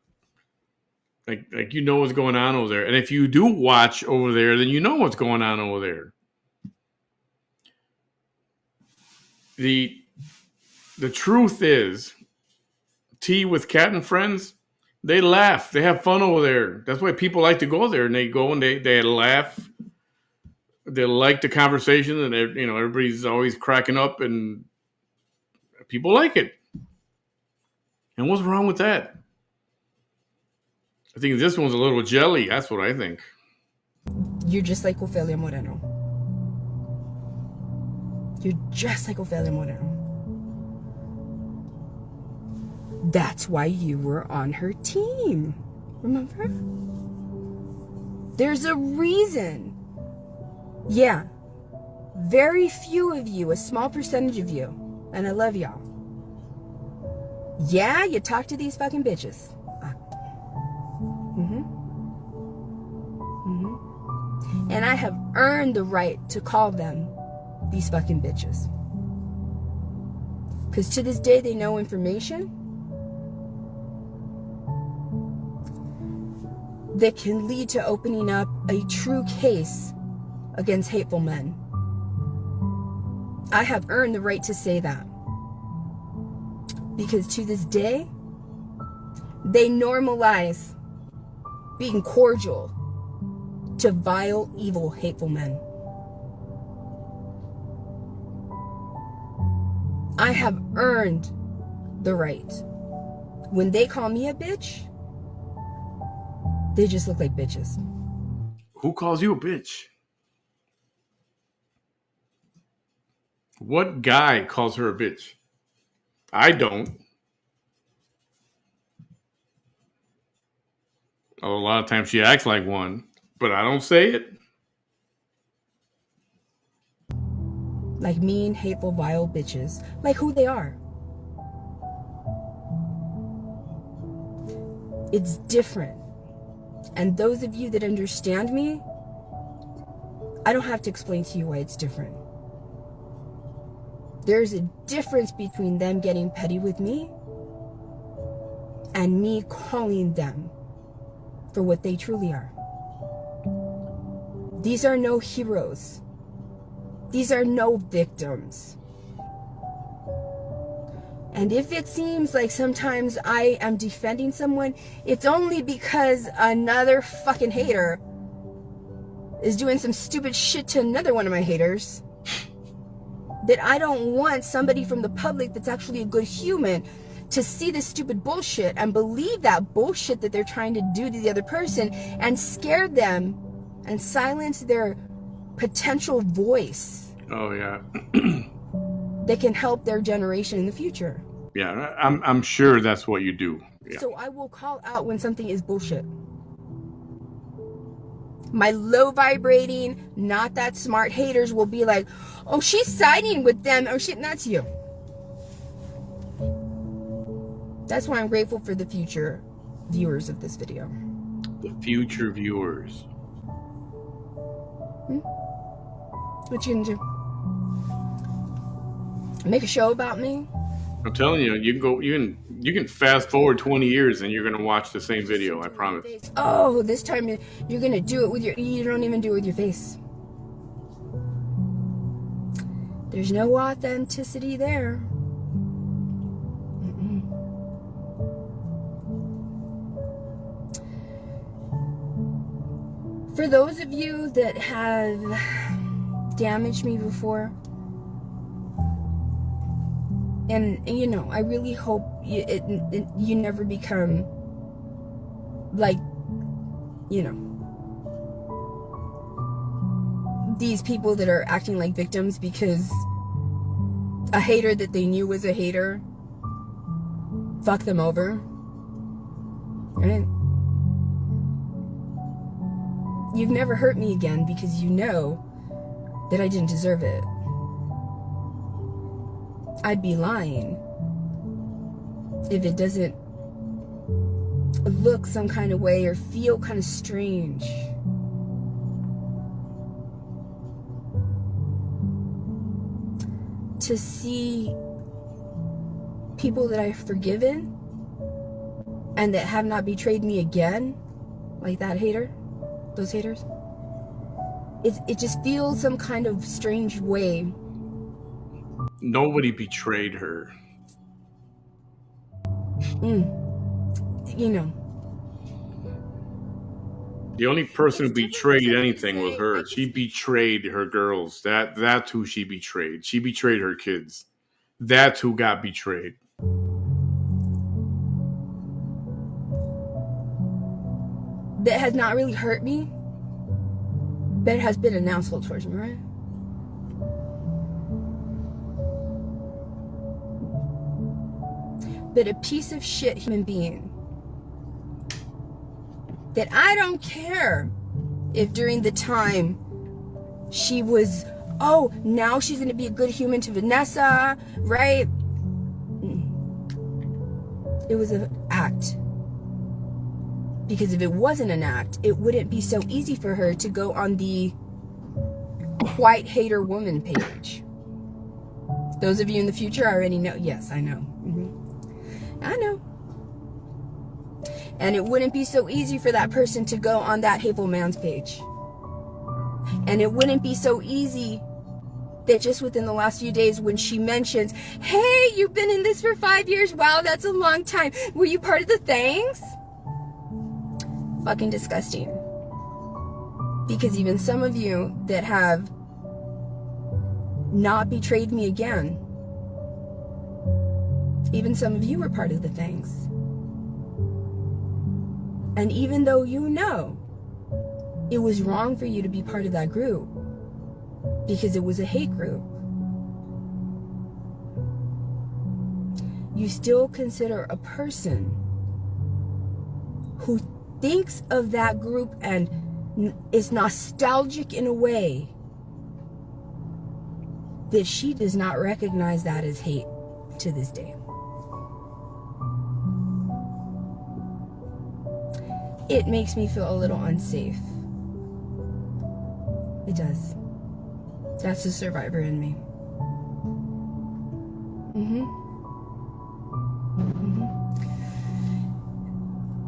you know what's going on over there. And if you do watch over there, then you know what's going on over there. The truth is, tea with Cat and friends, they laugh. They have fun over there. That's why people like to go there, and they go and they laugh. They like the conversation, and everybody's always cracking up, and people like it. And what's wrong with that? I think this one's a little jelly. That's what I think. You're just like Ofelia Moreno. You're just like Ofelia Moreno. That's why you were on her team. Remember? There's a reason. Yeah. Very few of you, a small percentage of you, and I love y'all. Yeah, you talk to these fucking bitches. And I have earned the right to call them these fucking bitches. Because to this day, they know information that can lead to opening up a true case against hateful men. I have earned the right to say that. Because to this day, they normalize being cordial to vile, evil, hateful men. I have earned the right. When they call me a bitch, they just look like bitches. Who calls you a bitch? What guy calls her a bitch? I don't. A lot of times she acts like one, but I don't say it. Like mean, hateful, vile bitches. Like who they are. It's different. And those of you that understand me, I don't have to explain to you why it's different. There's a difference between them getting petty with me and me calling them for what they truly are. These are no heroes. These are no victims. And if it seems like sometimes I am defending someone, it's only because another fucking hater is doing some stupid shit to another one of my haters. That I don't want somebody from the public that's actually a good human to see this stupid bullshit and believe that bullshit that they're trying to do to the other person and scare them and silence their potential voice. Oh yeah. That can help their generation in the future. Yeah, I'm sure that's what you do. Yeah. So I will call out when something is bullshit. My low vibrating, not that smart haters will be like, oh, she's siding with them. Oh shit, that's you. That's why I'm grateful for the future viewers of this video. The future viewers. What you gonna do? Make a show about me? I'm telling you, you can fast forward 20 years and you're gonna watch the same video. I promise. Oh, this time you're gonna do it with you don't even do it with your face. There's no authenticity there. For those of you that have damaged me before, and you know, I really hope you never become like, you know, these people that are acting like victims because a hater that they knew was a hater fucked them over, right? You've never hurt me again because you know that I didn't deserve it. I'd be lying if it doesn't look some kind of way or feel kind of strange. To see people that I've forgiven and that have not betrayed me again, like that hater, those haters, it just feels some kind of strange way. Nobody betrayed her. You know. The only person who betrayed anything was her. She betrayed her girls. That's who she betrayed. She betrayed her kids. That's who got betrayed. That has not really hurt me, but it has been an asshole towards me, right? But a piece of shit human being that I don't care if during the time she was, oh, now she's going to be a good human to Vanessa, right? It was an act. Because if it wasn't an act, it wouldn't be so easy for her to go on the white hater woman page. Those of you in the future already know. Yes, I know. I know. And it wouldn't be so easy for that person to go on that hateful man's page. And it wouldn't be so easy that just within the last few days when she mentions, hey, you've been in this for 5 years. Wow, that's a long time. Were you part of the things? Fucking disgusting. Because even some of you that have not betrayed me again, even some of you were part of the things. And even though you know it was wrong for you to be part of that group because it was a hate group, you still consider a person who thinks of that group and is nostalgic in a way that she does not recognize that as hate to this day. It makes me feel a little unsafe. It does. That's the survivor in me.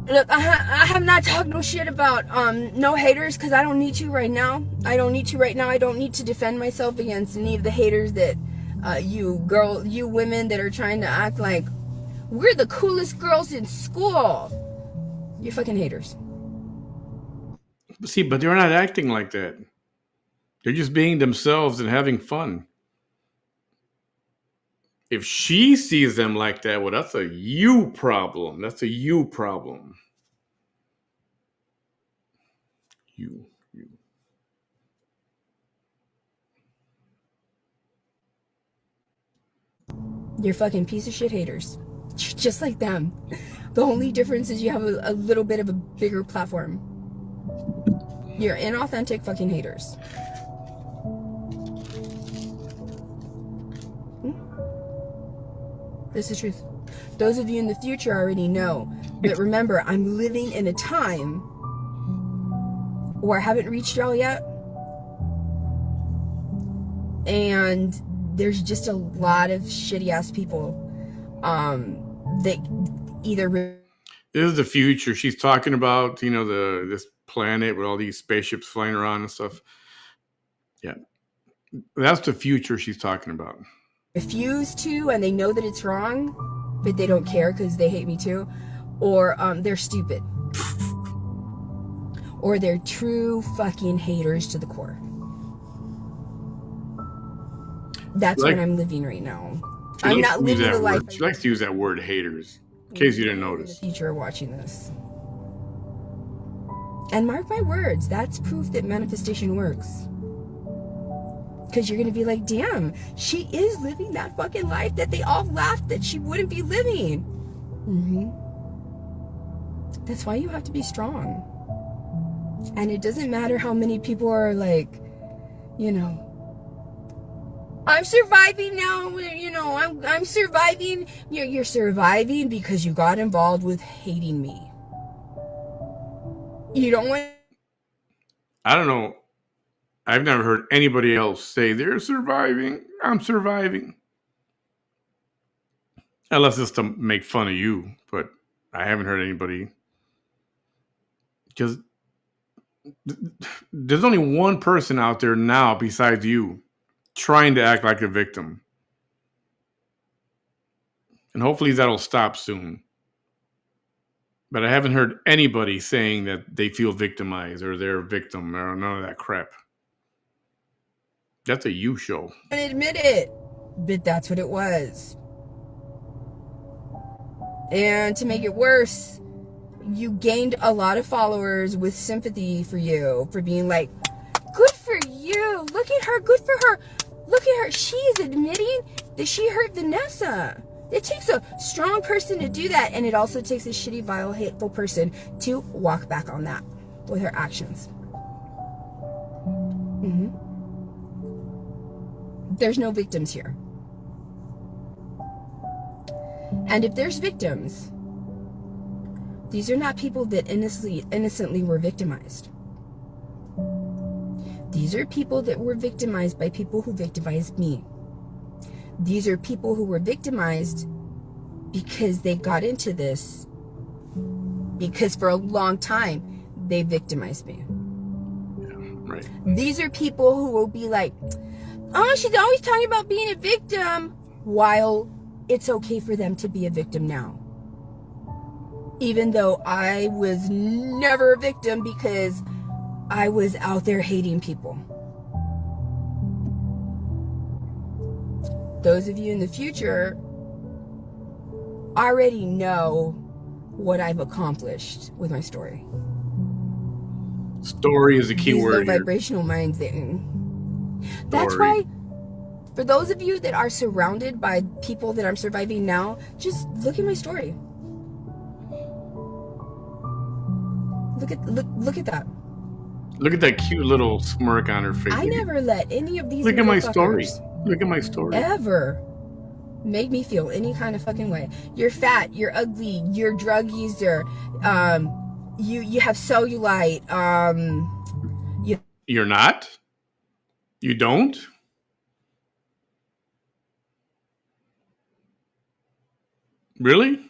Look, I have not talked no shit about no haters, because I don't need to right now. I don't need to defend myself against any of the haters that you women that are trying to act like we're the coolest girls in school. You're fucking haters. See, but they're not acting like that. They're just being themselves and having fun. If she sees them like that, well, that's a you problem. That's a you problem. You. You're fucking piece of shit haters. Just like them. The only difference is you have a little bit of a bigger platform. You're inauthentic fucking haters. This is the truth. Those of you in the future already know. But remember, I'm living in a time where I haven't reached y'all yet. And there's just a lot of shitty ass people that either... This is the future. She's talking about, this planet with all these spaceships flying around and stuff. Yeah. That's the future she's talking about. Refuse to, and they know that it's wrong, but they don't care because they hate me too. Or they're stupid. Or they're true fucking haters to the core. That's what I'm living right now. I'm not living the life. She likes to use that word haters, in case you didn't notice. In the future watching this. And mark my words, that's proof that manifestation works. Because you're going to be like, damn, she is living that fucking life that they all laughed that she wouldn't be living. That's why you have to be strong. And it doesn't matter how many people are like, I'm surviving now, I'm surviving. You're surviving because you got involved with hating me. You don't want... I don't know. I've never heard anybody else say they're surviving. I'm surviving. Unless it's to make fun of you, but I haven't heard anybody. Because there's only one person out there now besides you trying to act like a victim. And hopefully that'll stop soon. But I haven't heard anybody saying that they feel victimized or they're a victim or none of that crap. That's a you show. I admit it, but that's what it was. And to make it worse, you gained a lot of followers with sympathy for you, for being like, good for you. Look at her. Good for her. Look at her. She's admitting that she hurt Vanessa. It takes a strong person to do that. And it also takes a shitty, vile, hateful person to walk back on that with her actions. There's no victims here. And if there's victims, these are not people that innocently were victimized. These are people that were victimized by people who victimized me. These are people who were victimized because they got into this because for a long time they victimized me. Yeah, right. These are people who will be like, oh, she's always talking about being a victim, while it's okay for them to be a victim now. Even though I was never a victim because I was out there hating people. Those of you in the future already know what I've accomplished with my story. Story is a key word here. Vibrational minds. That's why, for those of you that are surrounded by people that I'm surviving now, just look at my story. Look at that. Look at that cute little smirk on her face. I never let any of these Look at my story. Look at my story. ever make me feel any kind of fucking way. You're fat, you're ugly, you're a drug user, you have cellulite, You're not? You don't? Really?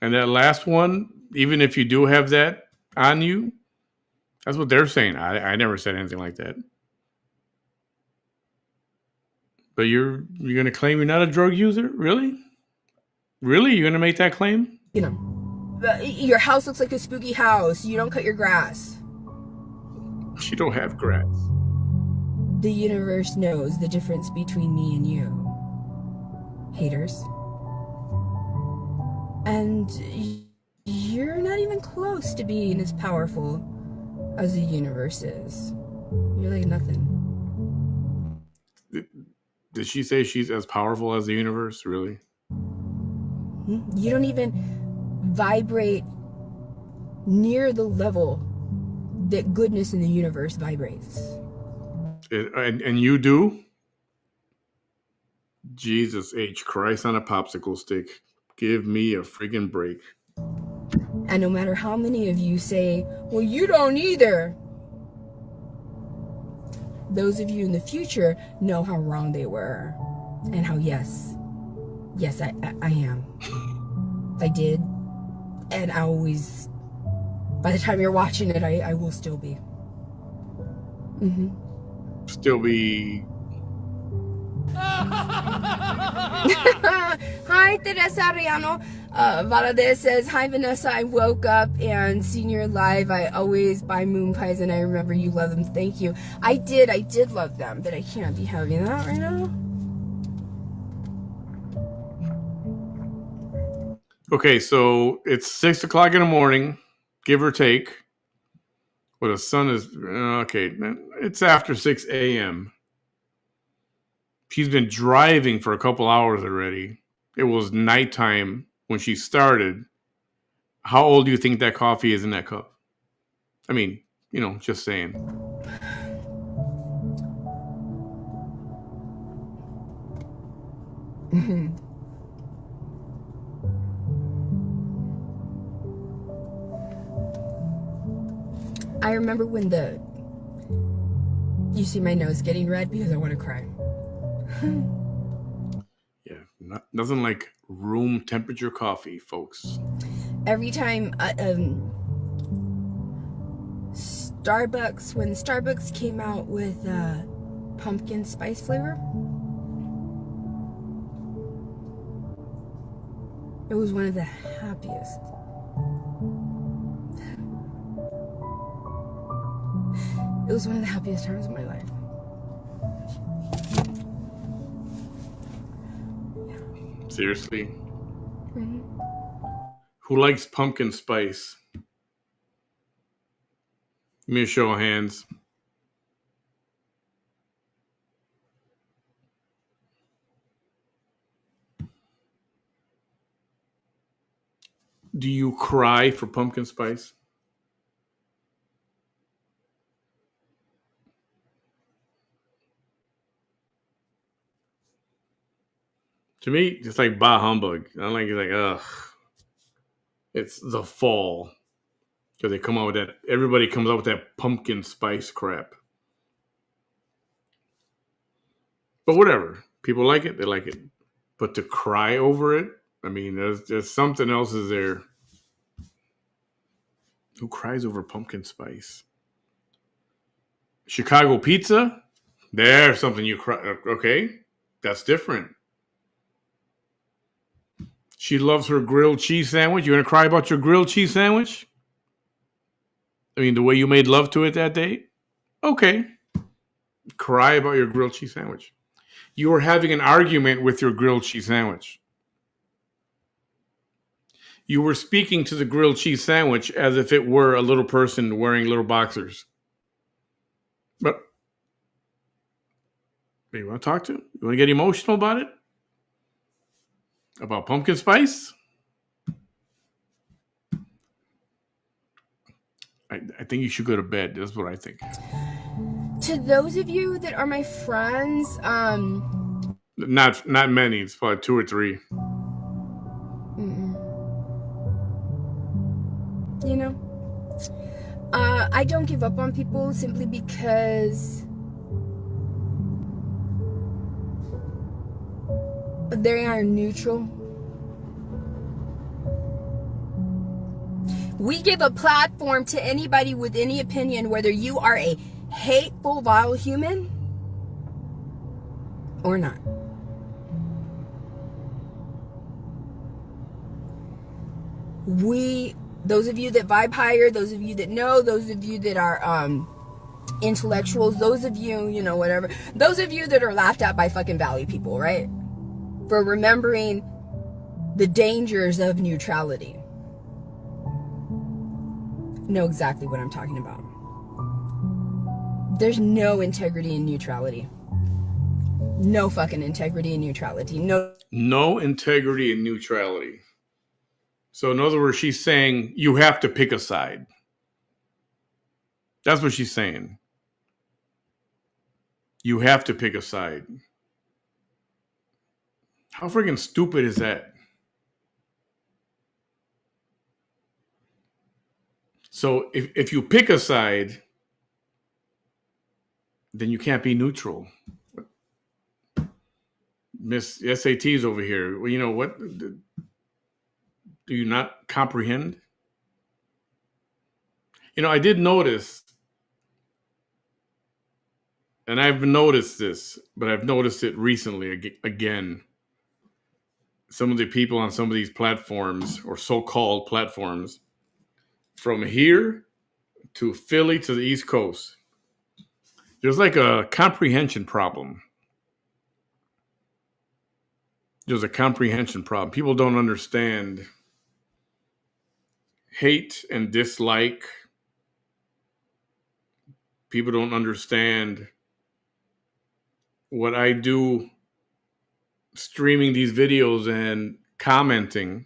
And that last one, even if you do have that on you, that's what they're saying. I never said anything like that. But you're gonna claim you're not a drug user? Really? Really? You're gonna make that claim? you know, your house looks like a spooky house, you don't cut your grass. She don't have grass. The universe knows the difference between me and you. Haters. And you're not even close to being as powerful as the universe is. You're like nothing. Did she say she's as powerful as the universe? Really? You don't even vibrate near the level that goodness in the universe vibrates. And you do? Jesus H. Christ on a popsicle stick. Give me a friggin' break. And no matter how many of you say, well, you don't either, those of you in the future know how wrong they were. And how, yes, I am. I did. And I always, by the time you're watching it, I will still be. Still be. Hi, Teresa Ariano. Valadez says, hi, Vanessa. I woke up and seen your live. I always buy moon pies and I remember you love them. Thank you. I did love them, but I can't be having that right now. Okay, so it's 6 o'clock in the morning, give or take. Well, the sun is okay. It's after 6 a.m. She's been driving for a couple hours already. It was nighttime when she started. How old do you think that coffee is in that cup? I mean, just saying. I remember when you see my nose getting red because I want to cry. Yeah, nothing like room temperature coffee, folks. Every time Starbucks, when Starbucks came out with pumpkin spice flavor, it was one of the happiest. It was one of the happiest times of my life. Seriously? Who likes pumpkin spice? Give me a show of hands. Do you cry for pumpkin spice? To me, it's like bah humbug. I like it's like ugh. It's the fall because they come out with that. Everybody comes out with that pumpkin spice crap. But whatever, people like it. They like it. But to cry over it, I mean, there's something else is there. Who cries over pumpkin spice? Chicago pizza? There's something you cry. Okay, that's different. She loves her grilled cheese sandwich. You're going to cry about your grilled cheese sandwich? I mean, the way you made love to it that day? Okay. Cry about your grilled cheese sandwich. You were having an argument with your grilled cheese sandwich. You were speaking to the grilled cheese sandwich as if it were a little person wearing little boxers. But you want to talk to him? You want to get emotional about it? About pumpkin spice? I think you should go to bed. That's what I think. To those of you that are my friends, Not many. It's probably 2 or 3. you know, I don't give up on people simply because they are neutral. We give a platform to anybody with any opinion, whether you are a hateful, vile human or not. Those of you that vibe higher, those of you that know, those of you that are intellectuals, those of you, you know, whatever, those of you that are laughed at by fucking valley people, right? For remembering the dangers of neutrality. Know exactly what I'm talking about. There's no integrity in neutrality. No fucking integrity in neutrality. No integrity in neutrality. So in other words, she's saying you have to pick a side. That's what she's saying. You have to pick a side. How freaking stupid is that? So if you pick a side, then you can't be neutral. Miss SAT's over here. Well, you know what? Do you not comprehend? You know, I did notice, and I've noticed this, but I've noticed it recently again. Some of the people on some of these platforms, or so-called platforms, from here to Philly to the East Coast, there's like a comprehension problem. There's a comprehension problem. People don't understand hate and dislike. People don't understand what I do streaming these videos and commenting,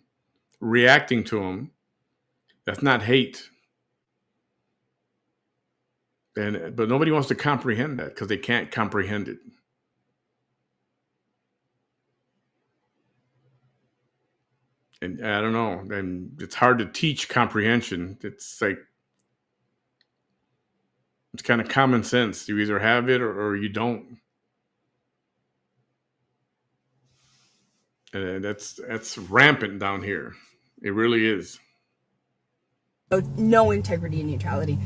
reacting to them. That's not hate. But nobody wants to comprehend that because they can't comprehend it. And I don't know. And it's hard to teach comprehension. It's like, it's kind of common sense. You either have it or you don't. And that's rampant down here. It really is. No integrity in neutrality.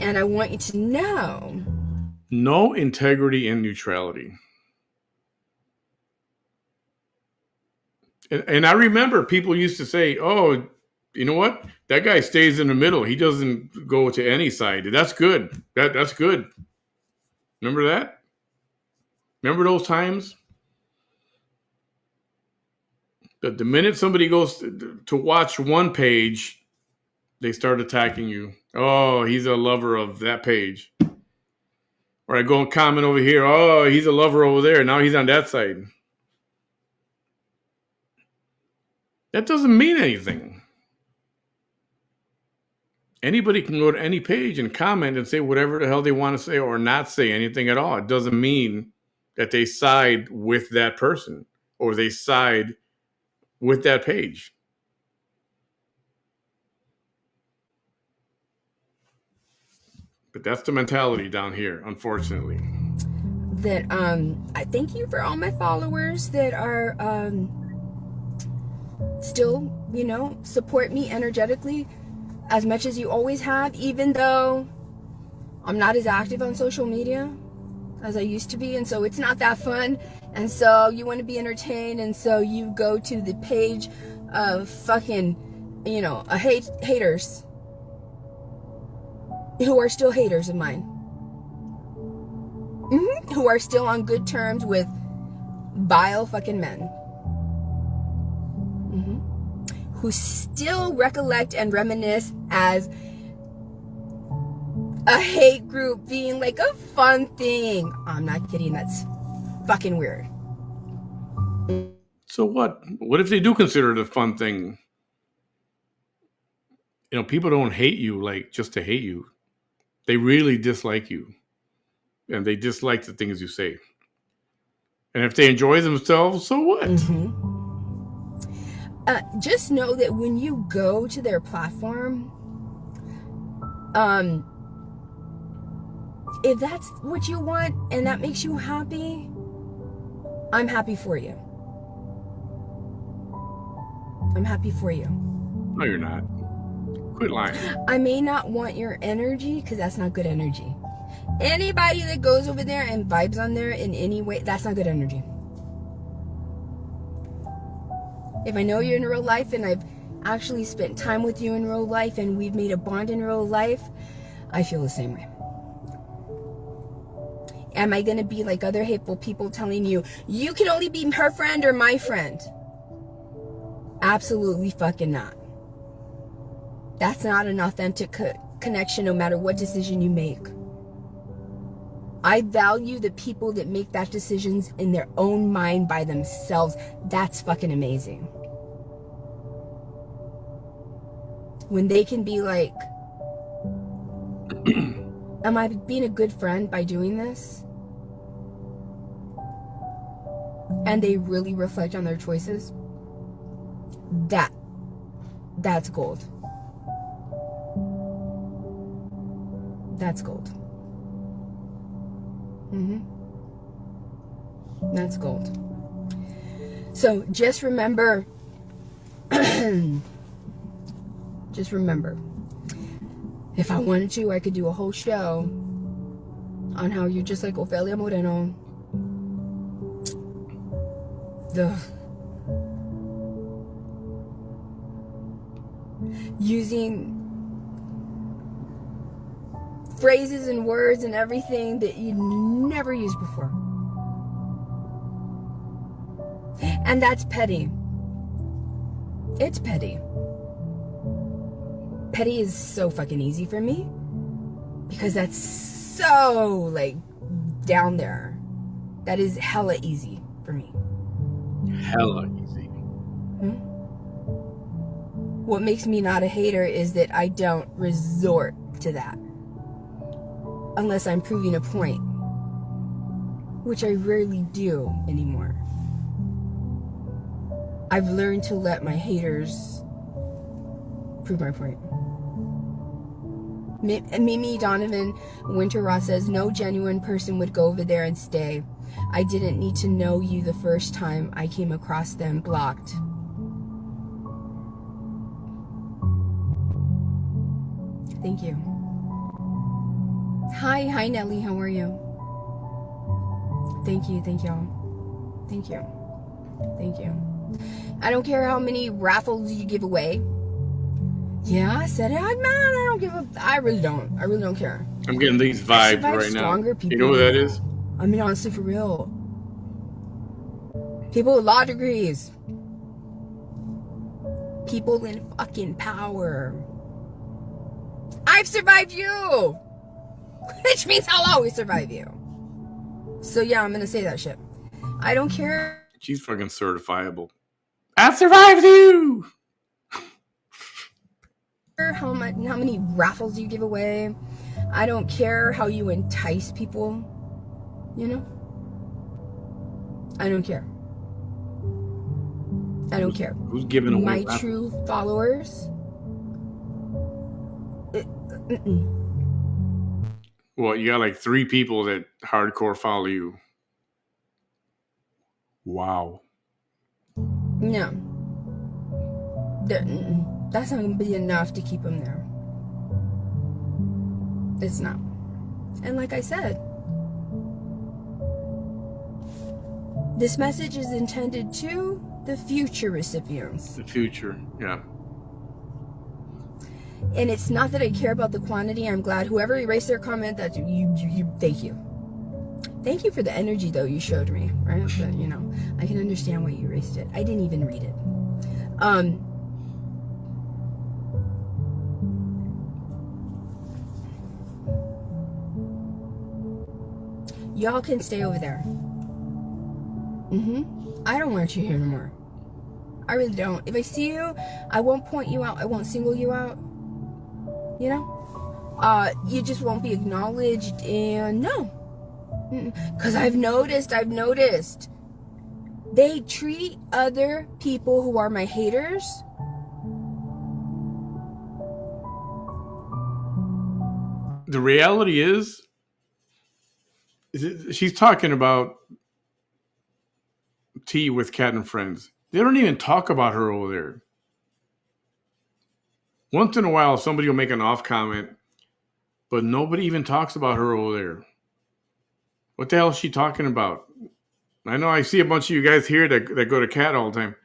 And I want you to know. No integrity in neutrality. And I remember people used to say, oh, you know what? That guy stays in the middle. He doesn't go to any side. That's good. That's good. Remember that? Remember those times? That the minute somebody goes to watch one page, they start attacking you. Oh, he's a lover of that page. Or I go and comment over here. Oh, he's a lover over there. Now he's on that side. That doesn't mean anything. Anybody can go to any page and comment and say whatever the hell they want to say or not say anything at all. It doesn't mean that they side with that person or they side with that page. But that's the mentality down here, unfortunately. That I thank you for all my followers that are still, you know, support me energetically as much as you always have, even though I'm not as active on social media as I used to be, and so it's not that fun. And so you want to be entertained, and so you go to the page of fucking, you know, haters who are still haters of mine, who are still on good terms with vile fucking men, who still recollect and reminisce as a hate group being like a fun thing. I'm not kidding. That's fucking weird. So what? What if they do consider it a fun thing? You know, people don't hate you like just to hate you. They really dislike you. and they dislike the things you say. And if they enjoy themselves, so what? Just know that when you go to their platform, if that's what you want and that makes you happy, I'm happy for you. I'm happy for you. No, you're not. Quit lying. I may not want your energy because that's not good energy. Anybody that goes over there and vibes on there in any way, that's not good energy. If I know you in real life and I've actually spent time with you in real life and we've made a bond in real life, I feel the same way. Am I going to be like other hateful people telling you, you can only be her friend or my friend? Absolutely fucking not. That's not an authentic connection no matter what decision you make. I value the people that make that decisions in their own mind by themselves. That's fucking amazing. When they can be like, am I being a good friend by doing this? And they really reflect on their choices. That's gold. That's gold. That's gold. So just remember, if I wanted to, I could do a whole show on how you're just like Ofelia Moreno. Using phrases and words and everything that you never used before. And that's petty. It's petty. Petty is so fucking easy for me because that's so like down there. That is hella easy for me. Hella easy. What makes me not a hater is that I don't resort to that unless I'm proving a point, which I rarely do anymore. I've learned to let my haters prove my point. Mimi Donovan Winter Ross says, no genuine person would go over there and stay. I didn't need to know you the first time I came across them. Blocked. Thank you. Hi Nelly, how are you? Thank you, y'all. Thank you. I don't care how many raffles you give away. Yeah, I said it. I really don't care. I'm getting these vibes right now. People, you know what that is? I mean, honestly, for real. People with law degrees. People in fucking power. I've survived you! Which means I'll always survive you. So yeah, I'm gonna say that shit. I don't care. She's fucking certifiable. I've survived you! How many raffles you give away. I don't care how you entice people. You know? I don't care. I don't care. Who's giving away my raffles? True followers? Well, you got like 3 people that hardcore follow you. Wow. No. That's not going to be enough to keep them there. It's not. And like I said, this message is intended to the future recipients. The future, yeah. And it's not that I care about the quantity. I'm glad whoever erased their comment, that you thank you. Thank you for the energy though you showed me, right? But, you know, I can understand why you erased it. I didn't even read it. Y'all can stay over there. I don't want you here anymore. I really don't. If I see you, I won't point you out. I won't single you out. You know? You just won't be acknowledged, and no. Because I've noticed. They treat other people who are my haters The reality is she's talking about tea with Cat and Friends. They don't even talk about her over there. Once in a while, somebody will make an off comment, but nobody even talks about her over there. What the hell is she talking about? I know I see a bunch of you guys here that go to Cat all the time.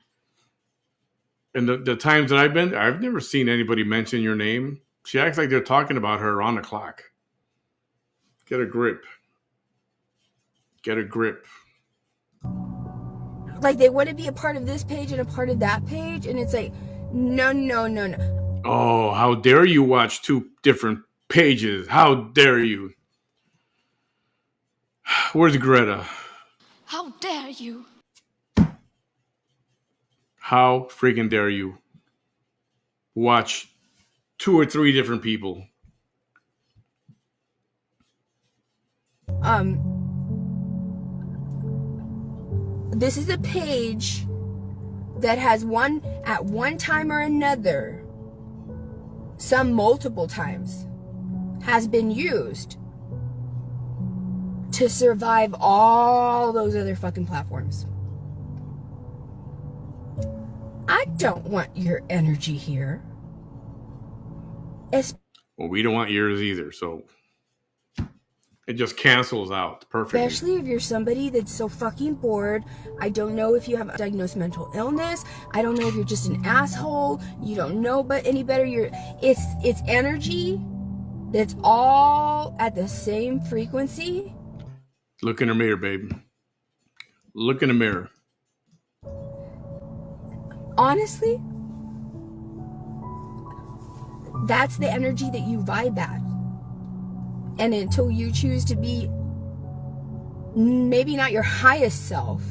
And the times that I've been, I've never seen anybody mention your name. She acts like they're talking about her on the clock. Get a grip. Get a grip. like they want to be a part of this page and a part of that page, and it's like, no. Oh, how dare you watch two different pages? How dare you? Where's Greta? How dare you? How freaking dare you watch two or three different people? This is a page that has at one time or another, some multiple times, has been used to survive all those other fucking platforms. I don't want your energy here. Well, we don't want yours either, so it just cancels out perfectly. Especially if you're somebody that's so fucking bored. I don't know if you have a diagnosed mental illness. I don't know if you're just an asshole. You don't know but any better. It's energy that's all at the same frequency. Look in the mirror, babe. Look in the mirror. Honestly, that's the energy that you vibe at. And until you choose to be maybe not your highest self,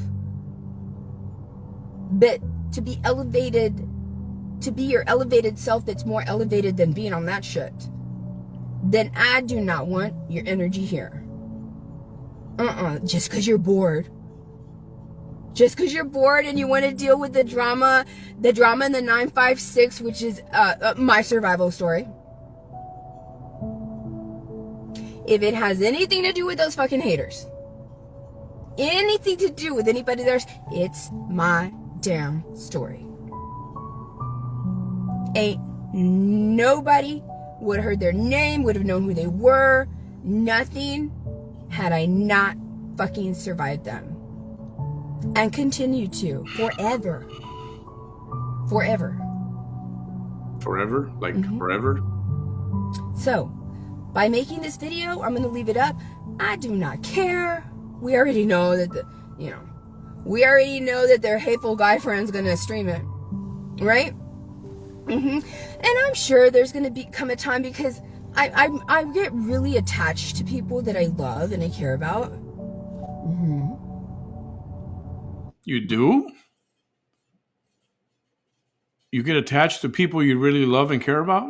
but to be elevated, to be your elevated self that's more elevated than being on that shit, then I do not want your energy here. Just because you're bored. Just because you're bored and you want to deal with the drama in the 956, which is my survival story. If it has anything to do with those fucking haters, anything to do with anybody there's, it's my damn story. Ain't nobody would have heard their name, would have known who they were, nothing, had I not fucking survived them. And continue to, forever. Forever. Forever? Like forever? So, by making this video, I'm going to leave it up. I do not care. We already know that their hateful guy friend's going to stream it. Right? And I'm sure there's going to come a time, because I get really attached to people that I love and I care about. You do? You get attached to people you really love and care about?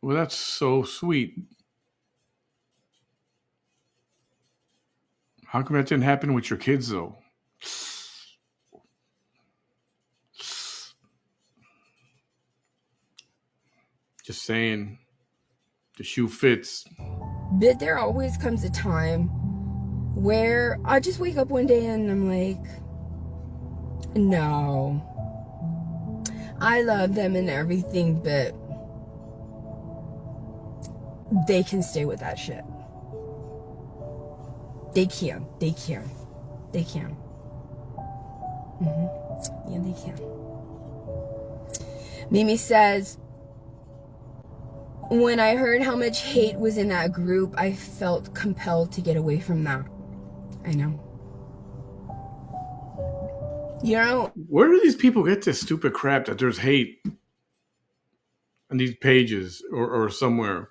Well, that's so sweet. How come that didn't happen with your kids, though? Just saying, the shoe fits. But there always comes a time where I just wake up one day and I'm like, no, I love them and everything, but they can stay with that shit. They can. Yeah, they can. Mimi says, when I heard how much hate was in that group, I felt compelled to get away from that. I know. You know, where do these people get this stupid crap that there's hate on these pages or somewhere?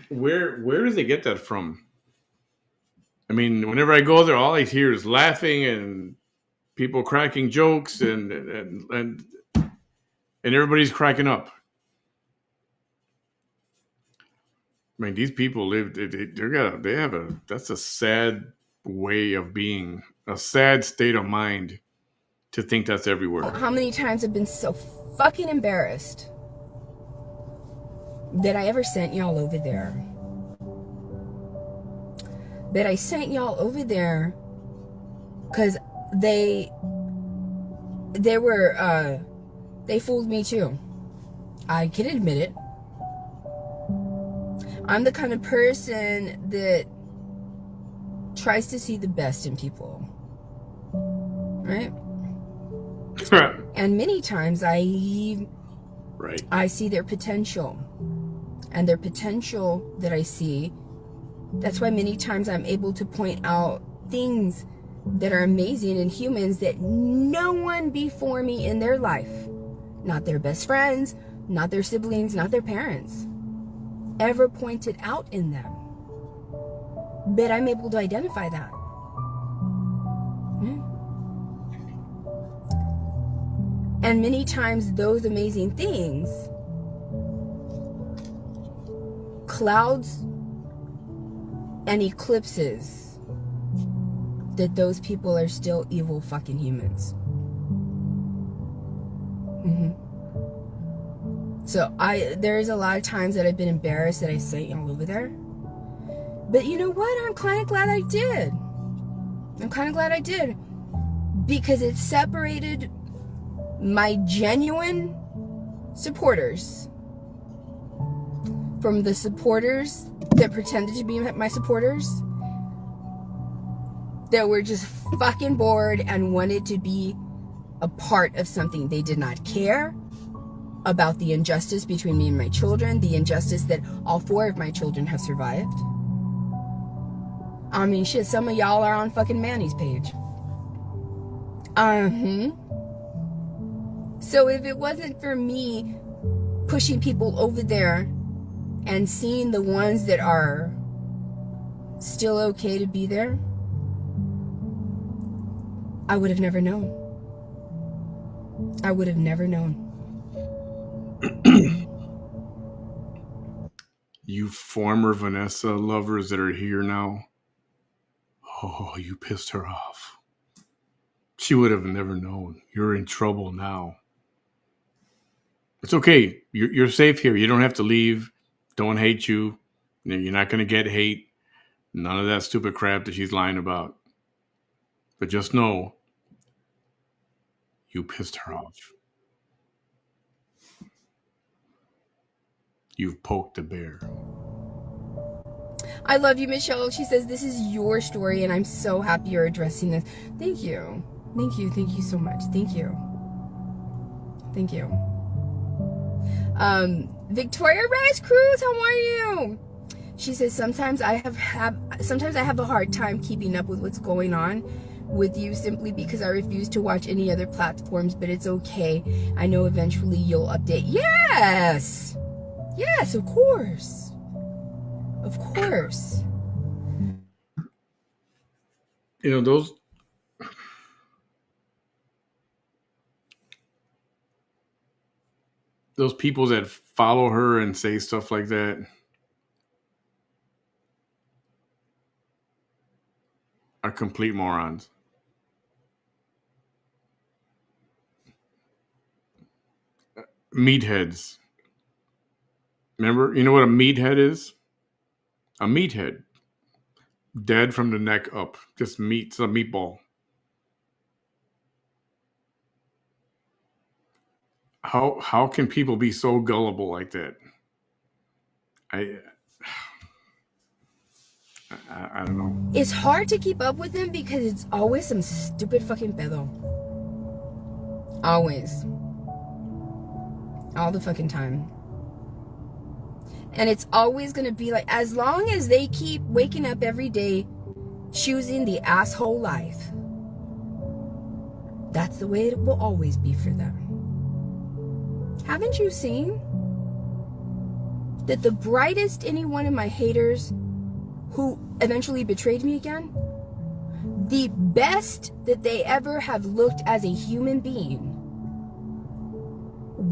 Where does they get that from? I mean, whenever I go there, all I hear is laughing and people cracking jokes and And everybody's cracking up. I mean, these people live. That's a sad way of being, a sad state of mind to think that's everywhere. How many times I've been so fucking embarrassed that I ever sent y'all over there. That I sent y'all over there because they fooled me too. I can admit it. I'm the kind of person that tries to see the best in people. Right? And many times I see their potential. And their potential that I see, that's why many times I'm able to point out things that are amazing in humans that no one before me in their life, not their best friends, not their siblings, not their parents, ever pointed out in them. But I'm able to identify that. And many times those amazing things clouds and eclipses that those people are still evil fucking humans. So there's a lot of times that I've been embarrassed that I sent y'all over there. But you know what? I'm kind of glad I did. Because it separated my genuine supporters from the supporters that pretended to be my supporters, that were just fucking bored and wanted to be a part of something. They did not care about the injustice between me and my children, the injustice that all 4 of my children have survived. I mean, shit, some of y'all are on fucking Manny's page. So if it wasn't for me pushing people over there and seeing the ones that are still okay to be there, I would have never known. You former Vanessa lovers that are here now. Oh, you pissed her off. She would have never known. You're in trouble now. It's okay. You're safe here. You don't have to leave. Don't hate you. You're not going to get hate. None of that stupid crap that she's lying about. But just know, you pissed her off. You've poked the bear. I love you, Michelle. She says, this is your story, and I'm so happy you're addressing this. Thank you. Thank you so much. Thank you. Victoria Rice Cruz, how are you? She says, sometimes I have a hard time keeping up with what's going on with you simply because I refuse to watch any other platforms, but it's okay. I know eventually you'll update. Yes, of course. You know, those people that follow her and say stuff like that are complete morons. Meatheads. Remember, you know what a meathead is? A meathead. Dead from the neck up. Just meat. It's a meatball. How can people be so gullible like that? I don't know. It's hard to keep up with them because it's always some stupid fucking pedo. Always. All the fucking time. And it's always going to be like, as long as they keep waking up every day choosing the asshole life, that's the way it will always be for them. Haven't you seen that the brightest any one of my haters who eventually betrayed me again, the best that they ever have looked as a human being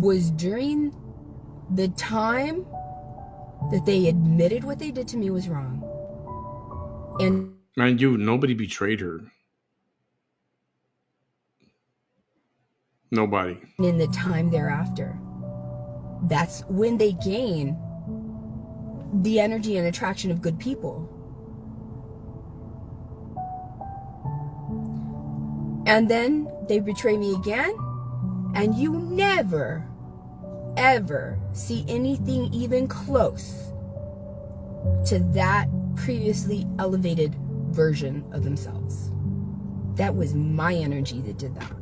was during the time that they admitted what they did to me was wrong. And nobody betrayed her. Nobody. In the time thereafter, that's when they gain the energy and attraction of good people. And then they betray me again, and you never, ever see anything even close to that previously elevated version of themselves. That was my energy that did that.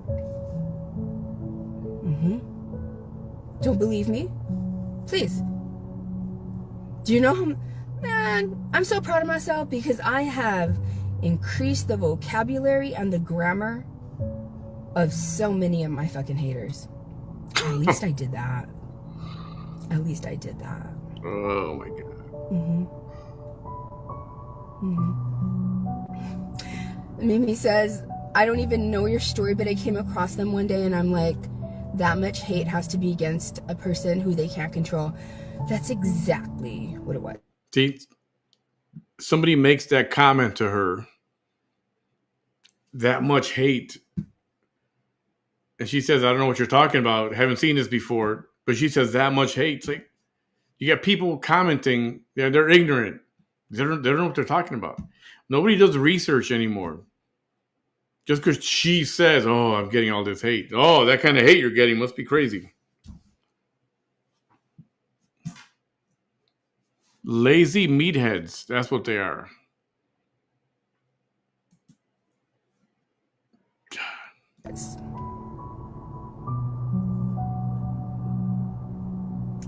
Don't believe me? Please. Do you know how, man, I'm so proud of myself because I have increased the vocabulary and the grammar of so many of my fucking haters. At least I did that. At least I did that. Oh my God. Mimi says, I don't even know your story, but I came across them one day and I'm like, that much hate has to be against a person who they can't control. That's exactly what it was. See, somebody makes that comment to her, that much hate. And she says, I don't know what you're talking about. I haven't seen this before. But she says that much hate. It's like, you got people commenting, they're ignorant. They don't know what they're talking about. Nobody does research anymore. Just because she says, oh, I'm getting all this hate. Oh, that kind of hate you're getting must be crazy. Lazy meatheads. That's what they are.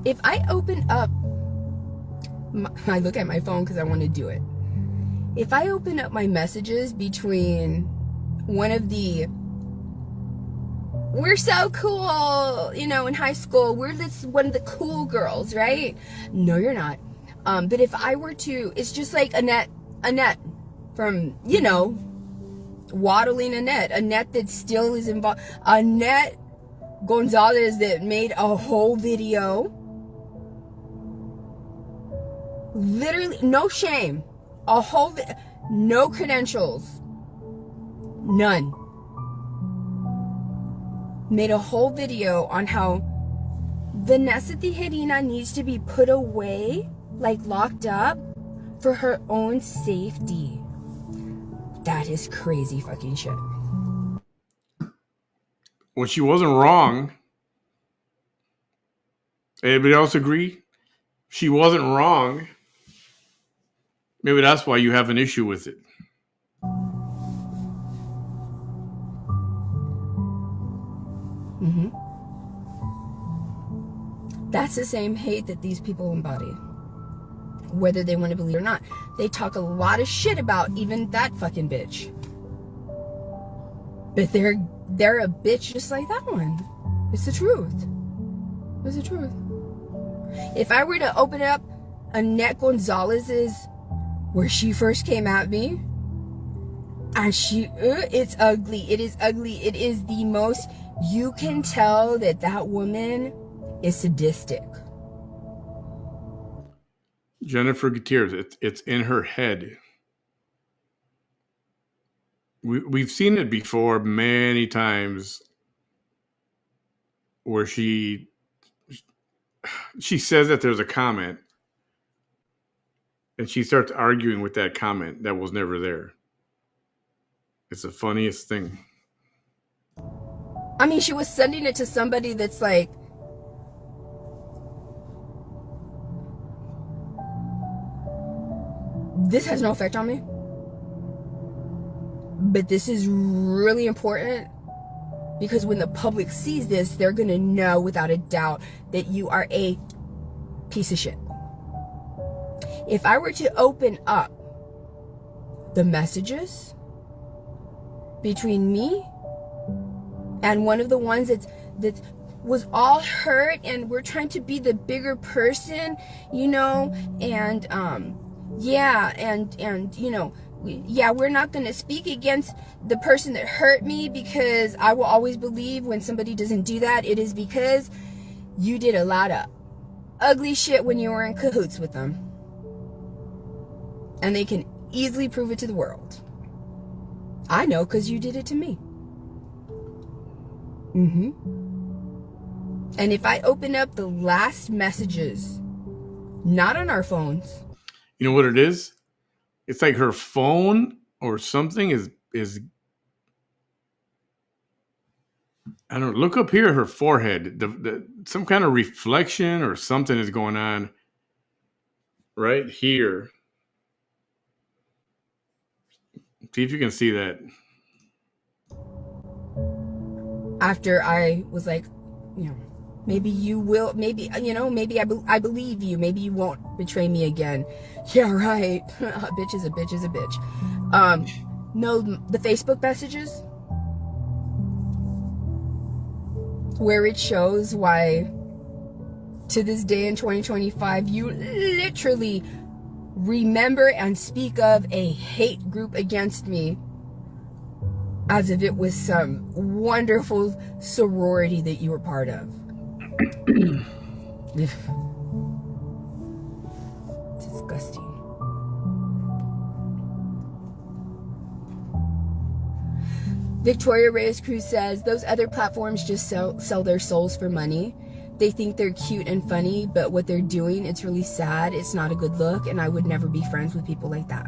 If I open up, I look at my phone because I want to do it. If I open up my messages between one of the, we're so cool, you know, in high school, we're one of the cool girls, right? No, you're not. But if I were to, it's just like Annette from, you know, waddling Annette that still is involved. Annette Gonzalez that made a whole video. Literally, no shame. A whole, no credentials. None. Made a whole video on how Vanessa Tijerina needs to be put away, like locked up, for her own safety. That is crazy fucking shit. Well, she wasn't wrong. Anybody else agree? She wasn't wrong. Maybe that's why you have an issue with it. That's the same hate that these people embody, whether they want to believe it or not. They talk a lot of shit about even that fucking bitch, but they're a bitch just like that one. It's the truth. It's the truth. If I were to open up Annette Gonzalez's, where she first came at me, and it's ugly. It is ugly. It is the most, you can tell that woman is sadistic. Jennifer Gutierrez, it's in her head. We've seen it before many times where she says that there's a comment and she starts arguing with that comment that was never there. It's the funniest thing. I mean, she was sending it to somebody that's like, this has no effect on me, but this is really important because when the public sees this, they're going to know without a doubt that you are a piece of shit. If I were to open up the messages between me and one of the ones that was all hurt and we're trying to be the bigger person, you know, and you know, we're not going to speak against the person that hurt me because I will always believe when somebody doesn't do that, it is because You did a lot of ugly shit when you were in cahoots with them. And they can easily prove it to the world. I know because you did it to me. And if I open up the last messages, not on our phones. You know what it is? It's like her phone or something is I don't know. Look up here, her forehead. Some kind of reflection or something is going on right here. See if you can see that. After I was like, maybe you will, maybe, maybe I believe you. Maybe you won't betray me again. Yeah, right. A bitch is a bitch is a bitch. No, the Facebook messages where it shows why to this day in 2025, you literally remember and speak of a hate group against me as if it was some wonderful sorority that you were part of. Disgusting. Victoria Reyes Cruz says, those other platforms just sell their souls for money. They think they're cute and funny, but what they're doing, it's really sad. It's not a good look, and I would never be friends with people like that.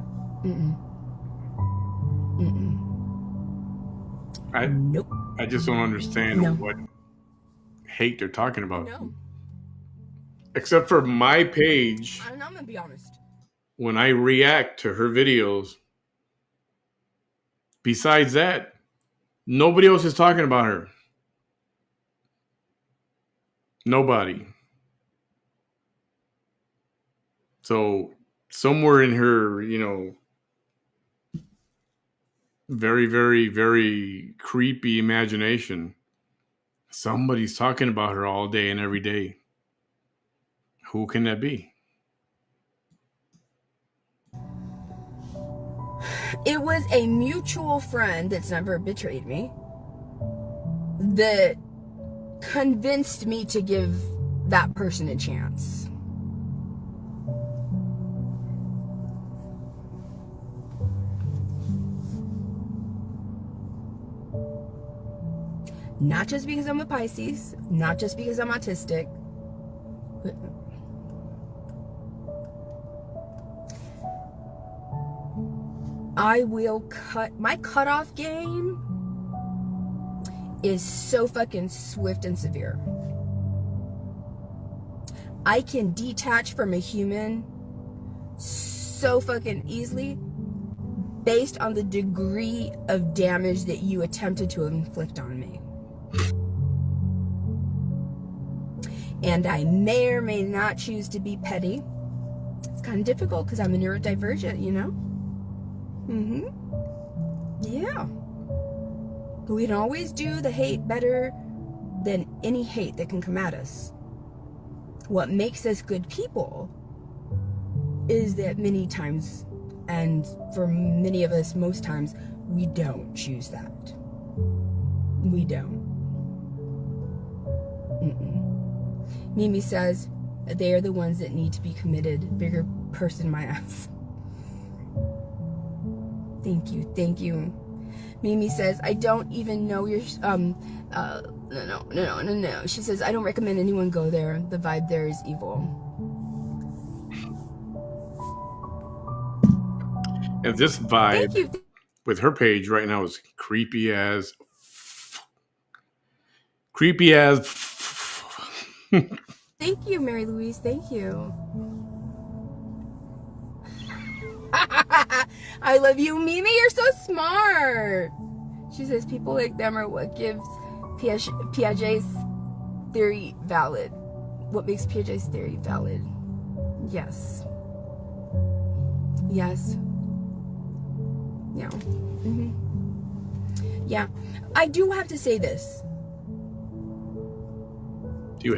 Nope. I just don't understand what hate they're talking about. No. Except for my page. I'm gonna be honest. When I react to her videos, besides that, nobody else is talking about her. Nobody. So somewhere in her, very, very, very creepy imagination, somebody's talking about her all day and every day. Who can that be? It was a mutual friend that's never betrayed me that convinced me to give that person a chance. Not just because I'm a Pisces, not just because I'm autistic, but I will my cutoff game is so fucking swift and severe. I can detach from a human so fucking easily based on the degree of damage that you attempted to inflict on me. And I may or may not choose to be petty. It's kind of difficult because I'm a neurodivergent, Yeah. But we can always do the hate better than any hate that can come at us. What makes us good people is that many times, and for many of us, most times, we don't choose that. We don't. Mimi says, they are the ones that need to be committed. Bigger person, my ass. Thank you. Mimi says, I don't even know your, no. She says, I don't recommend anyone go there. The vibe there is evil. And this vibe with her page right now is creepy as. Thank you, Mary Louise. Thank you. I love you, Mimi. You're so smart. She says people like them are what gives Piaget's theory valid. What makes Piaget's theory valid? Yes. Yeah. Yeah. I do have to say this.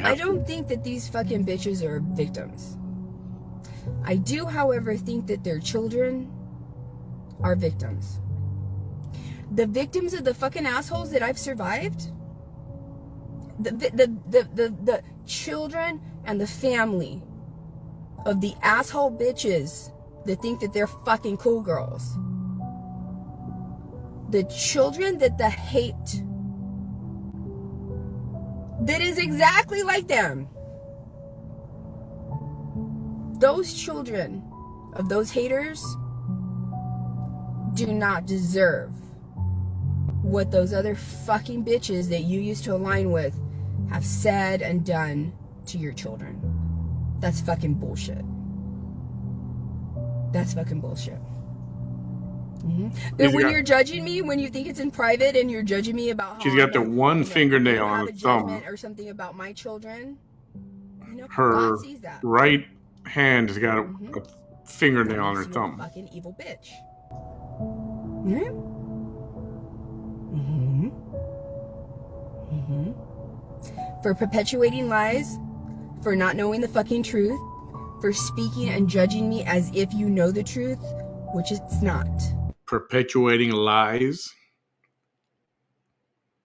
I don't think that these fucking bitches are victims. I do, however, think that their children are victims. The victims of the fucking assholes that I've survived, the children and the family of the asshole bitches that think that they're fucking cool girls. The children that the hate that is exactly like them. Those children of those haters do not deserve what those other fucking bitches that you used to align with have said and done to your children. That's fucking bullshit. That's fucking bullshit. But when you're judging me, when you think it's in private and you're judging me about how she's got the one fingernail on her thumb or something about my children, her God sees that. right hand has got a fingernail on her thumb. Fucking evil bitch. For perpetuating lies, for not knowing the fucking truth, for speaking and judging me as if you know the truth, which it's not. Perpetuating lies?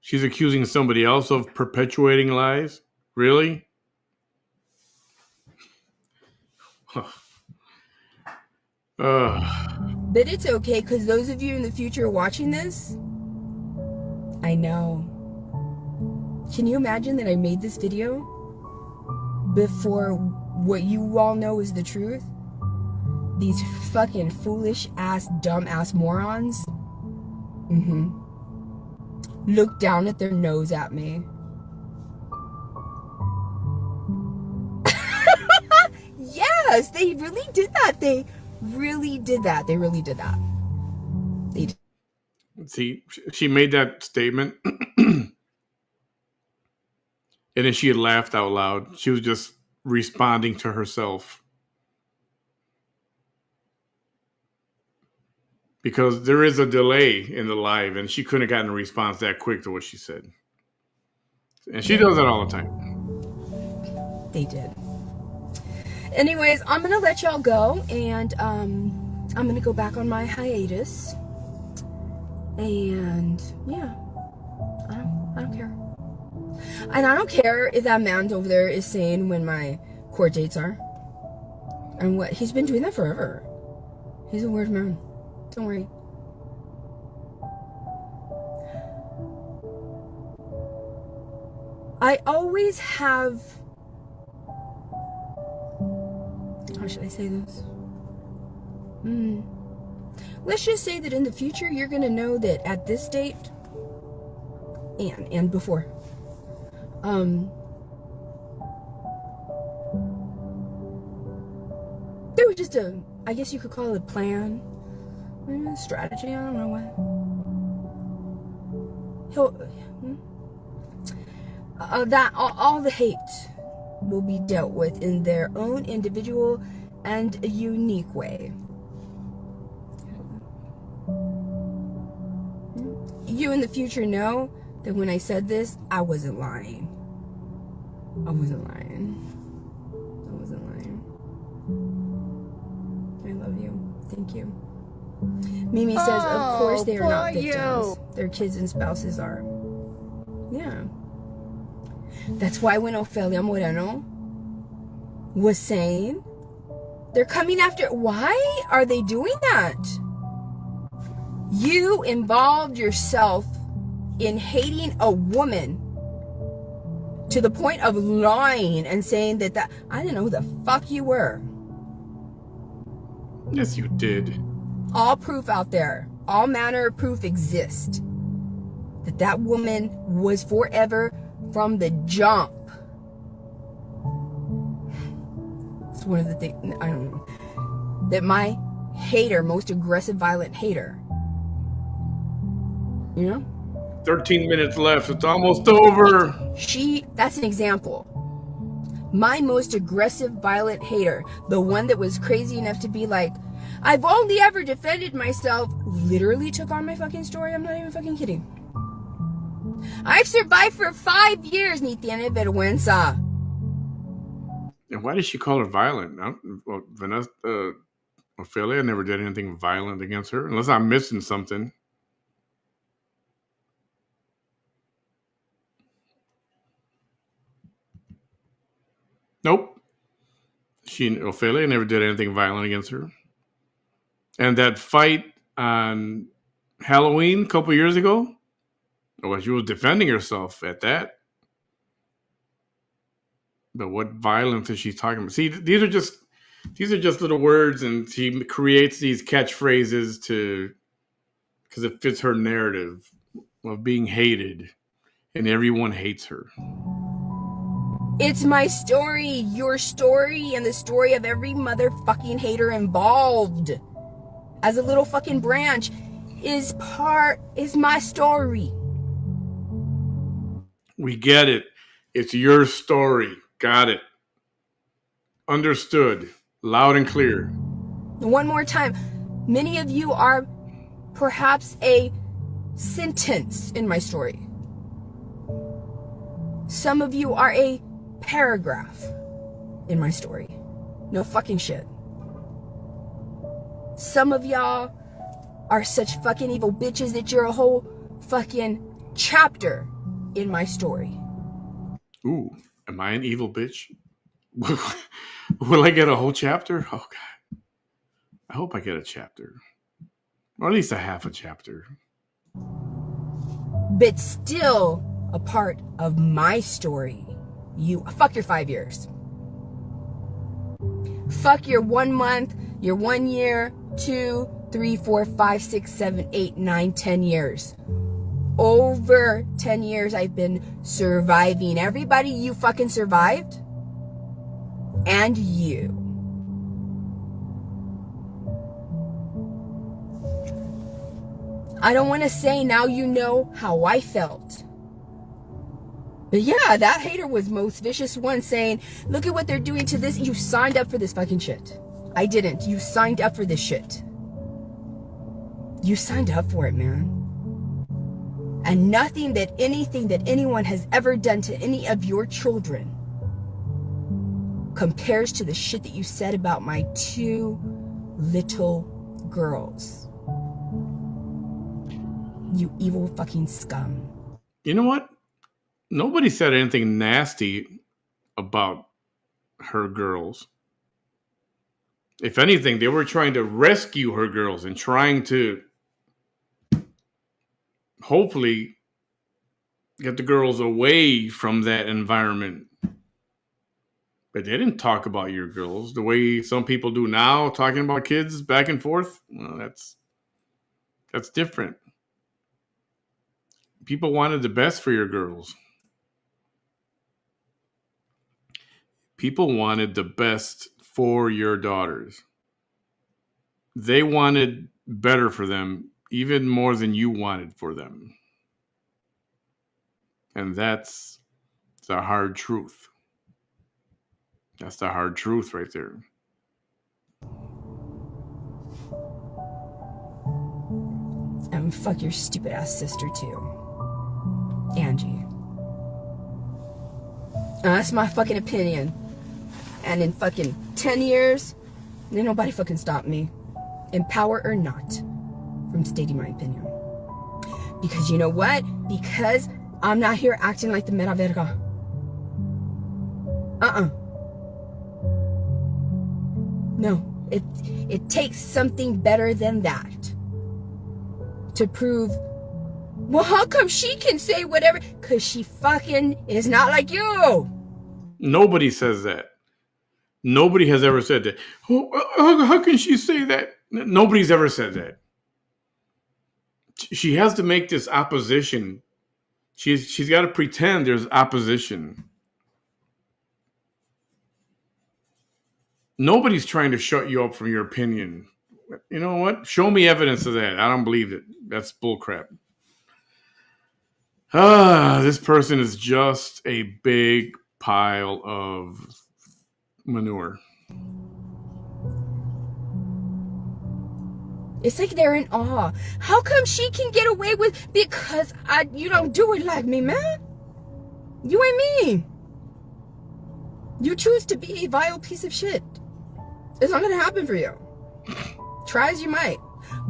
She's accusing somebody else of perpetuating lies? Really? But it's okay, because those of you in the future watching this, I know. Can you imagine that I made this video before what you all know is the truth? These fucking foolish ass, dumb ass morons look down at their nose at me. Yes, they really did that. They really did that. They really did that. They did. See, she made that statement and then she had laughed out loud. She was just responding to herself. Because there is a delay in the live and she couldn't have gotten a response that quick to what she said. And she does that all the time. They did. Anyways, I'm going to let y'all go, and I'm going to go back on my hiatus. And yeah, I don't care. And I don't care if that man over there is saying when my court dates are. And what, he's been doing that forever. He's a weird man. Don't worry. I always have, how should I say this? Let's just say that in the future, you're going to know that at this date and before, there was just a, I guess you could call it a plan, maybe a strategy, I don't know what. That all the hate will be dealt with in their own individual and unique way. You in the future know that when I said this, I wasn't lying. I wasn't lying. I love you. Thank you. Mimi says, of course they are not victims. Their kids and spouses are. Yeah. That's why when Ofelia Moreno was saying, they're coming after, why are they doing that? You involved yourself in hating a woman to the point of lying and saying that I didn't know who the fuck you were. Yes, you did. All proof out there, all manner of proof exists that woman was forever from the jump. It's one of the things, I don't know, that hater, most aggressive, violent hater, you know? 13 minutes left. It's almost over. That's an example. My most aggressive, violent hater, the one that was crazy enough to be like, I've only ever defended myself, literally took on my fucking story. I'm not even fucking kidding. I've survived for 5 years, ni tiene vergüenza. And why did she call her violent? Vanessa, Ophelia never did anything violent against her, unless I'm missing something. Nope. Ophelia never did anything violent against her. And that fight on Halloween a couple years ago, well, she was defending herself at that. But what violence is she talking about? See, these are just little words, and she creates these catchphrases because it fits her narrative of being hated, and everyone hates her. It's my story, your story, and the story of every motherfucking hater involved. As a little fucking branch is my story. We get it. It's your story. Got it. Understood. Loud and clear. One more time. Many of you are perhaps a sentence in my story. Some of you are a paragraph in my story. No fucking shit. Some of y'all are such fucking evil bitches that you're a whole fucking chapter in my story. Ooh, am I an evil bitch? Will I get a whole chapter? Oh, God. I hope I get a chapter. Or at least a half a chapter. But still a part of my story. Fuck your 5 years. Fuck your 1 month, your 1 year, 2, 3, 4, 5, 6, 7, 8, 9, 10 years. Over 10 years I've been surviving. Everybody, you fucking survived. And you. I don't want to say now you know how I felt. But yeah, that hater was most vicious one, saying, look at what they're doing to this. You signed up for this fucking shit. I didn't. You signed up for this shit. You signed up for it, man. And anything that anyone has ever done to any of your children compares to the shit that you said about my 2 little girls. You evil fucking scum. You know what? Nobody said anything nasty about her girls. If anything, they were trying to rescue her girls and trying to hopefully get the girls away from that environment. But they didn't talk about your girls the way some people do now, talking about kids back and forth. Well, that's different. People wanted the best for your girls. People wanted the best for your daughters. They wanted better for them, even more than you wanted for them. And that's the hard truth. That's the hard truth right there. And fuck your stupid ass sister too. Angie. That's my fucking opinion. And in fucking 10 years, ain't nobody fucking stop me, in power or not, from stating my opinion. Because you know what? Because I'm not here acting like the mera verga. No, it takes something better than that to prove, well, how come she can say whatever? Because she fucking is not like you. Nobody says that. Nobody has ever said that. How can she say that? Nobody's ever said that. She has to make this opposition. She's got to pretend there's opposition. Nobody's trying to shut you up from your opinion. You know what? Show me evidence of that. I don't believe it. That's bullcrap. This person is just a big pile of manure. It's like they're in awe. How come she can get away with? Because you don't do it like me, man. You ain't me. You choose to be a vile piece of shit. It's not gonna happen for you. Try as you might.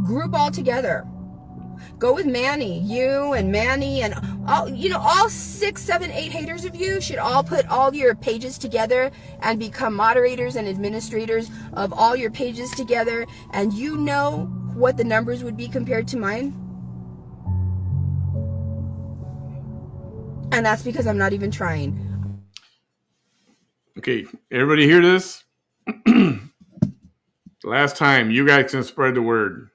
Group all together. Go with Manny. You and Manny and all, you know, all 6, 7, 8 haters of you should all put all your pages together and become moderators and administrators of all your pages together. And you know what the numbers would be compared to mine? And that's because I'm not even trying. Okay, everybody hear this? Last time, you guys can spread the word.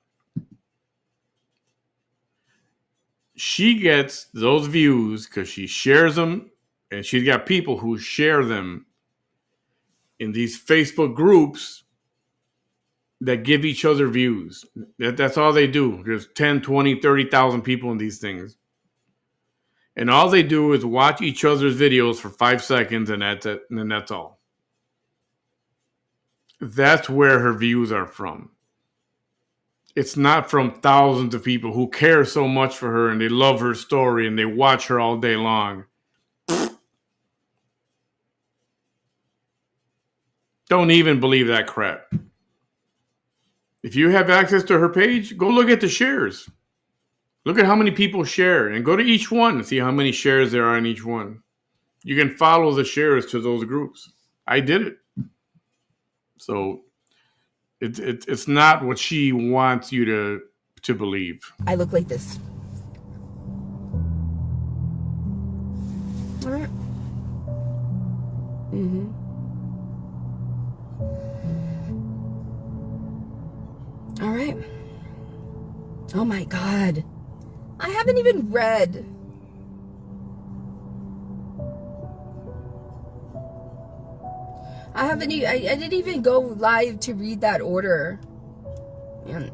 She gets those views because she shares them, and she's got people who share them in these Facebook groups that give each other views. That's all they do. There's 10, 20, 30,000 people in these things. And all they do is watch each other's videos for 5 seconds, and that's it. And then that's all. That's where her views are from. It's not from thousands of people who care so much for her and they love her story and they watch her all day long. Don't even believe that crap. If you have access to her page, go look at the shares. Look at how many people share and go to each one and see how many shares there are in each one. You can follow the shares to those groups. I did it. So it's not what she wants you to believe. I look like this. All right. All right. Oh my God. I haven't even read. I didn't even go live to read that order. And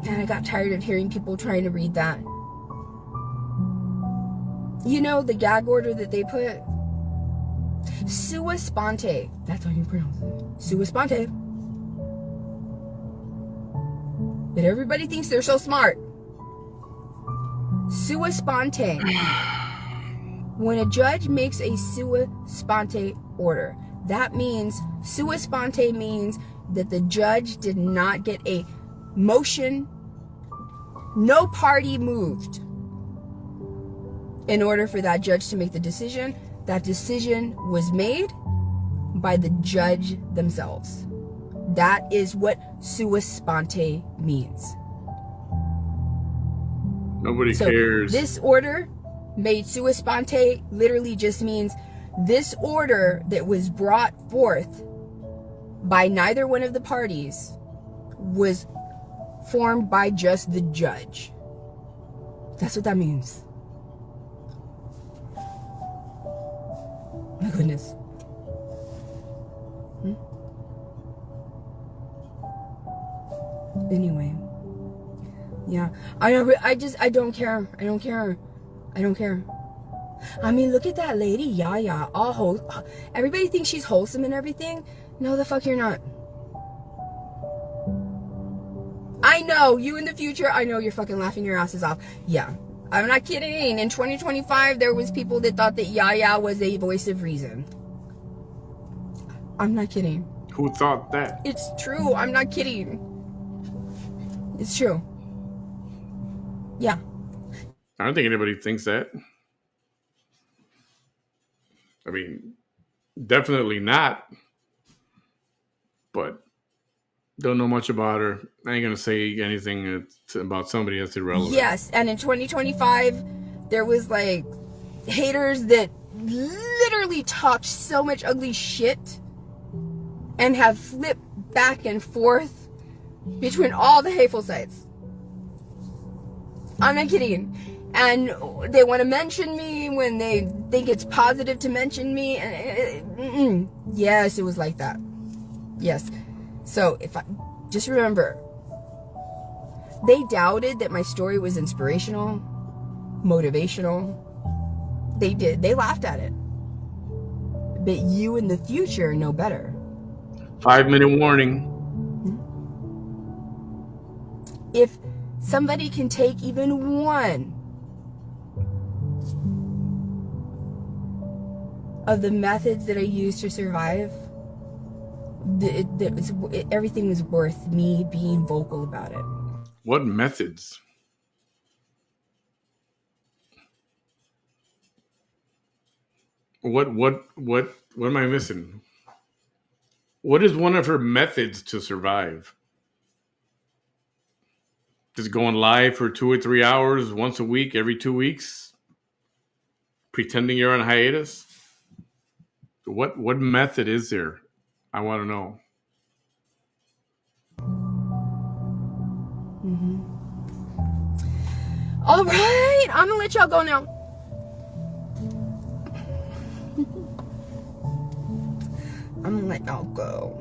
I got tired of hearing people trying to read that. You know the gag order that they put? Sua sponte. That's how you pronounce it. Sua sponte. But everybody thinks they're so smart. Sua sponte. When a judge makes a sua sponte order, that means sua sponte means that the judge did not get a motion. No party moved. In order for that judge to make the decision, that decision was made by the judge themselves. That is what sua sponte means. Nobody cares. This order made sua sponte literally just means this order that was brought forth by neither one of the parties was formed by just the judge. That's what that means. My goodness. Anyway. Yeah. I don't care. I don't care. I don't care. I mean, look at that lady, Yaya. Everybody thinks she's wholesome and everything. No, the fuck you're not. I know, you in the future, I know you're fucking laughing your asses off. Yeah, I'm not kidding. In 2025, there was people that thought that Yaya was a voice of reason. I'm not kidding. Who thought that? It's true. I'm not kidding. It's true. Yeah. I don't think anybody thinks that. I mean, definitely not. But don't know much about her. I ain't gonna say anything about somebody that's irrelevant. Yes, and in 2025, there was like haters that literally talked so much ugly shit and have flipped back and forth between all the hateful sites. I'm not kidding. And they want to mention me when they think it's positive to mention me. And yes, it was like that. Yes. So if I just remember, they doubted that my story was inspirational, motivational. They did. They laughed at it. But you in the future know better. 5-minute warning. If somebody can take even one of the methods that I used to survive, everything was worth me being vocal about it. What methods? What am I missing? What is one of her methods to survive? Just going live for 2 or 3 hours once a week, every 2 weeks, pretending you're on hiatus? What method is there? I want to know. All right, I'm gonna let y'all go now. I'm gonna let y'all go.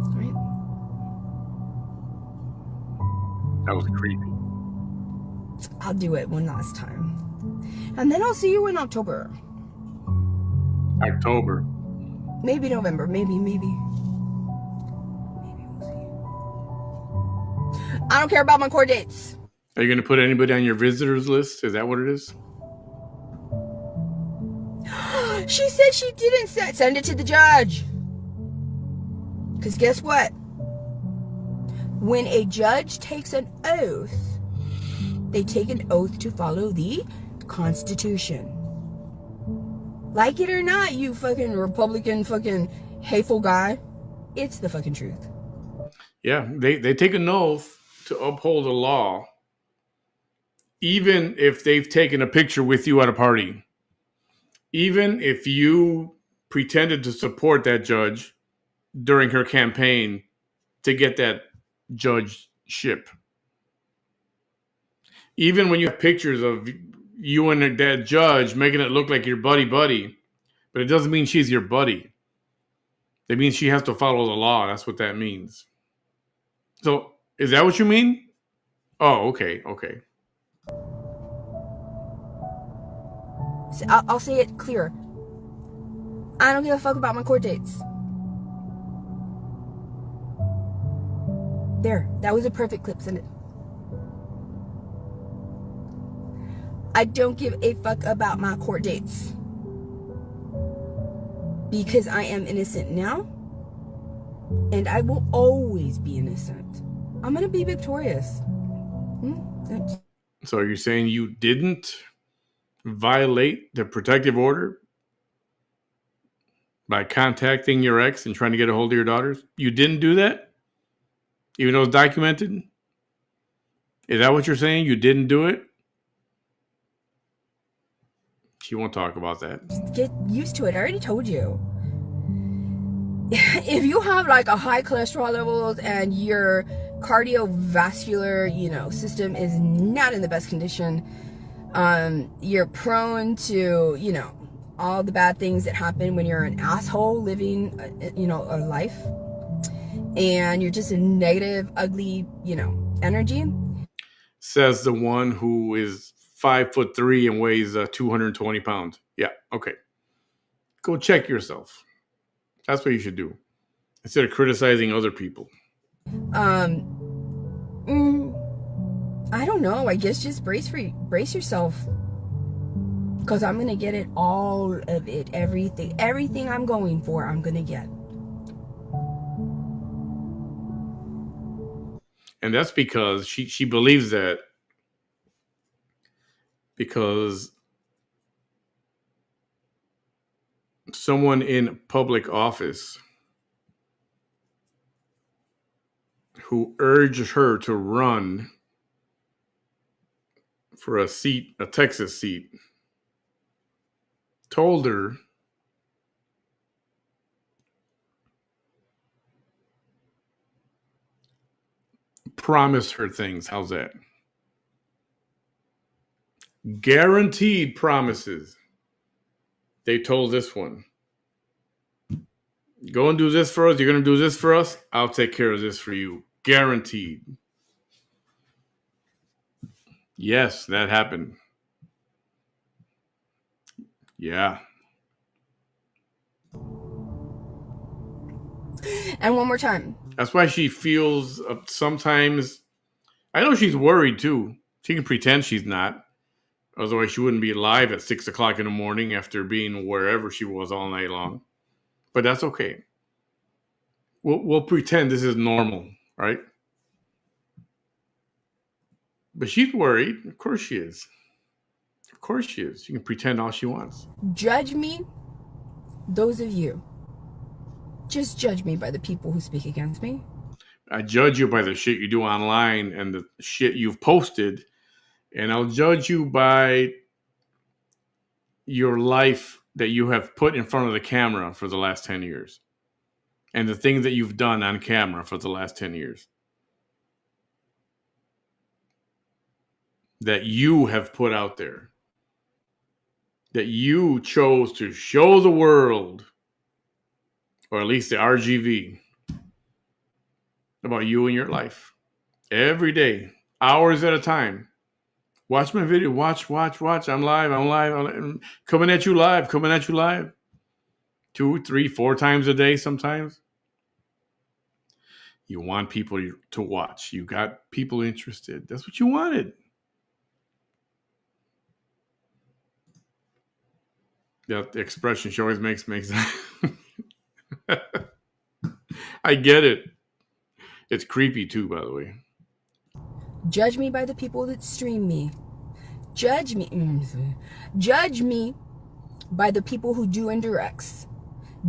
All right. That was creepy. I'll do it one last time, and then I'll see you in October. October. Maybe November. Maybe we'll see. I don't care about my court dates. Are you going to put anybody on your visitors list? Is that what it is? She said she didn't send it to the judge. Because guess what? When a judge takes an oath, they take an oath to follow the Constitution. Like it or not, you fucking Republican fucking hateful guy, it's the fucking truth. Yeah, they take an oath to uphold the law, even if they've taken a picture with you at a party. Even if you pretended to support that judge during her campaign to get that judgeship. Even when you have pictures of you and that judge making it look like you're buddy, but it doesn't mean she's your buddy. It means she has to follow the law. That's what that means. So, is that what you mean? Oh, okay. So I'll say it clear. I don't give a fuck about my court dates. There, that was a perfect clip, send it. I don't give a fuck about my court dates. Because I am innocent now. And I will always be innocent. I'm going to be victorious. So you're saying you didn't violate the protective order by contacting your ex and trying to get a hold of your daughters? You didn't do that? Even though it's documented? Is that what you're saying? You didn't do it? She won't talk about that. Just get used to it. I already told you. If you have like a high cholesterol levels and your cardiovascular, system is not in the best condition, you're prone to, all the bad things that happen when you're an asshole living, a life, and you're just a negative, ugly, energy. Says the one who is 5'3" and weighs 220 pounds. Yeah, okay. Go check yourself. That's what you should do instead of criticizing other people. I don't know. I guess just brace yourself, because I'm gonna get it, all of it, everything I'm going for, I'm gonna get. And that's because she believes that, because someone in public office who urged her to run for a Texas seat, told her promised her things. How's that? Guaranteed promises. They told this one, go and do this for us. You're going to do this for us. I'll take care of this for you. Guaranteed. Yes, that happened. Yeah. And one more time. That's why she feels sometimes, I know she's worried too. She can pretend she's not. Otherwise, she wouldn't be live at 6 o'clock in the morning after being wherever she was all night long. But that's okay. We'll pretend this is normal, right? But she's worried. Of course she is. Of course she is. She can pretend all she wants. Judge me, those of you. Just judge me by the people who speak against me. I judge you by the shit you do online and the shit you've posted. And I'll judge you by your life that you have put in front of the camera for the last 10 years. And the things that you've done on camera for the last 10 years. That you have put out there. That you chose to show the world, or at least the RGV, about you and your life. Every day, hours at a time. Watch my video. Watch. I'm live. I'm coming at you live. 2, 3, 4 times a day sometimes. You want people to watch. You got people interested. That's what you wanted. That expression she always makes I get it. It's creepy too, by the way. Judge me by the people that stream me. Judge me by the people who do indirects.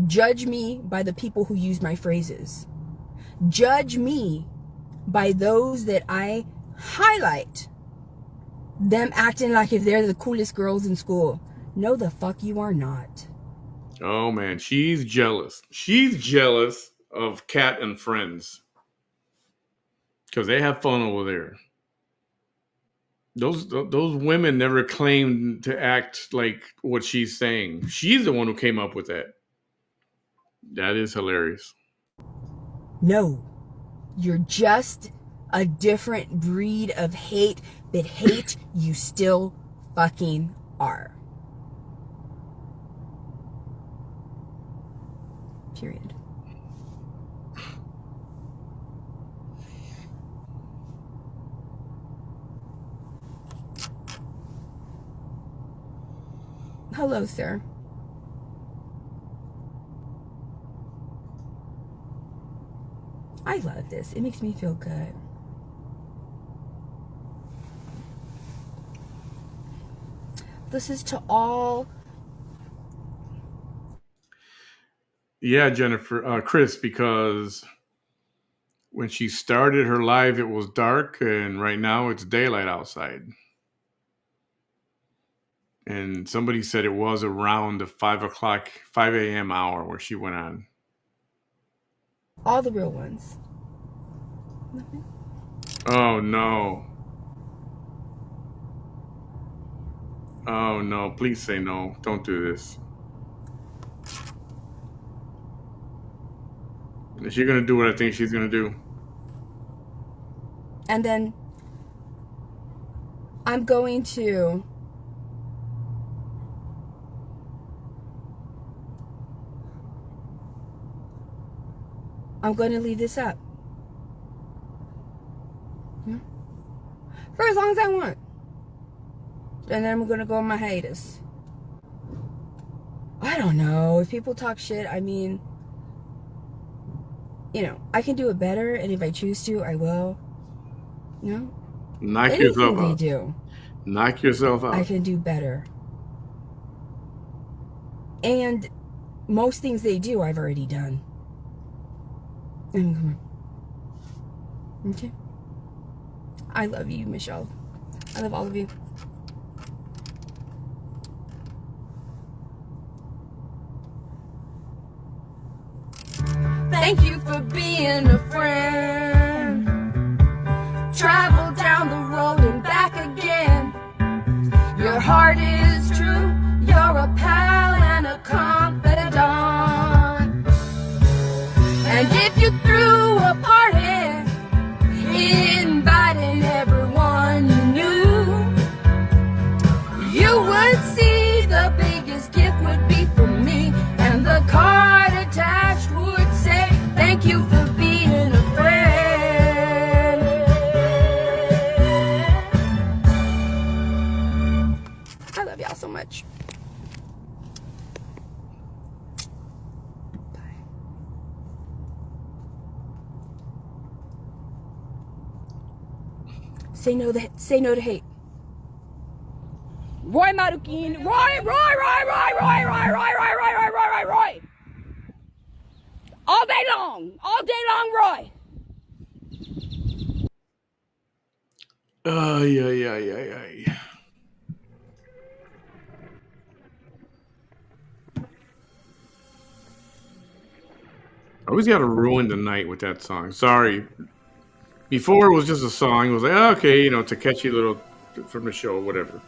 Judge me by the people who use my phrases. Judge me by those that I highlight. Them acting like if they're the coolest girls in school. No, the fuck you are not. Oh man, she's jealous. She's jealous of Kat and friends. Because they have fun over there. Those women never claimed to act like what she's saying. She's the one who came up with that. That is hilarious. No, you're just a different breed of hate, but hate you still fucking are. Period. Hello, sir. I love this. It makes me feel good. This is to all. Yeah, Jennifer, Chris, because when she started her live, it was dark, and right now it's daylight outside. And somebody said it was around the 5 a.m. hour where she went on. All the real ones. Oh, no. Oh, no. Please say no. Don't do this. Is she going to do what I think she's going to do? And then I'm going to leave this up. For as long as I want. And then I'm going to go on my hiatus. I don't know. If people talk shit, I mean, you know, I can do it better. And if I choose to, I will. You know? Knock yourself out. They do. Knock yourself out. I can do better. And most things they do, I've already done. Okay. I love you, Michelle. I love all of you. Thank you for being a friend. Travel down the road and back again. Your heart is true. You're a pal and a confidant. And if you threw a party, inviting everyone you knew, you would see the biggest gift would be from me. And the card attached would say, thank you for being a friend. I love y'all. Say no to hate. Roy Marukin. Roy. All day long, Roy. Yeah. I always got to ruin the night with that song. Sorry. Before it was just a song. It was like, okay, it's a catchy little from the show, whatever.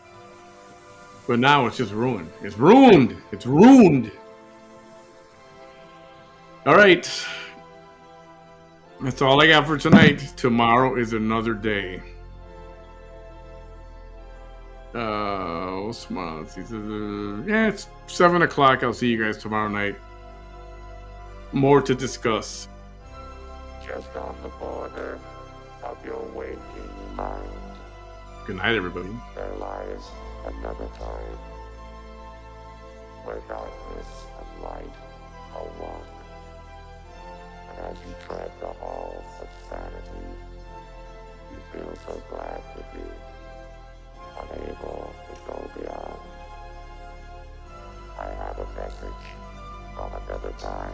But now it's just ruined. It's ruined. All right. That's all I got for tonight. Tomorrow is another day. What's tomorrow? It's 7 o'clock. I'll see you guys tomorrow night. More to discuss. Just on the border of your waking mind, Good night, everybody. there lies another time where darkness and light are one. And as you tread the halls of sanity, you feel so glad to be unable to go beyond. I have a message from another time.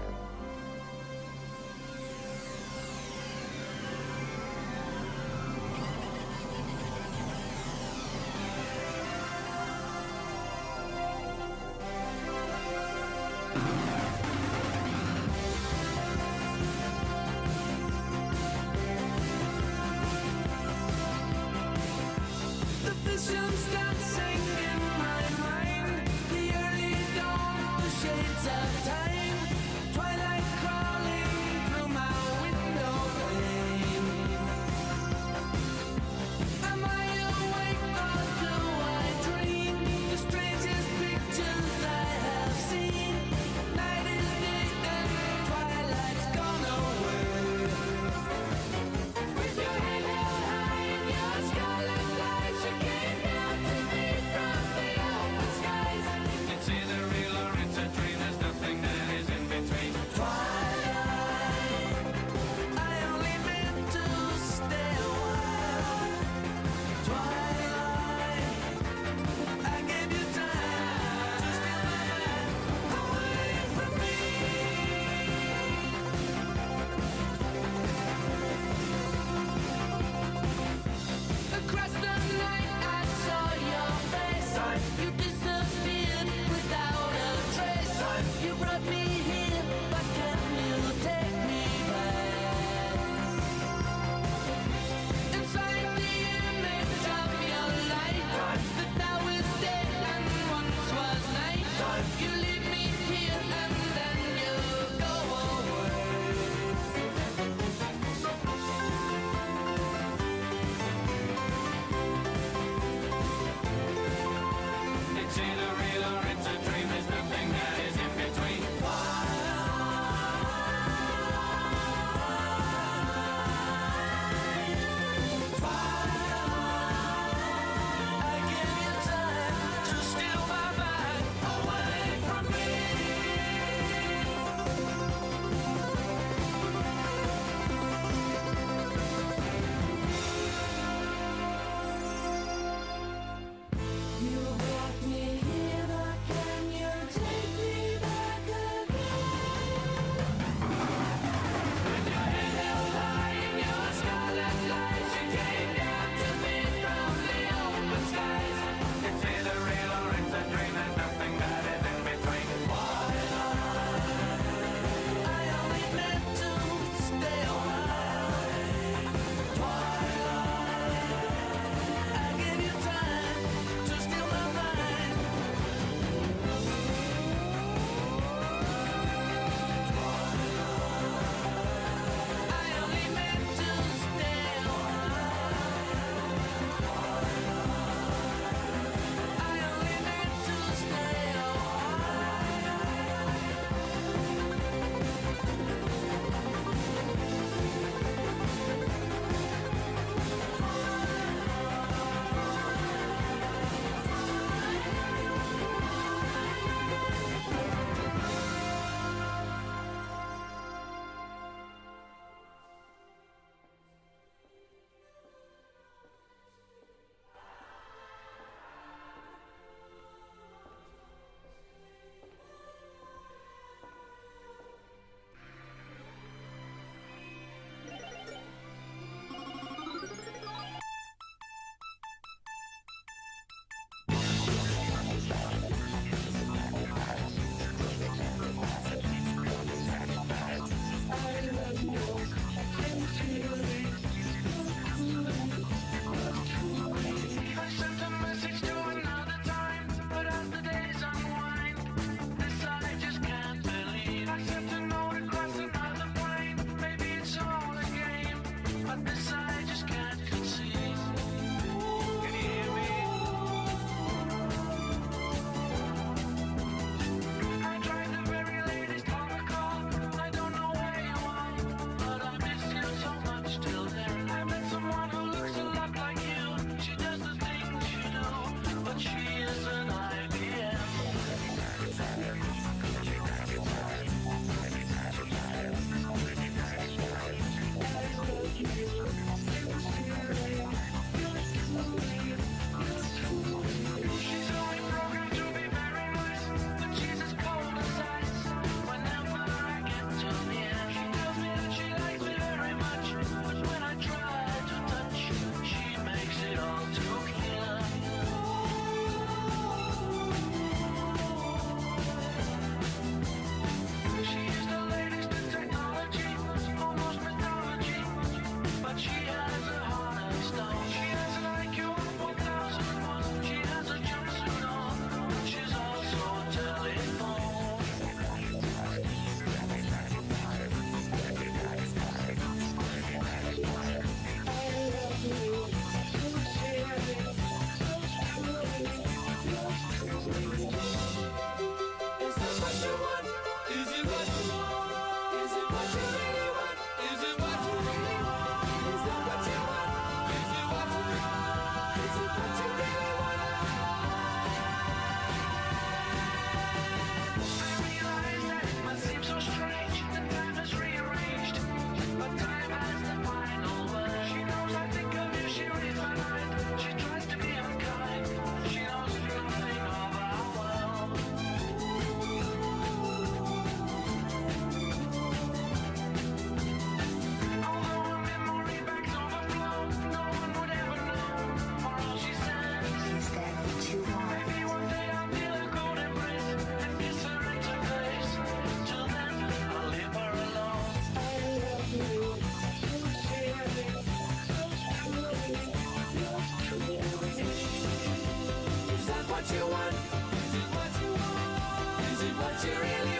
what you want? Is it what you want? Is it what you really